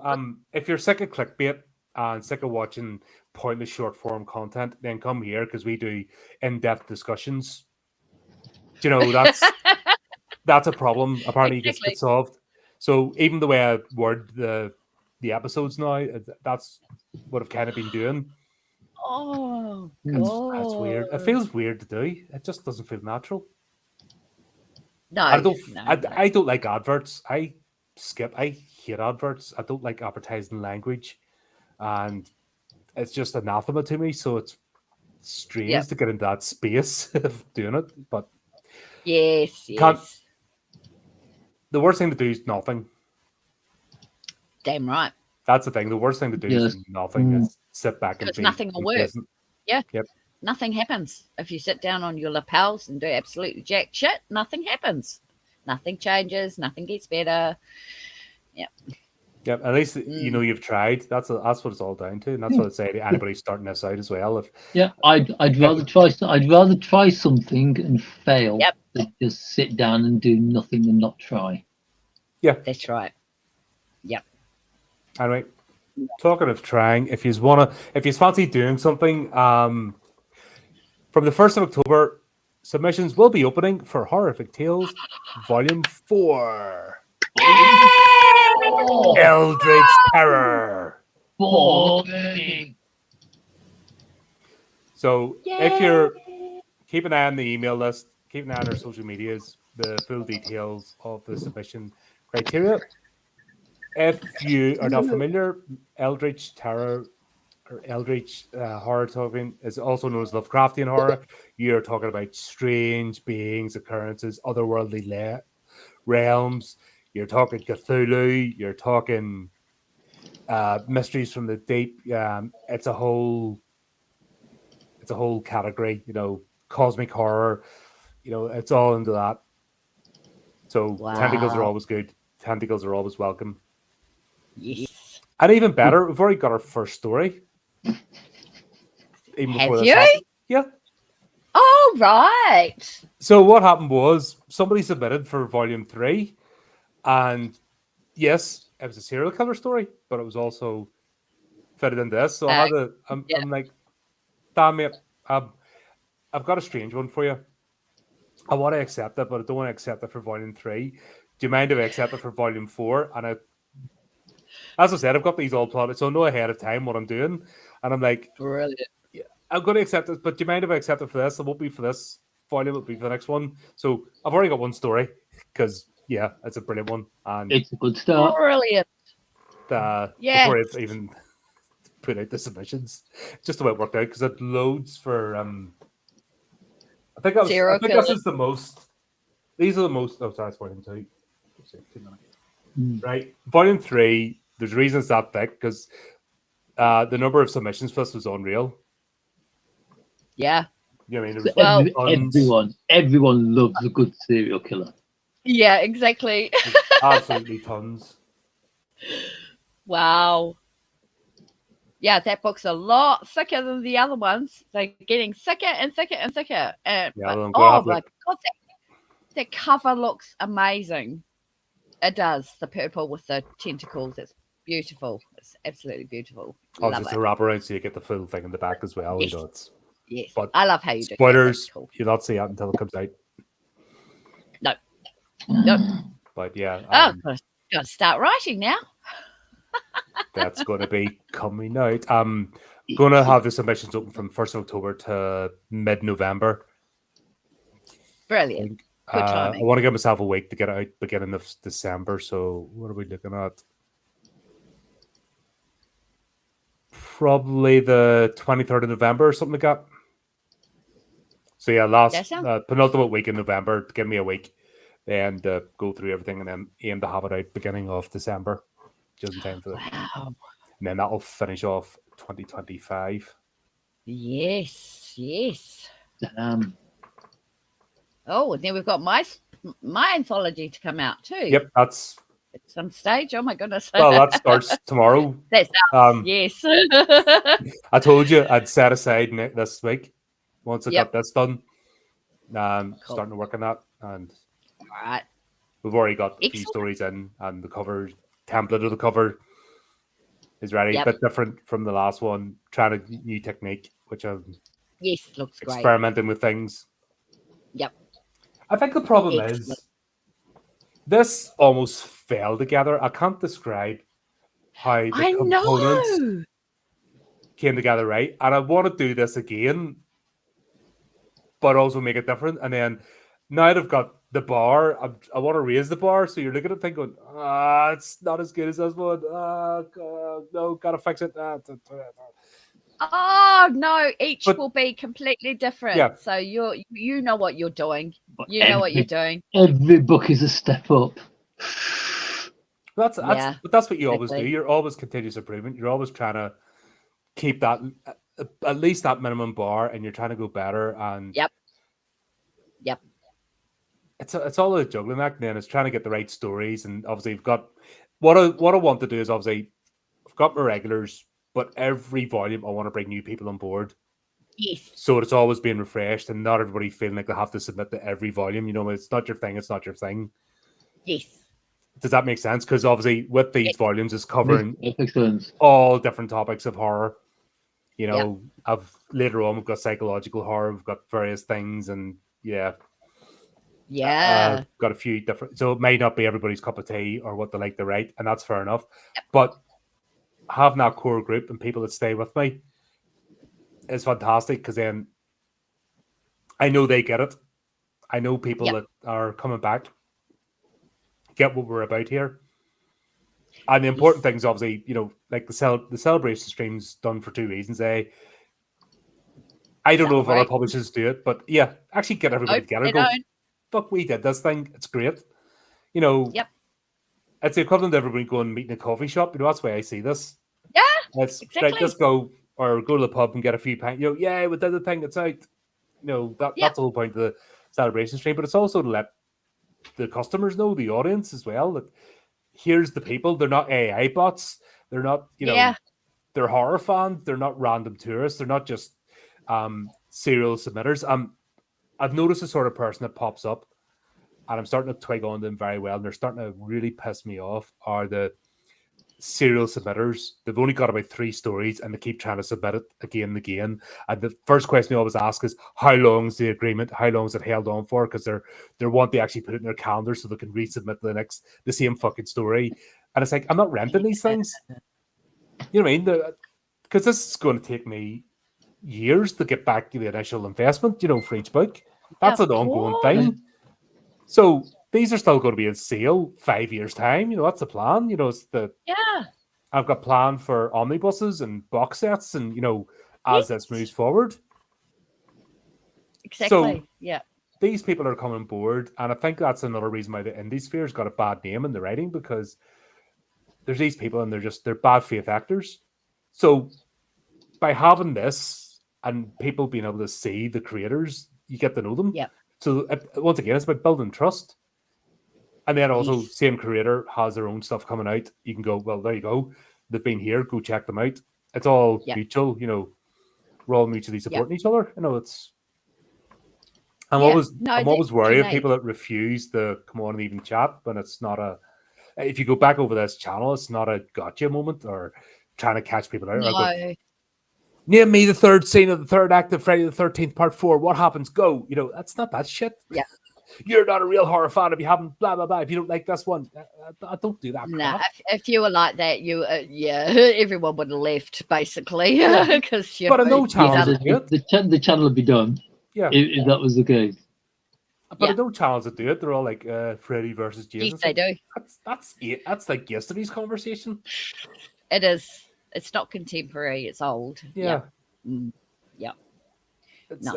if you're sick of clickbait and sick of watching pointless short form content, then come here because we do in-depth discussions. You know, that's a problem. Apparently, it Exactly. gets solved. So even the way I word the episodes now, that's what I've kind of been doing. Oh, That's weird. It God. feels weird to do. It just doesn't feel natural. No, I don't. no. I don't like adverts. I hate adverts. I don't like advertising language, and it's just anathema to me. So it's strange Yep. to get into that space of doing it. But Yes, can't. yes. The worst thing to do is nothing. Damn right. That's the thing. The worst thing to do is nothing. Is sit back and Because be nothing will work. complacent. Yeah. Yep. Nothing happens. If you sit down on your lapels and do absolutely jack shit, nothing happens. Nothing changes. Nothing gets better. Yep. Yep. At least you know you've tried. That's what it's all down to, and that's what I'd say to anybody starting this out as well. I'd rather try something and fail Yep. than just sit down and do nothing and not try. Yeah, that's right. Yep. Anyway, talking of trying, if you fancy doing something, from the 1st of October, submissions will be opening for Horrific Tales Volume 4. Eldritch Terror. So if you're keep an eye on the email list, keep an eye on our social medias, the full details of the submission criteria. If you are not familiar, Eldritch Terror or Eldritch horror talking is also known as Lovecraftian horror. You're talking about strange beings, occurrences, otherworldly realms. You're talking Cthulhu. You're talking mysteries from the deep. It's a whole category. You know, cosmic horror. You know, it's all into that. So tentacles are always good. Tentacles are always welcome. Yes. And even better, we've already got our first story. Even before Have this you? happened. Yeah. Oh, right. So what happened was somebody submitted for Volume 3, and yes, it was a serial killer story, but it was also fitted into this. So I had to. I'm like, damn it, I've got a strange one for you. I want to accept it, but I don't want to accept it for Volume 3. Do you mind if I accept it for Volume 4? And as I said, I've got these all plotted, so I know ahead of time what I'm doing. And I'm like, brilliant. Yeah, I'm going to accept it, but do you mind if I accept it for this? It won't be for this volume, it'll be for the next one. So I've already got one story because, yeah, it's a brilliant one. And it's a good start. Brilliant. Yes. Before I even put out the submissions, just the way it worked out because it loads for. I think this is the most. These are the most. Oh, sorry, it's Volume 2. Right, Volume 3. There's reasons that thick because the number of submissions for this was unreal. Yeah. You know what I mean? There was Everyone loves a good serial killer. Yeah, exactly. Absolutely tons. Wow. Yeah, that book's a lot thicker than the other ones. They're getting thicker and thicker and thicker. And God, that cover looks amazing. It does. The purple with the tentacles. It's beautiful. It's absolutely beautiful. Love it's a wraparound, so you get the full thing in the back as well. Yes. You know, it's, yes. But I love how you do spoilers. Cool. You'll not see it until it comes out. No. No. But yeah. Got to start writing now. That's going to be coming out. I'm going to have the submissions open from 1st of October to mid-November. Brilliant. Good timing. I want to give myself a week to get it out beginning of December. So what are we looking at? Probably the 23rd of November or something like that. So yeah, penultimate week in November to give me a week and go through everything and then aim to have it out beginning of December. Just in time for wow. And then that'll finish off 2025. Yes, yes. Oh, and then we've got my anthology to come out too. Yep, that's at some stage. Oh my goodness. Well, that starts tomorrow. That's yes. I told you I'd set aside this week once I Yep. got this done. Cool. Starting to work on that, and All right. we've already got a few Excellent. stories in, and the cover template of the cover is ready. Yep. A bit different from the last one, trying a new technique, which I'm Yes, looks great. experimenting with things. Yep. I think the problem Excellent. is this almost fell together. I can't describe how the I components know. came together right, and I want to do this again, but also make it different. And then now they've got the bar. I want to raise the bar, so you're looking at it thinking, it's not as good as this one. No, gotta fix it. Oh no, each But- will be completely different. Yeah. So you know what you're doing. You know what you're doing. Every book is a step up. That's Yeah, but that's what you always do. exactly. You're always continuous improvement. You're always trying to keep that at least that minimum bar, and you're trying to go better. And Yep. it's all a juggling act. Then it's trying to get the right stories, and obviously you've got what I want to do is obviously I've got my regulars, but every volume I want to bring new people on board. Yes. So it's always being refreshed, and not everybody feeling like they have to submit to every volume. You know, it's not your thing. It's not your thing. Yes. Does that make sense? Because obviously, with these volumes, it's covering Makes sense. all different topics of horror. You Yep. know, later on we've got psychological horror, we've got various things, and Yeah. got a few different. So it may not be everybody's cup of tea or what they like to write, and that's fair enough. But having that core group and people that stay with me is fantastic, because then I know they get it. I know people that are coming back get what we're about here. And the important thing is obviously, you know, like the celebration stream's done for two reasons. I don't know if other Celebrate. publishers do it, but yeah, actually get everybody Nope, together. they Go, don't. fuck, we did this thing. It's great. You know, Yep. it's the equivalent of everybody going and meeting in a coffee shop. You know, that's the way I see this. Yeah. It's exactly. right, let's go or go to the pub and get a few pints. You know, yeah, we did the thing. It's out. You know, that's the whole point of the celebration stream. But it's also to let the customers know, the audience as well, that here's the people. They're not AI bots. They're not, you know, Yeah. they're horror fans. They're not random tourists. They're not just serial submitters. I've noticed the sort of person that pops up, and I'm starting to twig on them very well, and they're starting to really piss me off, are the serial submitters. They've only got about 3 stories, and they keep trying to submit it again and again. And the first question they always ask is, how long is the agreement? How long is it held on for? Because they want to actually put it in their calendar so they can resubmit the same fucking story. And it's like, I'm not renting these things. You know what I mean? Because this is going to take me years to get back to the initial investment, you know, for each book. That's an ongoing thing. So these are still going to be in sale 5 years' time. You know, that's the plan. You know, I've got plan for omnibuses and box sets, and you know, as this moves forward. Exactly. So yeah. these people are coming on board, and I think that's another reason why the indie sphere's got a bad name in the writing, because there's these people and they're bad faith actors. So by having this and people being able to see the creators, you get to know them. Yeah. So once again, it's about building trust. And then also, same creator has their own stuff coming out. You can go, well, there you go. They've been here. Go check them out. It's all mutual. You know, we're all mutually supporting each other. You know, it's. I'm always wary of people that refuse to come on and even chat when it's not a. If you go back over this channel, it's not a gotcha moment or trying to catch people out. No. Name me the third scene of the third act of Friday the 13th Part 4. What happens? Go. You know, that's not that shit. Yeah. You're not a real horror fan if you haven't blah, blah, blah. If you don't like this one, I don't do that. Nah, if you were like that, you everyone would have left basically. Because But I know channels that do it. The channel would be done. Yeah. If that was the case. But I know channels that do it. They're all like Freddy versus Jason. Yes, they do. That's like yesterday's conversation. It is. It's not contemporary. It's old. Yeah. Yep. It's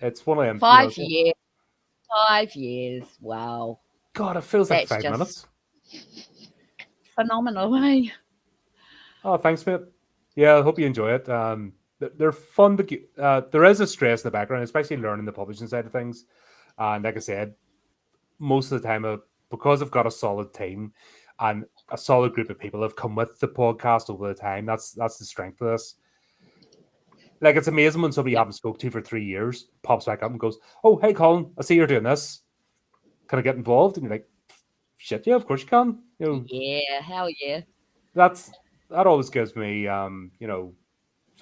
it's one of them. 5 years. 5 years. Wow. God, it feels like That's 5 minutes. Phenomenal, eh? Oh, thanks, mate. Yeah, I hope you enjoy it. They're fun to there is a stress in the background, especially learning the publishing side of things. And like I said, most of the time because I've got a solid team and a solid group of people have come with the podcast over the time. That's the strength of this. Like, it's amazing when somebody you haven't spoke to for 3 years pops back up and goes, "Oh, hey, Colin, I see you're doing this. Can I get involved?" And you're like, "Shit, yeah, of course you can." You know, Yeah, hell yeah. that always gives me, sort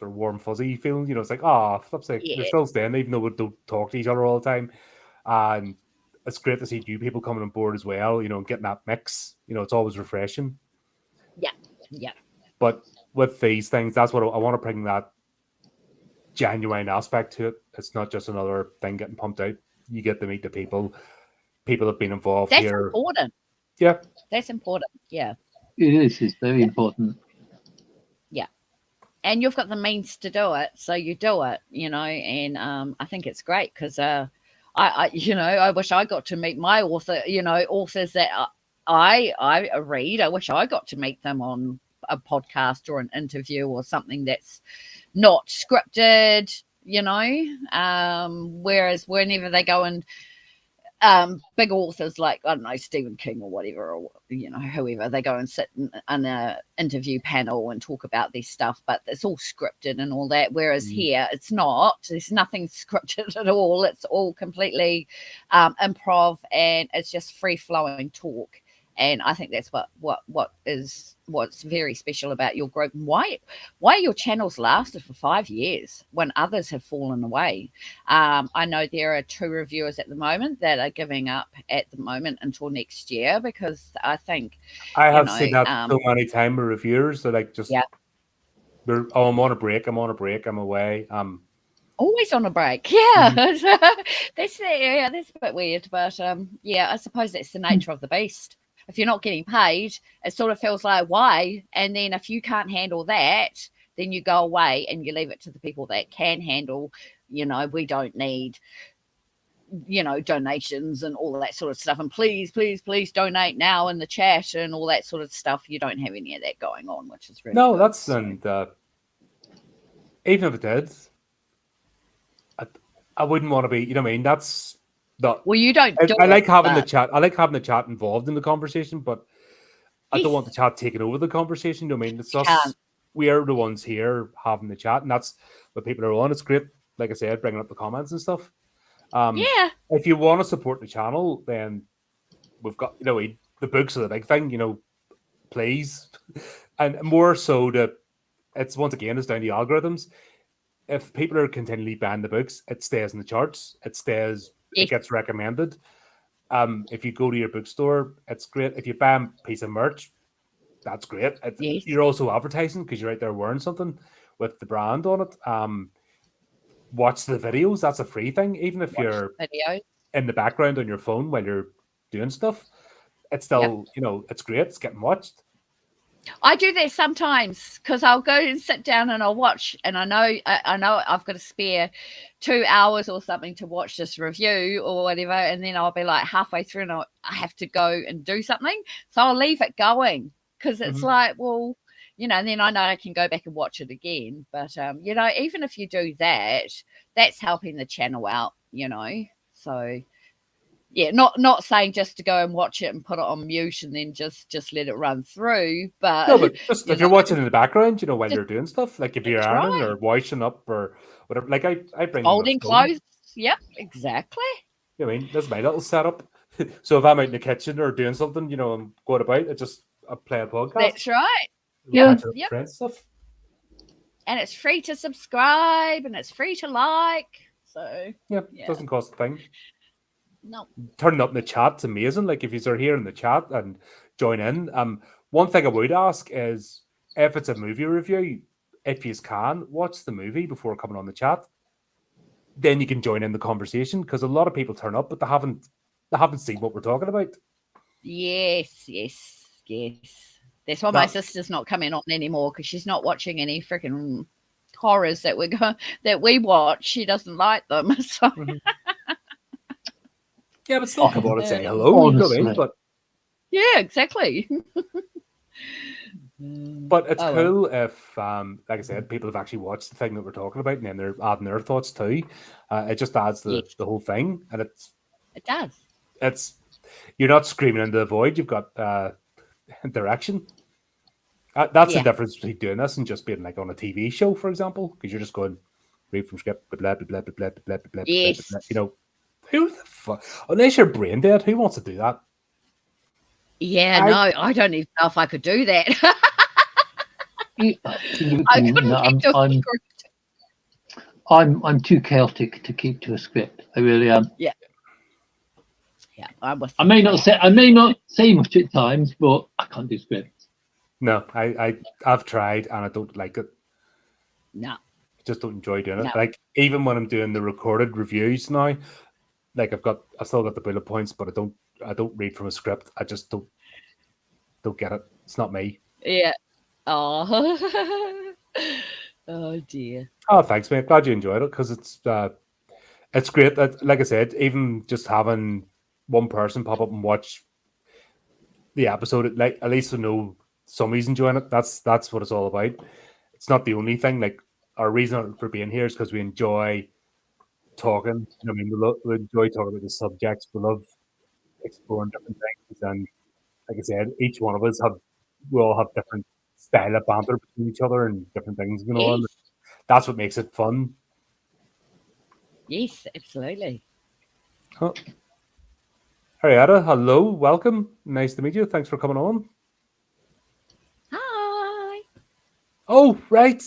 of warm, fuzzy feeling. It's like, flip's sake, they're Yeah. still staying, even though we don't talk to each other all the time. And it's great to see new people coming on board as well, and getting that mix. It's always refreshing. Yeah, yeah. But with these things, that's what I want to bring, that genuine aspect to it. It's not just another thing getting pumped out. You get to meet the people. People have been involved That's here. important. Yeah. That's important. Yeah. It is. It's very important. Yeah. And you've got the means to do it, so you do it, and I think it's great because I wish I got to meet my authors that I read. I wish I got to meet them on a podcast or an interview or something that's not scripted, whereas whenever they go and big authors like, I don't know, Stephen King or whatever, or whoever, they go and sit in a interview panel and talk about this stuff, but it's all scripted and all that, whereas here it's not. There's nothing scripted at all. It's all completely improv, and it's just free flowing talk. And I think that's what's very special about your group. Why your channels lasted for 5 years when others have fallen away. I know there are 2 reviewers at the moment that are giving up at the moment until next year, because I think I have seen that so many times with reviewers that I'm on a break, I'm away. Always on a break. Yeah. That's a bit weird, but I suppose that's the nature of the beast. If you're not getting paid, it sort of feels like, why? And then if you can't handle that, then you go away and you leave it to the people that can handle. We don't need, donations and all of that sort of stuff. And please, please, please donate now in the chat and all that sort of stuff. You don't have any of that going on, which is really good. That's and even if it did, I wouldn't want to be. That's. Well, you don't. I like having the chat. I like having the chat involved in the conversation, but I don't want the chat taking over the conversation. It's us. We are the ones here having the chat, and that's what people are on. It's great, like I said, bringing up the comments and stuff. If you want to support the channel, then we've got the books are the big thing. Please, and more so it's once again, it's down to the algorithms. If people are continually buying the books, it stays in the charts. It stays. It gets recommended. If you go to your bookstore, it's great. If you buy a piece of merch, that's great. You're also advertising because you're out there wearing something with the brand on it. Watch the videos. That's a free thing. Even if you're in the background on your phone while you're doing stuff, it's still, it's great. It's getting watched. I do that sometimes because I'll go and sit down and I'll watch, and I know I've got to spare 2 hours or something to watch this review or whatever, and then I'll be like halfway through and I have to go and do something, so I'll leave it going because it's like, well, and then I know I can go back and watch it again. But even if you do that, that's helping the channel out, so. Yeah, not saying just to go and watch it and put it on mute and then just let it run through, but no, but just if you're watching in the background, while you're doing stuff, like if you're ironing or washing up or whatever, like I bring folding clothes. Yep, exactly. That's my little setup. So if I'm out in the kitchen or doing something, I'm going about, I play a podcast. That's right. Yep. Stuff. And it's free to subscribe and it's free to like. So it doesn't cost a thing. No. Turning up in the chat's amazing. Like if you're here in the chat and join in. One thing I would ask is if it's a movie review, if you can watch the movie before coming on the chat, then you can join in the conversation because a lot of people turn up but they haven't seen what we're talking about. Yes. That's why my sister's not coming on anymore because she's not watching any freaking horrors that we watch. She doesn't like them. So. Yeah, but still come on and say hello. But yeah, exactly. But it's cool if, like I said, people have actually watched the thing that we're talking about, and then they're adding their thoughts too. It just adds the whole thing, and it does. It's you're not screaming into the void. You've got direction. That's the difference between doing this and just being like on a TV show, for example, because you're just going read from script, blah blah blah blah blah blah blah blah. Yes. You know, who the fuck? Unless you're brain dead, who wants to do that? Yeah, no, I don't even know if I could do that. I couldn't keep to a script. I'm too chaotic to keep to a script. I really am. Yeah. Yeah, I'm with I may not say much at times, but I can't do scripts. No, I've tried and I don't like it. No. I just don't enjoy doing it. No. Like even when I'm doing the recorded reviews now, like I've still got the bullet points, but I don't read from a script. I just don't get it. It's not me. Yeah. Oh. Oh dear. Oh, thanks, mate. Glad you enjoyed it because it's great. That, like I said, even just having one person pop up and watch the episode, like at least to know somebody's enjoying it. That's what it's all about. It's not the only thing. Like our reason for being here is because we enjoy talking. I mean, we enjoy talking about the subjects. We love exploring different things, and like I said, each one of us we all have different style of banter between each other and different things going on. That's what makes it fun. Yes, absolutely. Huh. Arietta, hello, welcome. Nice to meet you. Thanks for coming on. Hi. Oh, right.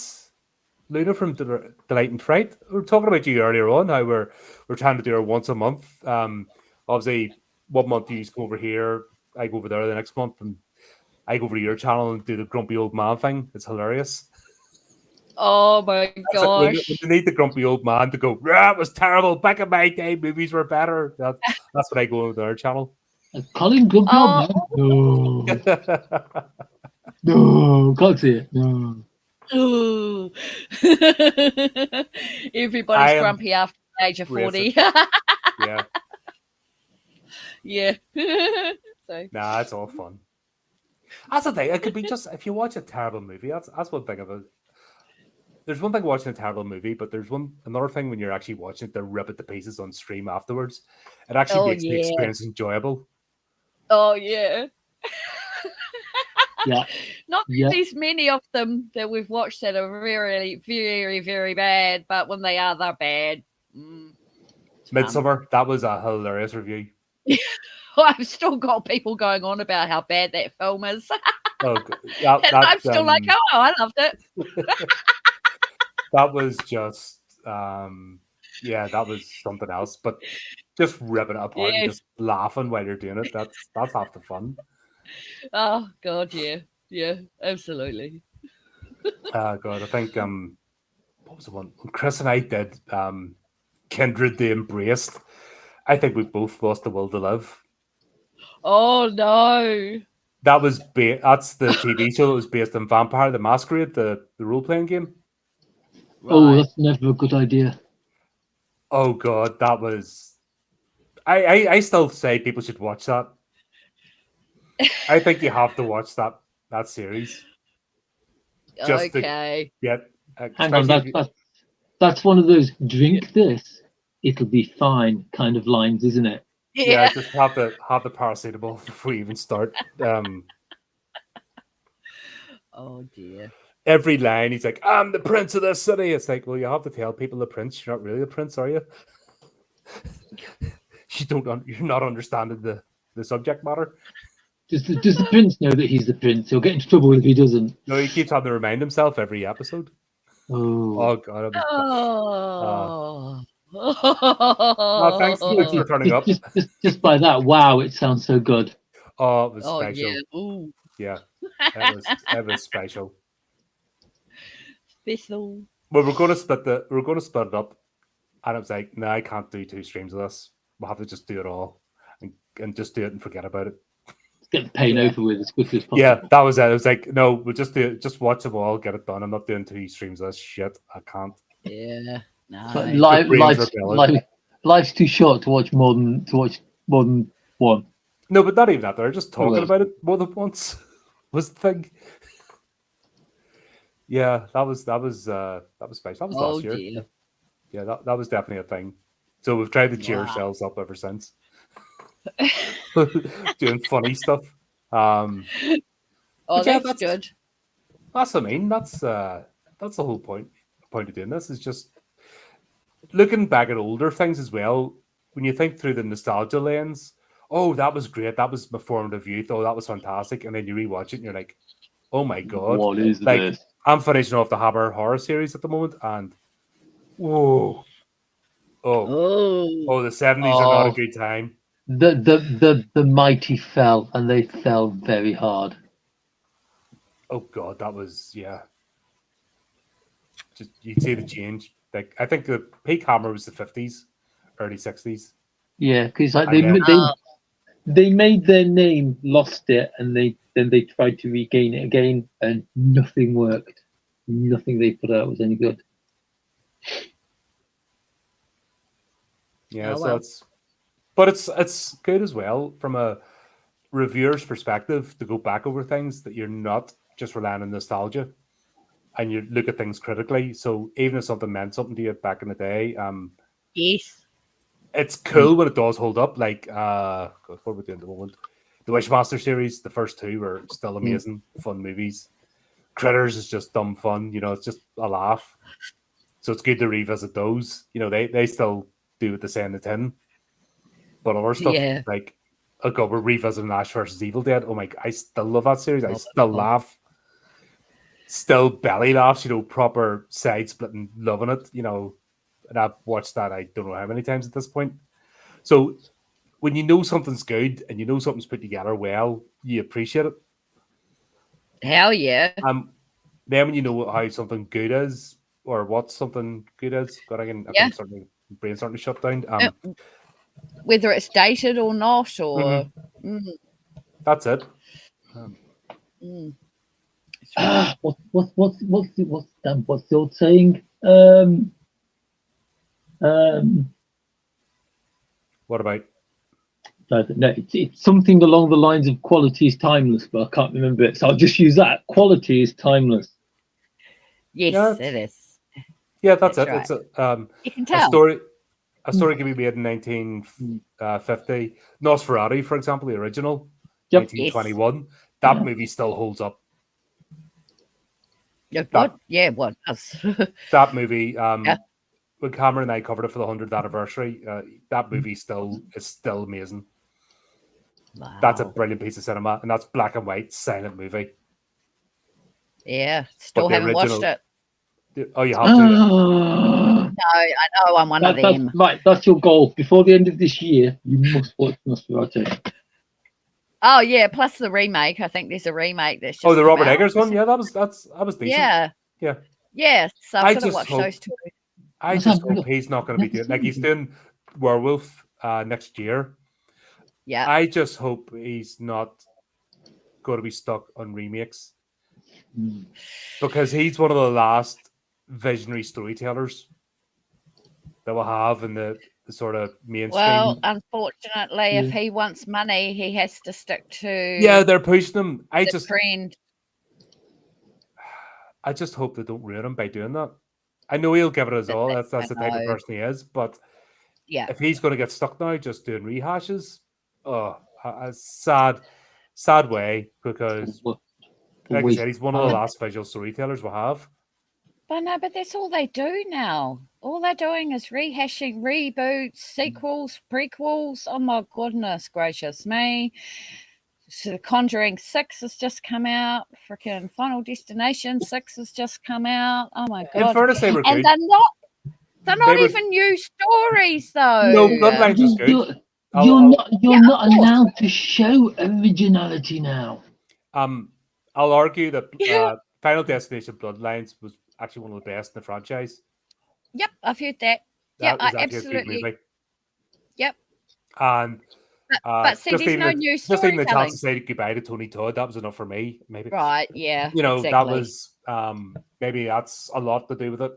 Luna from Delight and Fright. We were talking about you earlier on, how we're trying to do it once a month. Obviously, 1 month you come over here, I go over there the next month, and I go over to your channel and do the grumpy old man thing. It's hilarious. Oh my gosh. When you need the grumpy old man to go, it was terrible. Back in my day, movies were better. That's what I go over their channel. Colin Grumpy old man? No. No, can't see it. No. Ooh. Everybody's grumpy after the age of 40. Yeah. Yeah. So. Nah, it's all fun. That's the thing. It could be just if you watch a terrible movie. That's one thing about. There's one thing watching a terrible movie, but there's another thing when you're actually watching it to rip it to pieces on stream afterwards. It actually makes the experience enjoyable. Oh yeah. Yeah. Not that there's many of them that we've watched that are very, very, very bad, but when they are, they're bad. Midsummer, that was a hilarious review. I've still got people going on about how bad that film is. Oh, and I'm still like, oh, I loved it. That was just, that was something else. But just ripping it apart and just laughing while you're doing it, that's half the fun. Oh God, yeah, absolutely. God, I think what was the one? When Chris and I did Kindred the Embraced, I think we both lost the will to live. Oh no. That's the TV show that was based on Vampire the Masquerade, the role-playing game. Right. Oh, that's never a good idea. Oh God, that was I still say people should watch that. I think you have to watch that series. Just okay. Hang on, that's one of those drink this, it'll be fine kind of lines, isn't it? Yeah, just have the paracetamol before you even start. Oh dear. Every line, he's like, "I'm the prince of this city." It's like, well, you have to tell people the prince. You're not really the prince, are you? You're not understanding the subject matter. Does the prince know that he's the prince? He'll get into trouble if he doesn't. No, he keeps having to remind himself every episode. Oh God. Oh, thanks for turning up. Just by that, wow, it sounds so good. Oh, it was special. Yeah. Ooh. Yeah, it was special. Special. Well, we're going to split it up, and I was like, no, I can't do 2 streams of this. We'll have to just do it all, and just do it and forget about it. Get the pain over with as quickly as possible. Yeah, that was it. I was like, no, we'll just do it. Just watch them all, get it done. I'm not doing 2 streams of this shit. I can't. Yeah, no. Life's too short to watch more than one. No, but not even that. They're just talking about it more than once. Was the thing. Yeah, that was special. That was last year. Dear. Yeah, that was definitely a thing. So we've tried to cheer ourselves up ever since. doing funny stuff. Oh, But yeah, that's good. That's what I mean. That's the whole point of doing this is just looking back at older things as well. When you think through the nostalgia lens, oh, that was great. That was my formative youth. Oh, that was fantastic. And then you rewatch it and you're like, oh my god, What is like this? I'm finishing off the Hammer horror series at the moment, and whoa, the 70s are not a good time. The mighty fell, and they fell very hard. Oh god, that was just you'd see the change. Like I think the peak Hammer was the 50s, early 60s. Yeah, because like And then- they made their name, lost it, and then they tried to regain it again, and nothing worked. Nothing they put out was any good. Yeah, Oh, so well. it's good as well from a reviewer's perspective to go back over things that you're not just relying on nostalgia and you look at things critically. So even if something meant something to you back in the day, Yes. it's cool when it does hold up. Like God, what are we doing at the moment? The Wishmaster series, the first two were still amazing, fun movies. Critters is just dumb fun, it's just a laugh. So it's good to revisit those. They still do what they say in the tin. But other stuff, Yeah. like, oh god, we're revisiting Ash versus Evil Dead. Oh my god, I still love that series. I still laugh. Still belly laughs, proper side splitting, loving it, and I've watched that I don't know how many times at this point. So when you know something's good and you know something's put together well, you appreciate it. Hell yeah. Then when you know how something good is or what something good is, God, I can certainly brain starting to shut down. Whether it's dated or not, or That's it. What's the old saying? What about? No, it's something along the lines of quality is timeless, but I can't remember it. So I'll just use that. Quality is timeless. Yes, it is. Yeah, that's it. Right. It's a You can a tell. story. A story can be made in 1950. Nosferatu, for example, the original, 1921. That movie still holds up. Yeah, what? Yeah, what does? That movie, when Cameron and I covered it for the 100th anniversary, that movie is still amazing. Wow. That's a brilliant piece of cinema, and that's black and white silent movie. Yeah, still the haven't watched original- it. Oh, you have to. No, I know I'm one of them. Right, that's your goal. Before the end of this year, you must watch Nosferatu. Oh yeah, plus the remake. I think there's a remake that's just Oh, the come Robert out. Eggers one. Yeah, that was decent. Yeah. Yeah. Yeah, so I I've got to just watch hope- those two. I just hope he's not going to be doing like he's doing Werewolf next year. Yeah. I just hope he's not going to be stuck on remakes because he's one of the last visionary storytellers that we'll have in the sort of mainstream. Well, unfortunately, if he wants money, he has to stick to Yeah, they're pushing him. the trend. I just hope they don't ruin him by doing that. I know he'll give it his all. That's the type of person he is. But if he's going to get stuck now just doing rehashes, a sad way because, like I said, he's one of the last visual storytellers we'll have. But no, but that's all they do now. All they're doing is rehashing reboots, sequels, prequels. Oh my goodness gracious me. So The Conjuring 6 has just come out. Freaking Final Destination 6 has just come out. Oh my god. In fairness, they were and good. they're not They were- even new stories though. No, Bloodlines was good. You're not allowed to show originality now. I'll argue that Final Destination Bloodlines was actually one of the best in the franchise. Yep, I've heard that. That Yep, was I actually a good absolutely. movie. Yep. And But see, there's no new just even the storytelling. chance to say goodbye to Tony Todd, that was enough for me. Maybe Right, yeah. that exactly. was maybe that's a lot to do with it,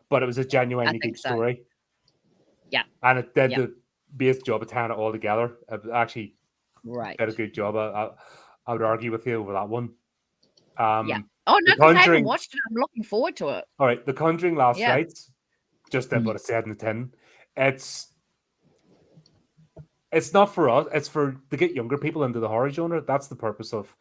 but it was a genuinely think good so. story. Yeah, and it did Yeah. the best job of tying it all together. It actually right. did a good job. I would argue with you over that one. Yeah. Oh no, The because I haven't Conjuring. watched it. I'm looking forward to it. All right, The Conjuring Last Yeah. Rites, just did what it said in the tin. It's It's not for us. It's for to get younger people into the horror genre. That's the purpose of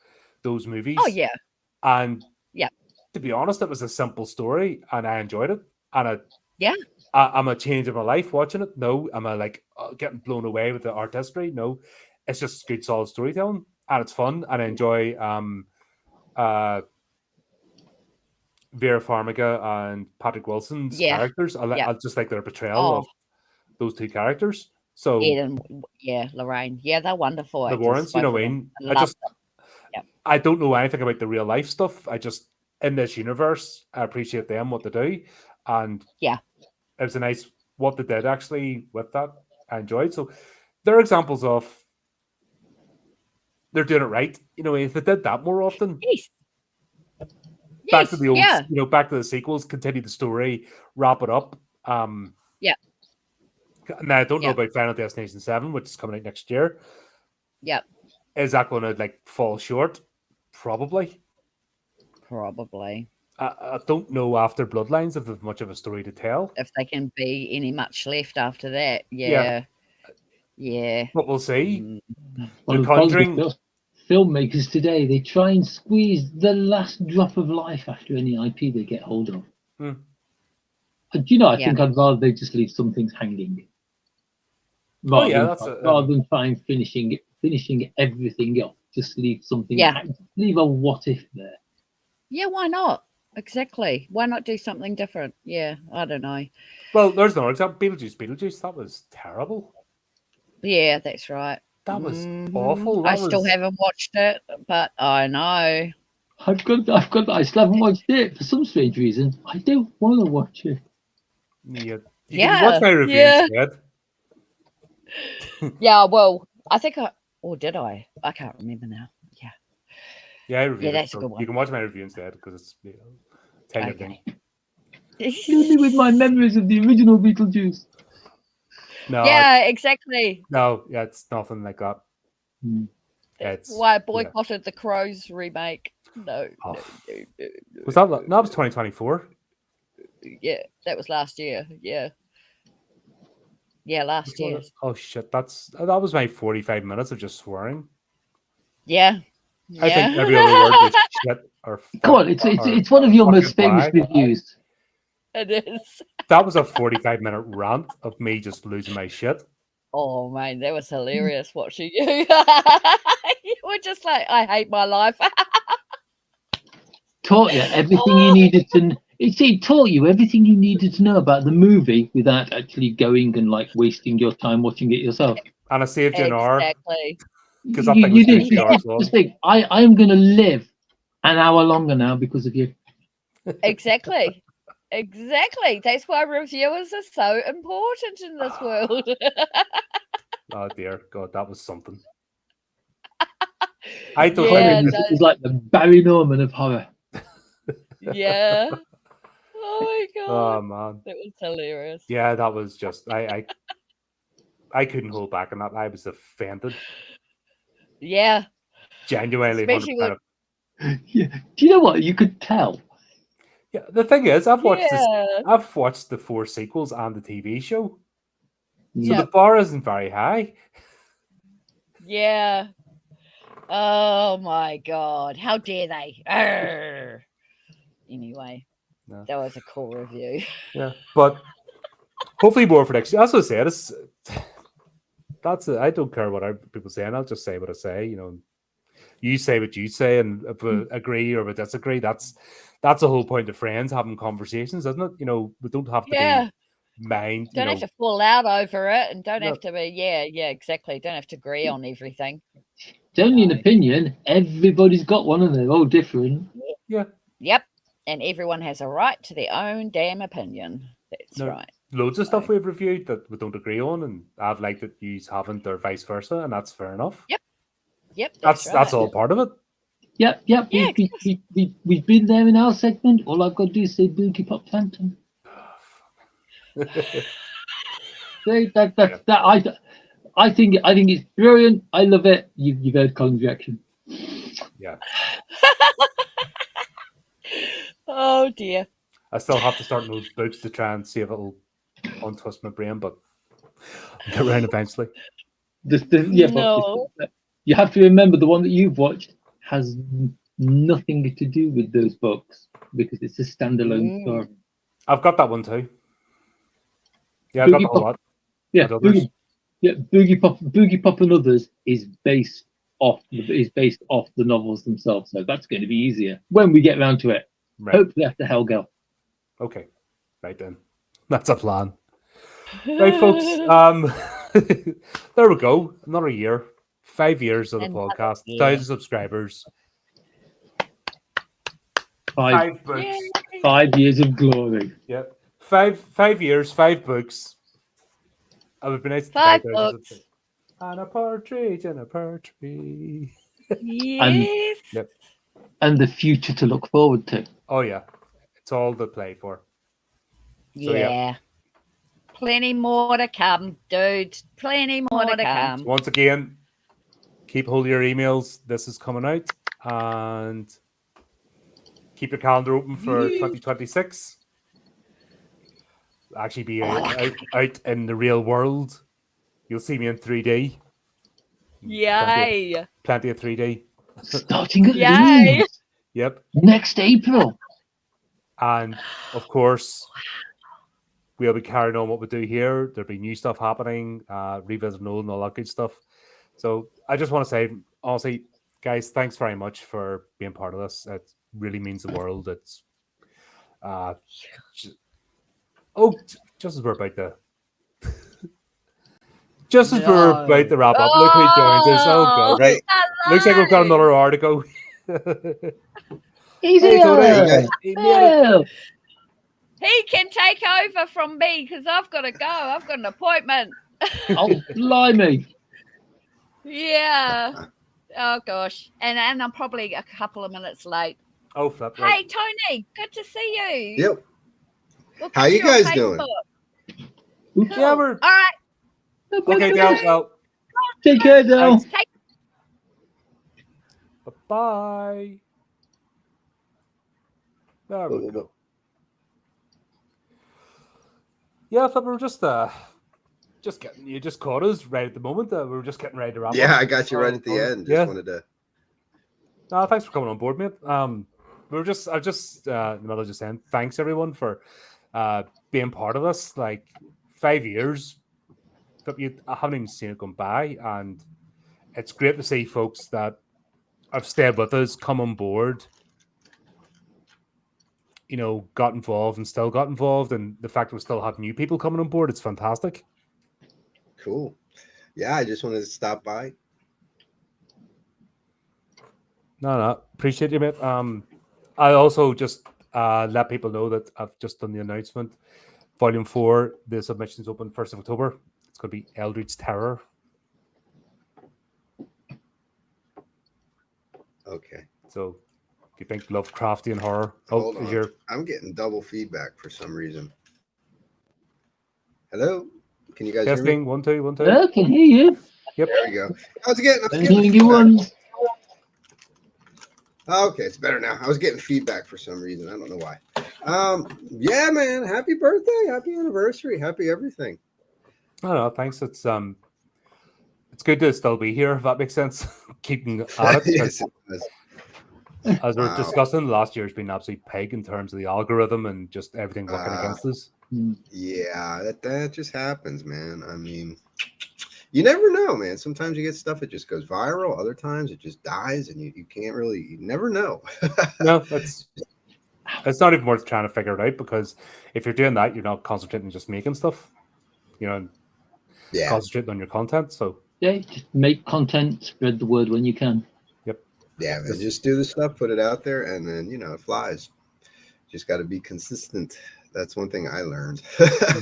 those movies. Oh yeah. And yeah, to be honest, it was a simple story, and I enjoyed it. And yeah, I'm a change in my life watching it. No, am I like getting blown away with the artistry? No, it's just good, solid storytelling, and it's fun, and I enjoy Vera Farmiga and Patrick Wilson's yeah, characters. yeah. I just like their portrayal of those two characters. So Ed and Lorraine, yeah, they're wonderful the actors. Warrens, you both know of what I them. mean? I love them. Yeah. I don't know anything about the real life stuff. I just in this universe, I appreciate them what they do, and yeah, it was a nice what they did actually with that. I enjoyed. So there are examples of they're doing it right. You know, if they did that more often, yes. back to the old, yeah. you know, back to the sequels, continue the story, wrap it up. Yeah. Now I don't know about Final Destination 7, which is coming out next year. Yeah. Is that going to like fall short? Probably. I don't know after Bloodlines if there's much of a story to tell. If they can be any much left after that, yeah. But we'll see. Well, The Conjuring. Filmmakers today, they try and squeeze the last drop of life after any IP they get hold of. Hmm. Do you know, I think I'd rather they just leave some things hanging. Rather than try and finishing everything up. Just leave something hanging. Leave a what if there. Yeah, why not? Exactly. Why not do something different? Yeah, I don't know. Well, there's another example. Beetlejuice. That was terrible. Yeah, that's right. That was awful. I still haven't watched it, but I know. I still haven't watched it for some strange reason. I don't want to watch it. Yeah. You can watch my review instead. Yeah, well, I think did I? I can't remember now. Yeah. Yeah, I reviewed that's it, a good one. You can watch my review instead because it's tiny thing. Only with my memories of the original Beetlejuice. No. Yeah, exactly. No, yeah, it's nothing like that. It's Why I boycotted the Crows remake. No. Was that? No, it was 2024. Yeah, that was last year. Yeah. Yeah, last year. Oh shit! That was my 45 minutes of just swearing. Yeah. I think every other word was shit or. Come on, it's one of your most famous reviews. It is. That was a 45-minute rant of me just losing my shit. Oh man, that was hilarious watching you. You were just like, I hate my life. Taught you everything you needed to. It taught you everything you needed to know about the movie without actually going and like wasting your time watching it yourself. And I saved you an hour. Exactly. Because that thing was 50 hours long. Just think, I am going to live an hour longer now because of you. Exactly. Exactly. That's why reviewers are so important in this world. Oh dear God, that was something. I don't think it was like the Barry Norman of horror. Yeah. Oh my God. Oh man. That was hilarious. Yeah, that was just I couldn't hold back on that. I was offended. Yeah. Genuinely. Especially when... Yeah. Do you know what? You could tell. Yeah, the thing is, I've watched I've watched the 4 sequels and the TV show. So the bar isn't very high. Yeah. Oh my God. How dare they? Arrgh. Anyway, that was a cool review. Yeah. But hopefully more for next year. As I said, that's it. I don't care what people say, and I'll just say what I say. You know, you say what you say, and if we agree or we disagree, that's the whole point of friends having conversations, isn't it? You know, we don't have to be mind. Don't have to fall out over it, and don't have to be. Yeah, exactly. Don't have to agree on everything. It's only an opinion. Everybody's got one, and they're all different. Yeah. Yep. And everyone has a right to their own damn opinion. That's right. Loads of stuff we've reviewed that we don't agree on, and I've liked that you haven't, or vice versa, and that's fair enough. Yep. That's all part of it. Yep. Yeah. We've been there in our segment. All I've got to do is say Boogie Pop Phantom. I think it's brilliant. I love it. You've heard Colin's reaction. Yeah. Oh dear. I still have to start those books to try and see if it'll untwist my brain, but I'll get around eventually. But you have to remember the one that you've watched has nothing to do with those books because it's a standalone story. I've got that one too. Yeah, I got the whole lot. Yeah, And others. Boogie Pop and Others is based off the novels themselves, so that's going to be easier when we get around to it. Right. Hopefully after Hellgirl. Okay, right then. That's a plan. Right, folks. There we go. Another year. 5 years of the podcast. 1,000 subscribers. 5 books. 5 years of glory. Yep. 5 years, 5 books. I would be nice to 5 take books. And a partridge and a pear tree. Yes. Yep. And the future to look forward to. Oh yeah. It's all to play for. So, Yeah. Plenty more to come, dude. Plenty more to come. Once again, keep hold of your emails. This is coming out. And keep your calendar open for 2026. Actually be out in the real world. You'll see me in 3D. Yay. Plenty of 3D. Starting at Yay. Loons. Yep. Next April. And of course, we'll be carrying on what we do here. There'll be new stuff happening, revisiting old and all that good stuff. So I just want to say, honestly, guys, thanks very much for being part of this. It really means the world. It's just as we're about to we're about to wrap up. Look who joins us. Oh god. Right. Looks like we've got another article. Easy. Hey, Tony. He made it. He can take over from me because I've got to go. I've got an appointment. Oh, blimey. Yeah. Oh, gosh. And I'm probably a couple of minutes late. Oh, flip. Hey, Tony. Good to see you. Yep. Look How at you your guys Facebook. doing? Cool. Yeah, we're... All right. Okay, Dale. Well, take care, Dale. Bye. There we go. Yeah, Flip, we're just getting, you just caught us right at the moment. We were just getting ready to wrap up. Yeah, I got you right at the end. Just wanted to. No, thanks for coming on board, mate. I was just in the middle of just saying thanks everyone for being part of this. Like 5 years, I haven't even seen it come by, and it's great to see folks that have stayed with us come on board. You know, got involved and still got involved, and the fact that we still have new people coming on board, it's fantastic. Cool. Yeah, I just wanted to stop by. No, appreciate you, mate. I also just let people know that I've just done the announcement. Volume 4, the submission's open 1st of October. It's going to be Eldritch Terror. Okay. So, if you think Lovecraftian horror, Hold on. I'm getting double feedback for some reason. Hello? Can you guys hear me? Testing, 1 2 1 2. I can hear you. Yep. There we go. I was getting feedback. Okay, it's better now. I was getting feedback for some reason. I don't know why. Yeah, man. Happy birthday, happy anniversary, happy everything. I don't know. Thanks. It's good to still be here. If that makes sense. Keeping at it. Yes, it does. As we were discussing, last year's been absolute peg in terms of the algorithm and just everything working against us. Yeah, that just happens, man. I mean, you never know, man. Sometimes you get stuff that just goes viral. Other times it just dies, and you can't really. You never know. No, it's not even worth trying to figure it out, because if you're doing that, you're not concentrating on just making stuff. You know, concentrating on your content. So yeah, just make content, spread the word when you can. Yep. Yeah, man, just do the stuff, put it out there, and then it flies. Just got to be consistent. That's one thing I learned.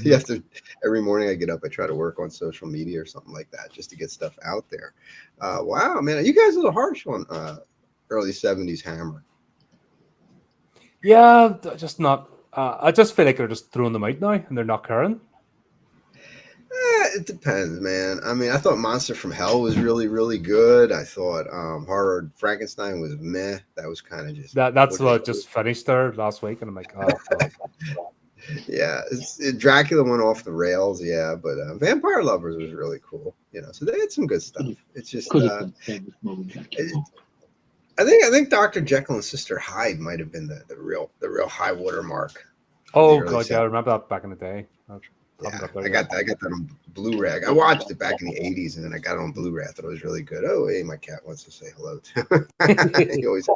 You have to, every morning I get up, I try to work on social media or something like that, just to get stuff out there. Wow, man, you guys are a little harsh on early 70s Hammer. Yeah, just not. I just feel like they're just throwing them out now, and they're not caring. It depends, man. I mean, I thought Monster from Hell was really, really good. I thought Horror Frankenstein was meh. That was kind of just That's what just finished there last week, and I'm like, oh, God. Yeah, Dracula went off the rails, yeah, but Vampire Lovers was really cool, So they had some good stuff. It's just, I think Dr. Jekyll and Sister Hyde might have been the real high water mark. Oh god, yeah, I remember that back in the day. Yeah, I got that on Blu-ray. I watched it back in the '80s, and then I got it on Blu-ray. I thought it was really good. Oh, hey, my cat wants to say hello too. He always.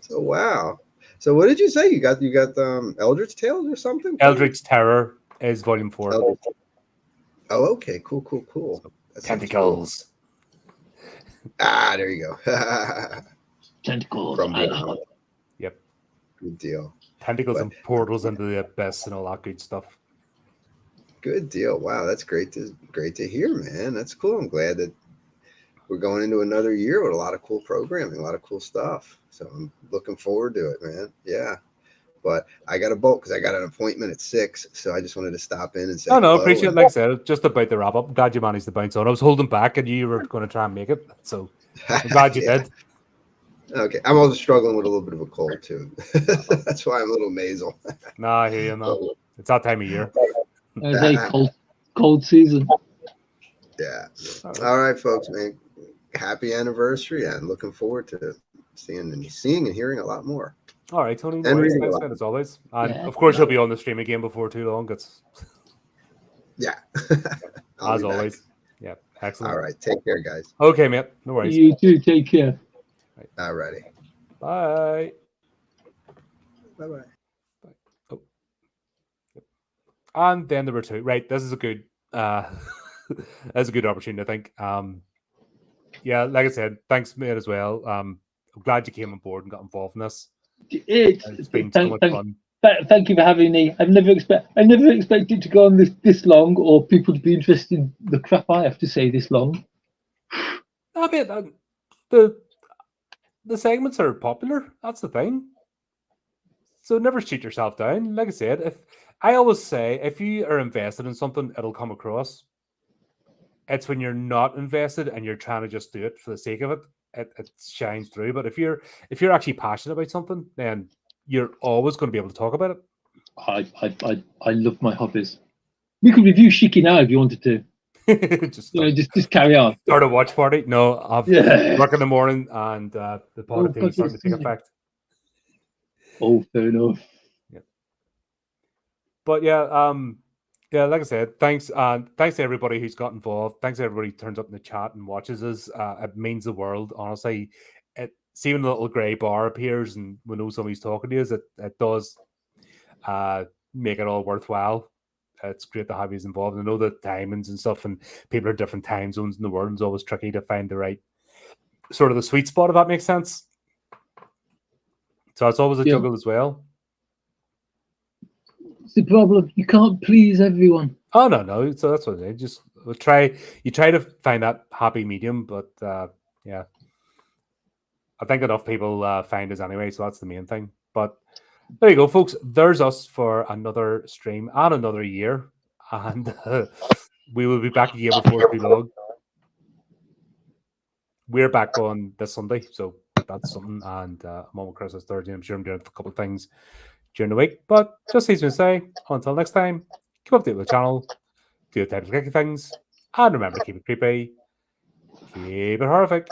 So wow. So what did you say? You got Eldritch Tales or something? Eldritch Terror is volume 4. Oh, okay, cool. Tentacles. Ah, there you go. Tentacles. Yep. Good deal. Tentacles and portals into the abyss and all that good stuff. Good deal. Wow, that's great to hear, man. That's cool. I'm glad that we're going into another year with a lot of cool programming, a lot of cool stuff. So I'm looking forward to it, man. Yeah. But I got to bolt because I got an appointment at 6. So I just wanted to stop in and say No, appreciate it. Like I said, just about the wrap up. I'm glad you managed to bounce on. I was holding back and you were going to try and make it. So I'm glad you did. Okay. I'm also struggling with a little bit of a cold too. That's why I'm a little nasal. Nah, I hear you, man. It's that time of year. Cold season. Yeah. All right, folks, man. Happy anniversary, and looking forward to seeing and hearing a lot more. All right, Tony. And Nice, reading a thanks, lot. man, as always. And of course, you'll be on the stream again before too long. Yeah. As always. Yeah. Excellent. All right. Take care, guys. Okay, mate. No worries. You too. Take care. All righty. Bye. Bye-bye. Oh. And then there were 2. Right. This is a good that's a good opportunity, I think. Yeah, like I said, thanks, mate, as well. I'm glad you came on board and got involved in this. It's been so much fun. Thank you for having me. I never expected to go on this long, or people to be interested in the crap I have to say this long. I mean, the segments are popular. That's the thing. So never shoot yourself down. Like I said, I always say, if you are invested in something, it'll come across. It's when you're not invested and you're trying to just do it for the sake of it, it shines through. But if you're actually passionate about something, then you're always going to be able to talk about it. I love my hobbies. We could review Shiki now if you wanted to. just carry on. Start a watch party. No, I've work in the morning and the party is starting to take effect. Oh, fair enough. Yeah. But yeah, yeah, like I said, thanks to everybody who's got involved. Thanks to everybody who turns up in the chat and watches us. It means the world, honestly. See when the little grey bar appears and we know somebody's talking to us, it does make it all worthwhile. It's great to have you involved. I know the timings and stuff, and people are different time zones in the world. It's always tricky to find the right sort of the sweet spot, if that makes sense. So it's always a juggle as well. It's the problem. You can't please everyone. Oh no. So that's what it is. You try to find that happy medium, but yeah. I think enough people find us anyway, so that's the main thing. But there you go, folks. There's us for another stream and another year. And we will be back again before too long. We're back on this Sunday, so that's something. And I'm on with Chris this Thursday. I'm sure I'm doing a couple of things during the week. But just as we say, until next time, keep updated with the channel, do the type of things, and remember, keep it creepy, keep it horrific.